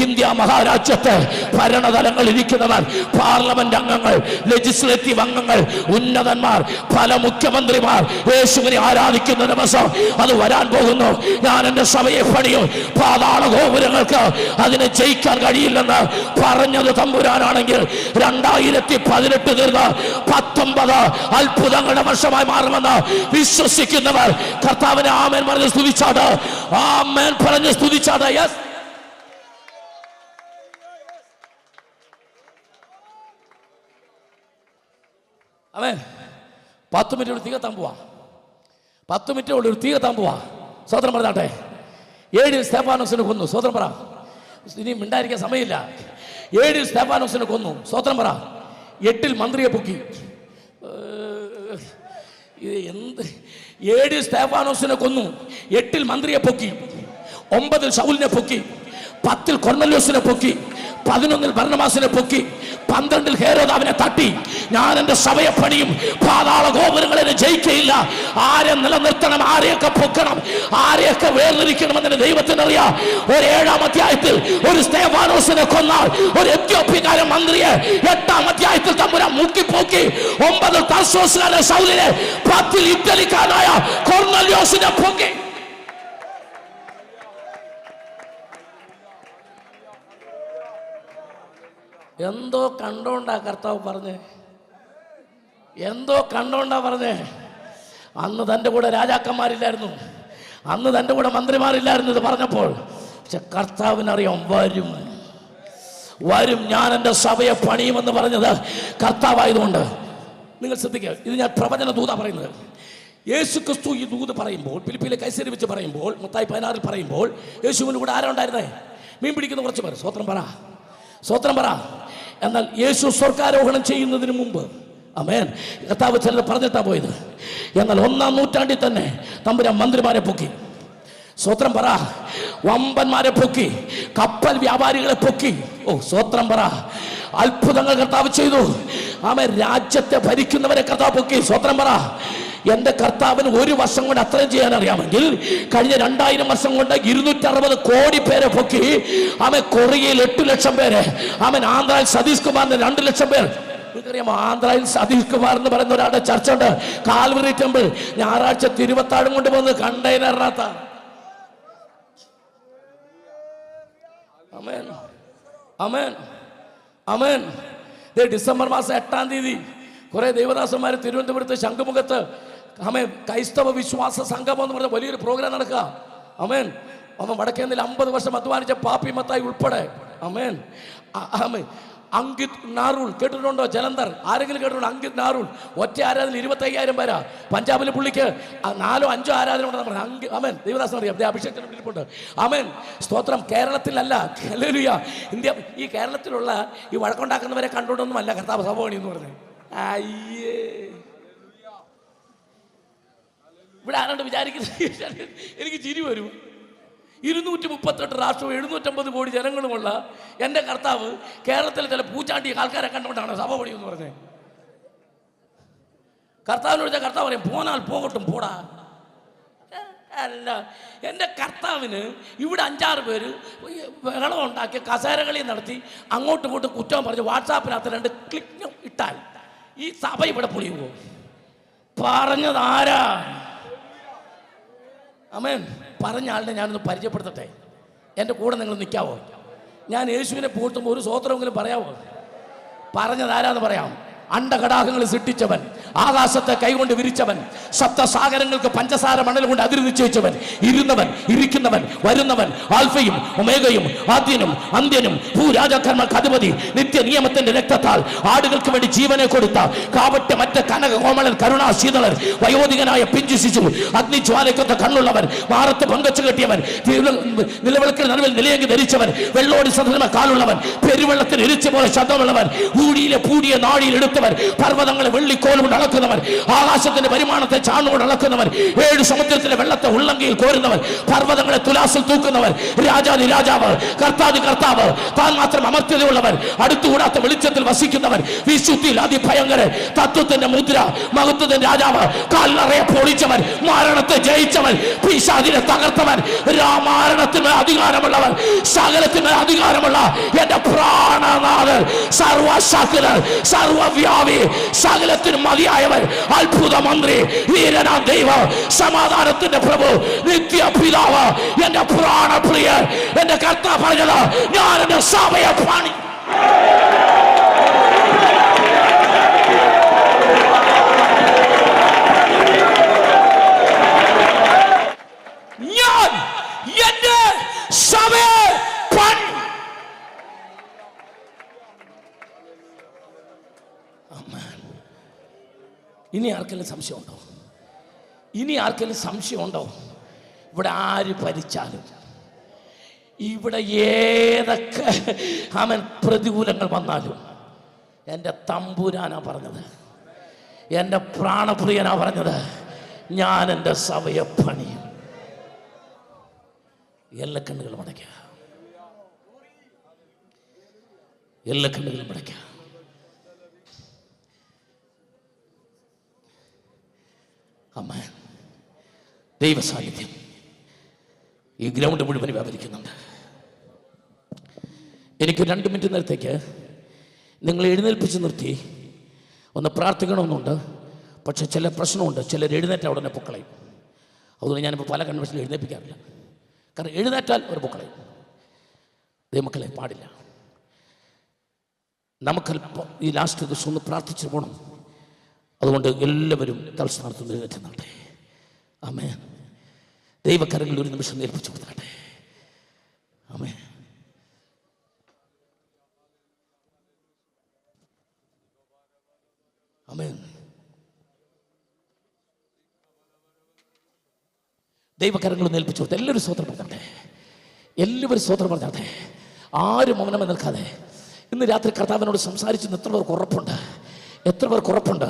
ഇന്ത്യ മഹാരാജ്യത്ത് ഭരണതലങ്ങളിൽ ഇരിക്കുന്നവർ, പാർലമെന്റ് അംഗങ്ങൾ, ലെജിസ്ലേറ്റീവ് അംഗങ്ങൾ, ഉന്നതന്മാർ, പല മുഖ്യമന്ത്രിമാർ യേശുവിനെ ആരാധിക്കുന്ന ദിവസം അത് വരാൻ പോകുന്നു. ഞാൻ എന്റെ സഭയെ പണിയും, പാതാള ഗോപുരങ്ങൾക്ക് അതിനെ ജയിക്കാൻ കഴിയില്ലെന്ന് പറഞ്ഞത് തമ്പുരാനാണെങ്കിൽ 2018 തീർന്ന് 19 അത്ഭുതങ്ങളുടെ വർഷമായി മാറുമെന്ന് വിശ്വസിക്കുന്നവർ കർത്താവിനെ ആമേൻ പറഞ്ഞ് സ്തുതിച്ചാട്. ആമേൻ പറഞ്ഞ് സ്തുതിച്ചാട്. യെസ്, ആമേൻ. 10 മിനിറ്റ് തീ കത്താൻ പോവാ. 10 മിനിറ്റ് ഒരു തീ കത്താൻ പോവാ. സ്വതന്ത്രം പറഞ്ഞാട്ടെ. 7 സ്തെഫാനോസിനെ കൊന്നു. സ്വതന്ത്രം പറ. ഇനി മിണ്ടായിരിക്കാൻ സമയമില്ല. 7 സ്തെഫാനോസിനെ കൊന്നു. സ്വതന്ത്രം പറ. 8 മന്ത്രിയെ പൊക്കി. ഇത് എന്ത്? 7 സ്തെഫാനോസിനെ കൊന്നു, 8 മന്ത്രിയെ പൊക്കി, 9 ശൗലിനെ പൊക്കി, 10 കൊർന്നല്യോസിനെ പൊക്കി, 11 ബർന്നബാസിനെ പൊക്കി, 12 ഹേരോദാവിനെ തട്ടി. ഞാൻ എന്റെ സഭയെ പണിയും, പാതാള ഗോപുരങ്ങളെ ജയിക്കയില്ല. ആരെ നിലനിർത്തണം, ആരെയൊക്കെ പൊക്കണം, ആരെയൊക്കെ വേർതിരിക്കണം എന്നതിന് ദൈവത്തിനറിയാം. ഒരു 7-ാം അധ്യായത്തിൽ ഒരു സ്തെഫാനോസിനെ കൊന്നാൽ ഒരു എത്യോപ്യക്കാരൻ മന്ത്രിയെ 8-ാം അധ്യായത്തിൽ തമ്പുരാൻ മുക്കിപ്പോക്കി. 9 തർസോസുകാരൻ ശൗലിനെ, 10 ഇറ്റലിക്കാരനായ കൊർന്നല്യോസിനെ പൊക്കി. എന്തോ കണ്ടോണ്ടാ കർത്താവ് പറഞ്ഞേ, എന്തോ കണ്ടോണ്ടാ പറഞ്ഞേ. അന്ന് തൻ്റെ കൂടെ രാജാക്കന്മാരില്ലായിരുന്നു, അന്ന് തൻ്റെ കൂടെ മന്ത്രിമാരില്ലായിരുന്നു ഇത് പറഞ്ഞപ്പോൾ. പക്ഷെ കർത്താവിനറിയാം വരും, വരും. ഞാൻ എൻ്റെ സഭയെ പണിയുമെന്ന് പറഞ്ഞത് കർത്താവായതുകൊണ്ട്. നിങ്ങൾ ശ്രദ്ധിക്കുക, ഇത് ഞാൻ പ്രവചന ദൂത പറയുന്നത്. യേശു ക്രിസ്തു ഈ ദൂത് പറയുമ്പോൾ, ഫിലിപ്പിയിലെ കൈസരി വെച്ച് പറയുമ്പോൾ, മത്തായി 16 പറയുമ്പോൾ, യേശുവിന് കൂടെ ആരാ ഉണ്ടായിരുന്നേ? മീൻ പിടിക്കുന്ന കുറച്ച് പേർ. സ്വത്രം പറ, സ്വത്രം പറ. എന്നാൽ യേശു സ്വർഗാരോഹണം ചെയ്യുന്നതിന് മുമ്പ്, ആമേൻ, കർത്താവ് ചിലത് പറഞ്ഞിട്ടാ പോയത്. എന്നാൽ 1-ാം നൂറ്റാണ്ടിൽ തന്നെ തമ്പുരാൻ മന്ത്രിമാരെ പൊക്കി. സ്വത്രം പറ. വമ്പന്മാരെ പൊക്കി, കപ്പൽ വ്യാപാരികളെ പൊക്കി. ഓ, സ്വത്രം പറ. അത്ഭുതങ്ങൾ കർത്താവ് ചെയ്തു. ആമേൻ. രാജ്യത്തെ ഭരിക്കുന്നവരെ കർത്താവ് പൊക്കി. സ്വത്രം പറ. എന്റെ കർത്താവിന് 1 വർഷം കൊണ്ട് അത്രയും ചെയ്യാൻ അറിയാമെങ്കിൽ കഴിഞ്ഞ 2000 വർഷം കൊണ്ട് 260 കോടി പേരെ പൊക്കി. അവൻ കൊറിയയിൽ 8 ലക്ഷം പേരെ, അവൻ ആന്ധ്രയിൽ സതീഷ് കുമാറിന് 2 ലക്ഷം പേർ. നിങ്ങൾക്കറിയാമോ, ആന്ധ്രയിൽ സതീഷ് കുമാർ എന്ന് പറയുന്ന ഒരാളുടെ ചർച്ച ഉണ്ട്. കാൽവറി ടെമ്പിൾ ഞായറാഴ്ച തിരുവത്താഴം കൊണ്ട് വന്ന് കണ്ടെയ്നറിനകത്ത. ആമേൻ, ആമേൻ, ആമേൻ. ഡിസംബർ മാസം 8-ാം തീയതി കുറെ ദൈവദാസന്മാർ തിരുവനന്തപുരത്ത് ശംഖുമുഖത്ത് ആമേൻ ക്രൈസ്തവ വിശ്വാസ സംഗമം എന്ന് പറഞ്ഞ വലിയൊരു പ്രോഗ്രാം നടക്കുക. ആമേൻ. അവൻ വടക്കേന്നിൽ 50 വർഷം അധ്വാനിച്ച പാപ്പി മത്തായി ഉൾപ്പെടെ. ആമേൻ, ആമേൻ. അങ്കിത് നാറൂൾ കേട്ടിട്ടുണ്ടോ? ജലന്ധർ ആരെങ്കിലും കേട്ടിട്ടുണ്ടോ? അങ്കിത് നാറൂൾ ഒറ്റ ആരാധന 25,000 പേരാ. പഞ്ചാബിലെ പുള്ളിക്ക് 4-5 ആരാധന ഉണ്ട്. ആമേൻ. ദൈവദാസൻ അറിയാം, അഭിഷേകത്തിന് വിളിപ്പുണ്ട്. ആമേൻ. സ്തോത്രം. കേരളത്തിലല്ല, ഹല്ലേലൂയ, ഇന്ത്യ. ഈ കേരളത്തിലുള്ള ഈ വഴക്കുണ്ടാക്കുന്നവരെ കണ്ടുകൊണ്ടൊന്നും അല്ല കർത്താവ് സഭ പണി എന്ന് പറഞ്ഞത്. അയ്യേ, ഇവിടെ ആരാണ്ട് വിചാരിക്കുന്നത് എനിക്ക് ചിരി വരും. 238 രാഷ്ട്രവും 750 കോടി ജനങ്ങളുമുള്ള എൻ്റെ കർത്താവ് കേരളത്തിലെ ചില പൂച്ചാണ്ടി ആൾക്കാരെ കണ്ടുകൊണ്ടാണ് സഭ പണിയെന്ന് പറഞ്ഞത്. കർത്താവിനോട് ചോദിച്ചാൽ കർത്താവ് പറയും, പോന്നാൽ പോകട്ടും, പോടാ. അല്ല, എൻ്റെ കർത്താവിന് ഇവിടെ 5-6 പേര് ബഹളം ഉണ്ടാക്കി കസേരകളി നടത്തി അങ്ങോട്ടും ഇങ്ങോട്ടും കുറ്റം പറഞ്ഞ് വാട്സാപ്പിനകത്ത് 2 ക്ലിക്ക് ഇട്ടാൽ ഈ സഭ ഇവിടെ പൊളിയുമോ? പറഞ്ഞത് ആരാ? ആമേൻ. പറഞ്ഞ ആളിനെ ഞാനൊന്ന് പരിചയപ്പെടുത്തട്ടെ. എൻ്റെ കൂടെ നിങ്ങൾ നിൽക്കാവോ? ഞാൻ യേശുവിനെ പൂർത്തുമ്പോൾ ഒരു സ്വോത്രമെങ്കിലും പറയാവോ? പറഞ്ഞത് ആരാന്ന് പറയാം. അണ്ടകടാകങ്ങൾ സൃഷ്ടിച്ചവൻ, ആകാശത്തെ കൈകൊണ്ട് വിരിച്ചവൻ, സപ്തസാഗരങ്ങൾക്ക് പഞ്ചസാര മണൽ കൊണ്ട് അതിര് നിശ്ചയിച്ചവൻ, ഇരുന്നവൻ, ഇരിക്കുന്നവൻ, വരുന്നവൻ, ആൽഫയും ഒമേഗയും, ആദ്യനും അന്ത്യനും, ഭൂരാജാക്കന്മാർക്ക് അധിപതി, നിത്യ നിയമത്തിന്റെ രക്തത്താൽ ആടുകൾക്ക് വേണ്ടി ജീവനെ കൊടുത്ത കാവട്ടെ മറ്റ കനക കോമളൻ കരുണാശീതളൻ, വയോധികനായ പിഞ്ചു ശിശു, അഗ്നിജ്വാലയ്ക്കൊത്ത കണ്ണുള്ളവൻ, മാറത്ത് പങ്കച്ചു കെട്ടിയവൻ, നിലവിളക്കിന് നടുവിൽ നിലയങ്കി ധരിച്ചവൻ, വെള്ളോടി സദൃമ കാലുള്ളവൻ, പെരുവെള്ളത്തിന് ഇരിച്ച പോലെ ശബ്ദമുള്ളവൻ, ഊടിയിലെ പൂടിയ നാടിയിൽ എടുത്തവൻ, പർവ്വതങ്ങളെ വെള്ളിക്കോലുകൊണ്ട് അളക്കുന്നവൻ, ആകാശത്തിന്റെ പരിമാണത്തെ ചാണുകൊണ്ട് അളക്കുന്നവൻ, 7 സമുദ്രത്തിലെ വെള്ളത്തെ ഉള്ളങ്കിയിൽ കോരുന്നവൻ, പർവ്വതങ്ങളെ തുലാസിൽ തൂക്കുന്നവൻ, രാജാതി രാജാവ്, കർത്താതി കർത്താവ്, താൻ മാത്രം അമർത്യതയുള്ളവൻ, അടുത്തുകൂടാത്ത വെളിച്ചത്തിൽ വസിക്കുന്നവൻ, വിശുദ്ധിയിൽ അതിഭയങ്കരൻ, തത്വത്തിന്റെ മുദ്ര, മഹത്വത്തിന്റെ രാജാവ്, കാലിനറയെ പൊളിച്ചവൻ, മരണത്തെ ജയിച്ചവൻ, പിശാചിനെ തകർത്തവൻ, മരണത്തിന് അധികാരമുള്ളവൻ, സകലത്തിന് അധികാരമുള്ള എന്റെ പ്രാണനാഥൻ, സർവശക്തൻ, സർവവ്യാപി, സകലത്തിനും മതിയായവൻ, അത്ഭുത മന്ത്രി, വീരനാം ദൈവം, സമാധാനത്തിന്റെ പ്രഭു, നിത്യ പിതാവ്, എന്റെ പ്രാണപ്രിയൻ, എന്റെ കർത്താവ് പറഞ്ഞത്, ഞാൻ എന്റെ സഭയെ പണി. ഞാൻ എന്റെ സഭയെ പണി. ഇനി ആർക്കെങ്കിലും സംശയമുണ്ടോ? ഇനി ആർക്കെങ്കിലും സംശയമുണ്ടോ? ഇവിടെ ആര് ഭരിച്ചാലും, ഇവിടെ ഏതൊക്കെ പ്രതികൂലങ്ങൾ വന്നാലും, എൻ്റെ തമ്പുരാനാ പറഞ്ഞത്, എൻ്റെ പ്രാണപ്രിയനാ പറഞ്ഞത്, ഞാൻ എൻ്റെ സഭയെ പണിയും. എല്ലാ കണ്ണുകളും അടയ്ക്കുക, എല്ലാ കണ്ണുകളും അടയ്ക്കുക. ആമേൻ. ദൈവ സാന്നിധ്യം ഈ ഗ്രൗണ്ട് മുഴുവൻ വ്യാപരിക്കുന്നുണ്ട്. എനിക്ക് 2 മിനിറ്റ് നേരത്തേക്ക് നിങ്ങൾ എഴുന്നേൽപ്പിച്ച് നിർത്തി ഒന്ന് പ്രാർത്ഥിക്കണമെന്നുണ്ട്. പക്ഷെ ചില പ്രശ്നമുണ്ട്. ചിലർ എഴുന്നേറ്റ ഉടനെ പൊക്കളയും. അതുകൊണ്ട് ഞാനിപ്പോൾ പല കൺവെൻഷനിലും എഴുന്നേൽപ്പിക്കാറില്ല. കാരണം എഴുന്നേറ്റാൽ ഒരു പൊക്കളയും. ദൈവമക്കളെ പാടില്ല. നമുക്കല്പം ഈ ലാസ്റ്റ് ദിവസം ഒന്ന് പ്രാർത്ഥിച്ചു പോകണം. അതുകൊണ്ട് എല്ലാവരും തൽസ്ഥാനത്ത് എഴുന്നേറ്റ് നടട്ടെ. ആമേൻ. ദൈവകരങ്ങളിൽ ഒരു നിമിഷം ഏൽപ്പിച്ചു കൊടുക്കട്ടെ. ആമേൻ. ആമേൻ. ദൈവകരങ്ങൾ ഏൽപ്പിച്ചു കൊടുത്ത് എല്ലാവരും സ്വതന്ത്രം പറഞ്ഞാട്ടെ. എല്ലാവരും സ്വതന്ത്രം പറഞ്ഞാട്ടെ. ആരും മൗനമായി നിൽക്കാതെ ഇന്ന് രാത്രി കർത്താവിനോട് സംസാരിച്ചെന്ന് എത്ര പേർക്ക് ഉറപ്പുണ്ട്?